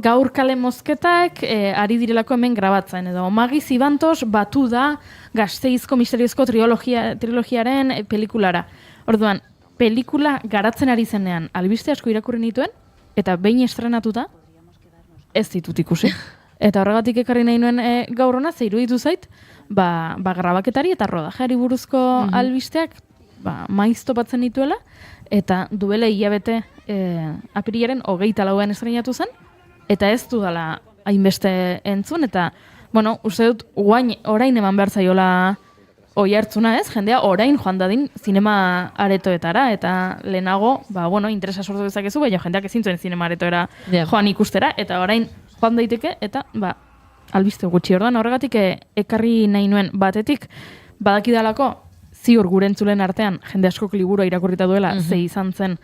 [SPEAKER 3] gaur kale mozketak ari direlako hemen grabatzen edo Magi Zibantos batu da Gasteizko misteriozko trilogiaren pelikulara. Orduan, pelikula garatzen ari zenean albiste asko irakurri nituen eta behin estrenatuta ez ditut ikusi. Eta horregatik ekarri nahi nuen gaur hona, ze iruditu zait, grabaketari eta rodajeari buruzko albisteak maiz topatzen dituela, eta duela hilabete apirilaren 24an estrenatu zen, eta ez dudala hainbeste entzun, eta, uste dut, orain eman behar zaiola oi hartzuna ez, jendea orain joan dadin zinema aretoetara, eta lehenago, interesa sortu dezakezu, baina jendeak ezin zuen zinema aretoera joan ikustera, eta orain joan daiteke, eta albiste gutxi. Orduan, horregatik ekarri nahi nuen batetik, badakidalako ziur gure entzulen artean, jende askok liburua irakurrita duela, ze izan zen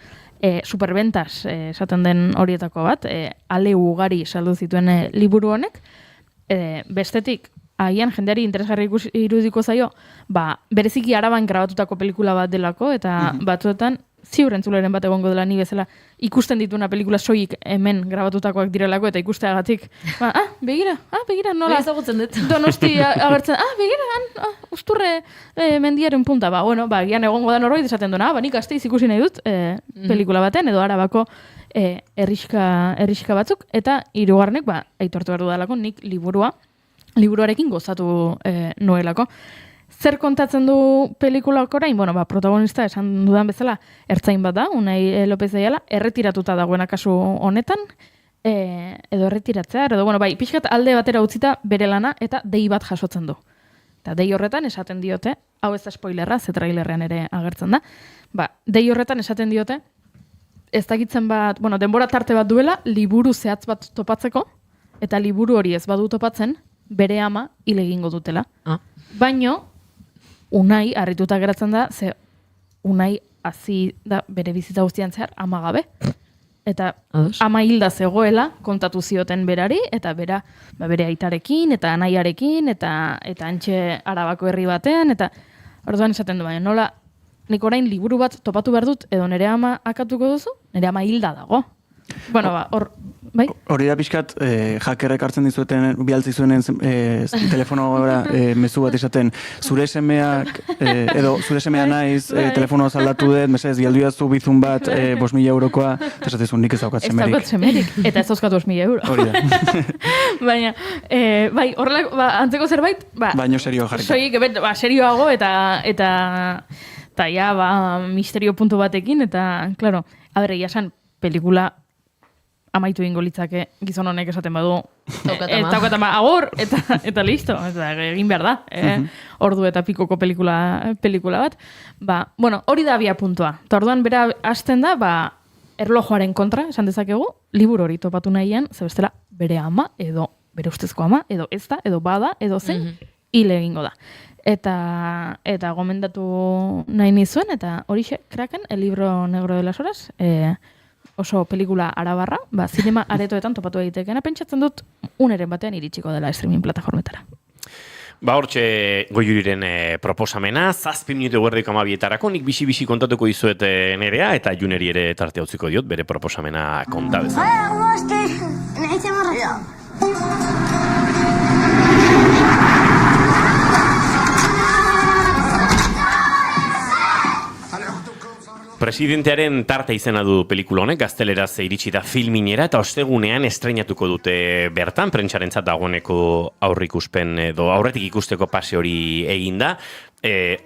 [SPEAKER 3] superbentas esaten den horietako bat, ale ugari saldu zituen liburu honek, bestetik, agian jendeari interesgarri irudiko zaio, bereziki Araban grabatutako pelikula bat delako, eta batzuetan, ziur entzuleren bat egongo dela ni bezala ikusten dituna pelikula soilik hemen grabatutakoak direlako eta ikusteagatik. Begira, nola
[SPEAKER 4] ezagutzen dut.
[SPEAKER 3] Donosti agertzen, begira, usturre mendiaren punta. Gian egongo da norbait esaten duena, nik Gasteiz ikusi nahi dut pelikula baten edo Arabako herrixka batzuk, eta hirugarrenek aitortu behar dudalako nik liburuarekin gozatu nuelako. Zer kontatzen du pelikulak orain? Protagonista esan dudan bezala ertzain bat da, Unai López de Ayala, erretiratuta dagoena kasu honetan, edo erretiratzear, edo, pixkat alde batera utzita bere lana eta dei bat jasotzen du. Eta dei horretan esaten diote, hau ez da spoilerra, ze trailerrean ere agertzen da, dei horretan esaten diote, ez dakitzen bat, denbora tarte bat duela, liburu zehatz bat topatzeko, eta liburu hori ez badu topatzen, bere ama hil egingo dutela. Baino, Unai, harrituta geratzen da, ze Unai hazi da bere bizitza guztian zehar ama gabe. Eta ama hilda zegoela kontatu zioten berari, eta bere aitarekin, eta anaiarekin, eta antxe Arabako herri batean, eta orduan esaten du baina, nola nik orain liburu bat topatu behar dut, edo nire ama akatuko duzu, nire ama hilda dago.
[SPEAKER 23] Hori da pixkat, hackerrek hartzen dizueten, bialtzi zuenen telefonora mezu bat izaten, zure semeak, edo zure semea naiz, telefono aldatu dut, mesedez, bialdu jaztu bizun bat, 5.000 eurokoa, eta esatezun nik ez daukat semerik.
[SPEAKER 3] Ez daukat semerik, eta ez dauzkat 5.000 euro.
[SPEAKER 23] Hori da.
[SPEAKER 3] Baina, horrela, antzeko zerbait,
[SPEAKER 23] baino serioa jarrita.
[SPEAKER 3] Serioago, eta eta ja, misterio puntu batekin, eta, klaro, egia esan, pelikula amaitu egingo litzake gizon honek esaten badu taukatama agur, eta listo, eta egin behar da, ordu eta pikoko pelikula bat. Bueno, hori da abia puntua. Eta orduan bera hasten da, erlojoaren kontra, esan dezakegu, liburu hori topatu nahian, ze bestela bere ama, edo bere ustezko ama, edo ez da, edo bada, edo zen, hil egingo da. Eta gomendatu nahi nizuen, eta horixe, Kraken, el libro negro de las horas, oso pelikula arabarra, zinema aretoetan topatu egitekeena, pentsatzen dut uneren batean iritsiko dela streaming plataformetara.
[SPEAKER 2] Hortxe Goiuriren proposamena, 7 minutu guardiko 12etarako, nik bisi kontatuko dizuet nerea, eta Juneri ere tarte utziko diot, bere proposamena konta bezala. Presidentearen tarte izena du pelikula honek, gazteleraz iritsi da filminera, eta ostegunean estreinatuko dute bertan, prentsarentzat dagoeneko aurrikuspen edo aurretik ikusteko pase hori eginda.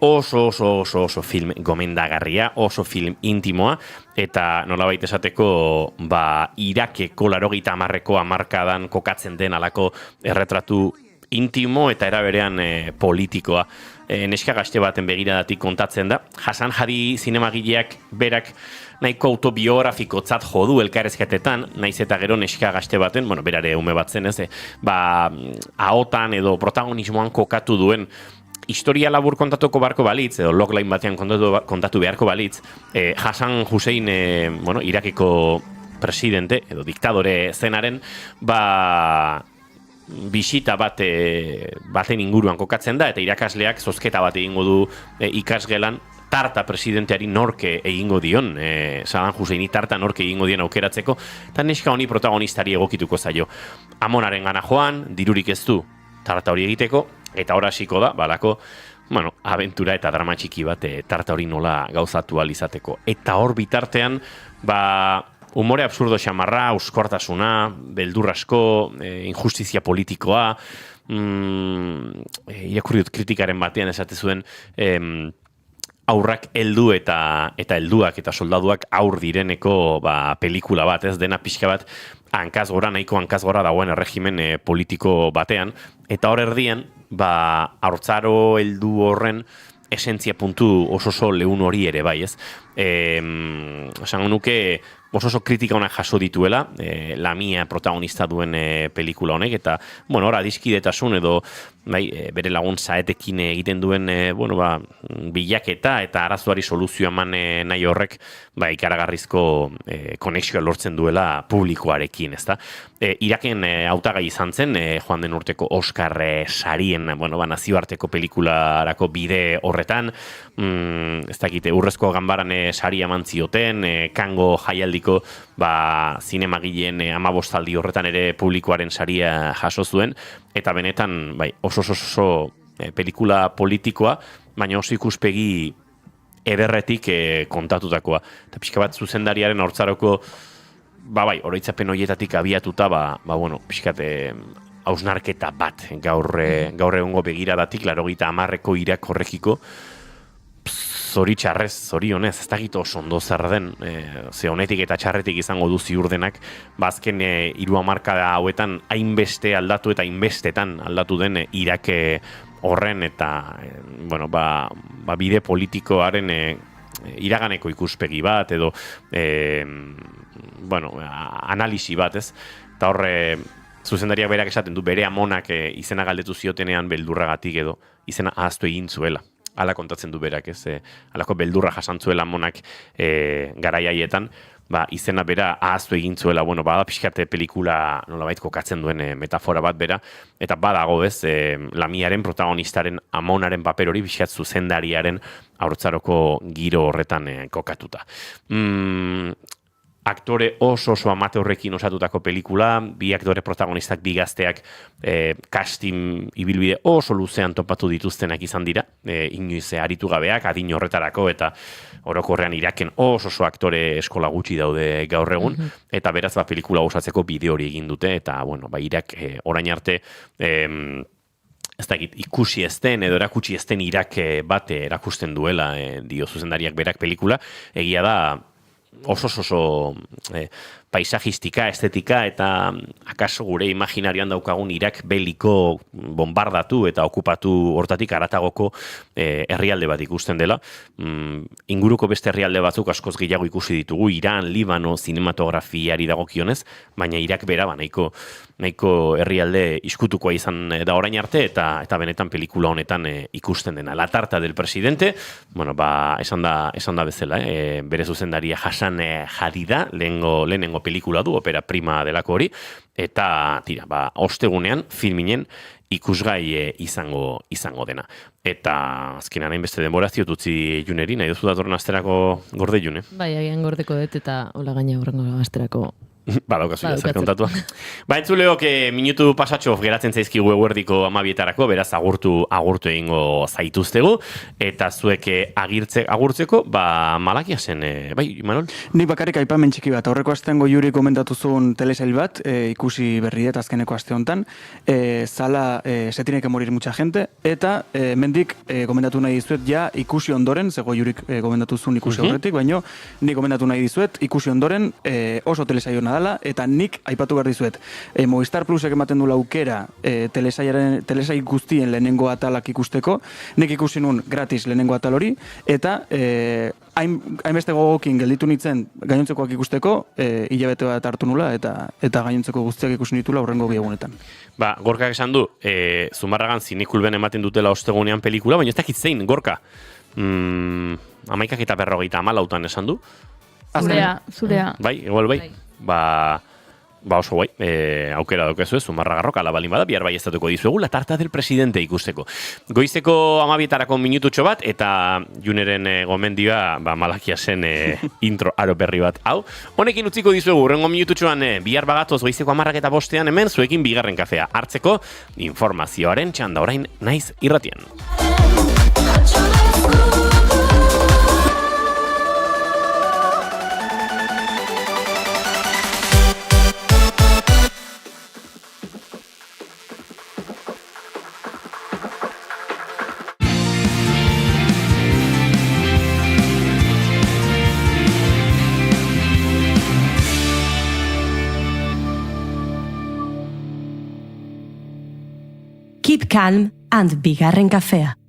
[SPEAKER 2] Oso film gomendagarria, oso film intimoa, eta nolabait esateko Irakeko 80ko hamarkadan kokatzen den alako erretratu intimo eta eraberean politikoa. Neska gazte baten begiradatik kontatzen da. Hasan Hadi zinemagileak berak nahiko autobiografikotzat jodu elkarrezketetan, naiz eta gero neska gazte baten, berare ume bat zen, ahotan edo protagonismoan kokatu duen historia labur kontatuko beharko balitz, edo logline batean kontatu beharko balitz, Hasan Hussein, Irakeko presidente, edo diktadore zenaren, bisita baten inguruan kokatzen da, eta irakasleak zozketa bat egingo du ikasgelan, tarta presidenteari norke egingo dion, Saddam Husseini tarta norke egingo dion aukeratzeko, eta neska honi protagonistari egokituko zaio. Amonaren gana joan, dirurik ez du tarta hori egiteko, eta hor hasiko da, abentura eta drama txiki bat tarta hori nola gauzatu alizateko. Eta hor bitartean, umore absurdo xamarra, euskortasuna, beldurrasko, injustizia politikoa, irakurri dut kritikaren batean esate zuen, aurrak heldu eta helduak eta soldaduak aur direneko pelikula bat, ez dena pixka bat nahiko hankazgora dagoen erregimen politiko batean, eta hor erdian, haurtzaro heldu horren esentzia puntu oso lehun hori ere bai, ez? Esango nuke oso kritika honak jaso dituela, Lamia protagonista duen pelikula honek, eta, hor adiskidetasun edo bere lagun zaetekin egiten duen bilaketa eta arazoari soluzio eman nahi horrek ikaragarrizko konexioa lortzen duela publikoarekin, ezta? Iraken hautagai izan zen, joan den urteko Oscar sarien, nazioarteko pelikularako bide horretan, ez dakite, urrezko ganbaran sari eman zioten, Kango jaialdiko zinemagileen 15 horretan ere publikoaren saria jaso zuen, eta benetan oso pelikula politikoa, baina oso ikuspegi ederretik kontatutakoa. Eta pixka bat zuzendariaren haurtzaroko oroitzapen horietatik abiatuta, pixkat hausnarketa bat gaur egungo begiradatik, 80ko Irak horrekiko, zoritxarrez, zorionez, ez dakit oso ondo zer den, ze honetik eta txarretik izango du ziur denak, azken 3 hamarkada hauetan hainbeste aldatu eta hainbestetan aldatu den Irake horren eta bide politikoaren iraganeko ikuspegi bat edo analisi bat, ez? Eta horre zuzendariak berak esaten du bere amonak izena galdetu ziotenean beldurragatik edo izena ahaztu egin zuela. Hala kontatzen du berak, ez? Halako beldurra jasantzuela amonak garaiaietan, izena bera ahaztu egin zuela, bada pixkate pelikula nolabait kokatzen duen metafora bat bera, eta badago, ez, Lamiaren protagonistaren amonaren paper hori pixkat zuzendariaren haurtzaroko giro horretan kokatuta. Aktore oso amateurrekin osatutako pelikula, 2 aktore protagonistak, 2 gazteak casting ibilbide oso luzean topatu dituztenak izan dira, inoiz aritu gabeak, adin horretarako, eta orokorrean Iraken oso aktore eskola gutxi daude gaur egun, eta beraz pelikula osatzeko bideo hori egin dute, eta Irak orain arte ez dakit, ikusi ezten edo erakutsi ezten Irak bat erakusten duela, dio zuzendariak berak pelikula, egia da oso paisajistika, estetika eta akaso gure imaginarioan daukagun Irak beliko bombardatu eta okupatu hortatik aratagoko herrialde bat ikusten dela. Inguruko beste herrialde batzuk askoz gehiago ikusi ditugu, Iran, Libano, zinematografiari dagokionez, baina Irak bera nahiko herrialde iskutukoa izan da orain arte eta benetan pelikula honetan ikusten dena. La tarta del presidente, bueno, esan da bezala, bere zuzendaria Hassan Hadida, lehenengo pelikula du, opera prima delako hori, eta tira, ostegunean filminen ikusgai izango dena. Eta azkenan hainbeste denbora ziotutzi Juneri, nahi duzu datorren asterako gorde June?
[SPEAKER 4] Bai, agian gordeko dut eta hola gaina horrengo asterako
[SPEAKER 2] Badaukazu zer kontatua. Entzuleok minutu pasatxo geratzen zaizkigu eguerdiko 12etarako, beraz agurtu egingo zaituztegu, eta zuek agurtzeko, Malakia zen, bai, Imanol?
[SPEAKER 23] Nik bakarrik aipamen txiki bat, aurreko astengo Juri komentatu zuen telesail bat, ikusi berriet azkeneko aste honetan, zala se tiene que morir mucha gente, eta mendik komentatu nahi dizuet, ja ikusi ondoren, zego Jurik komentatu zuen ikusi aurretik, baino nik komentatu nahi dizuet, ikusi ondoren oso telesail dala, eta nik aipatu behar dizuet. Movistar Plusek ematen du aukera telesail guztien lehenengo atalak ikusteko, nik ikusi nun gratis lehenengo atal hori, eta hainbeste gogokin gelditu nintzen gainontzekoak ikusteko, hilabete bat hartu nula, eta gainontzeko guztiak ikusi nitula hurrengo bi egunetan.
[SPEAKER 2] Gorkak esan du, Zumarragan Zinikulben ematen dutela ostegunean pelikula, baina ez dakit zein, Gorka? 11:40 esan du?
[SPEAKER 3] Zurea.
[SPEAKER 2] Bai, igual bai. Oso guai, aukera daukezu ez, Zumarragarrok ala balin bada, bihar bai estatuko dizuegu, La tarta del presidente ikusteko. Goizeko 12etarako minututxo bat, eta Juneren gomendioa, Malakia zen intro aro berri bat. Hau, honekin utziko dizuegu, urrengo minututxoan bihar bagatoz goizeko 12:05 hemen, zuekin bigarren kafea hartzeko informazioaren txanda orain naiz irratian.
[SPEAKER 1] Keep calm and bigarren kafea.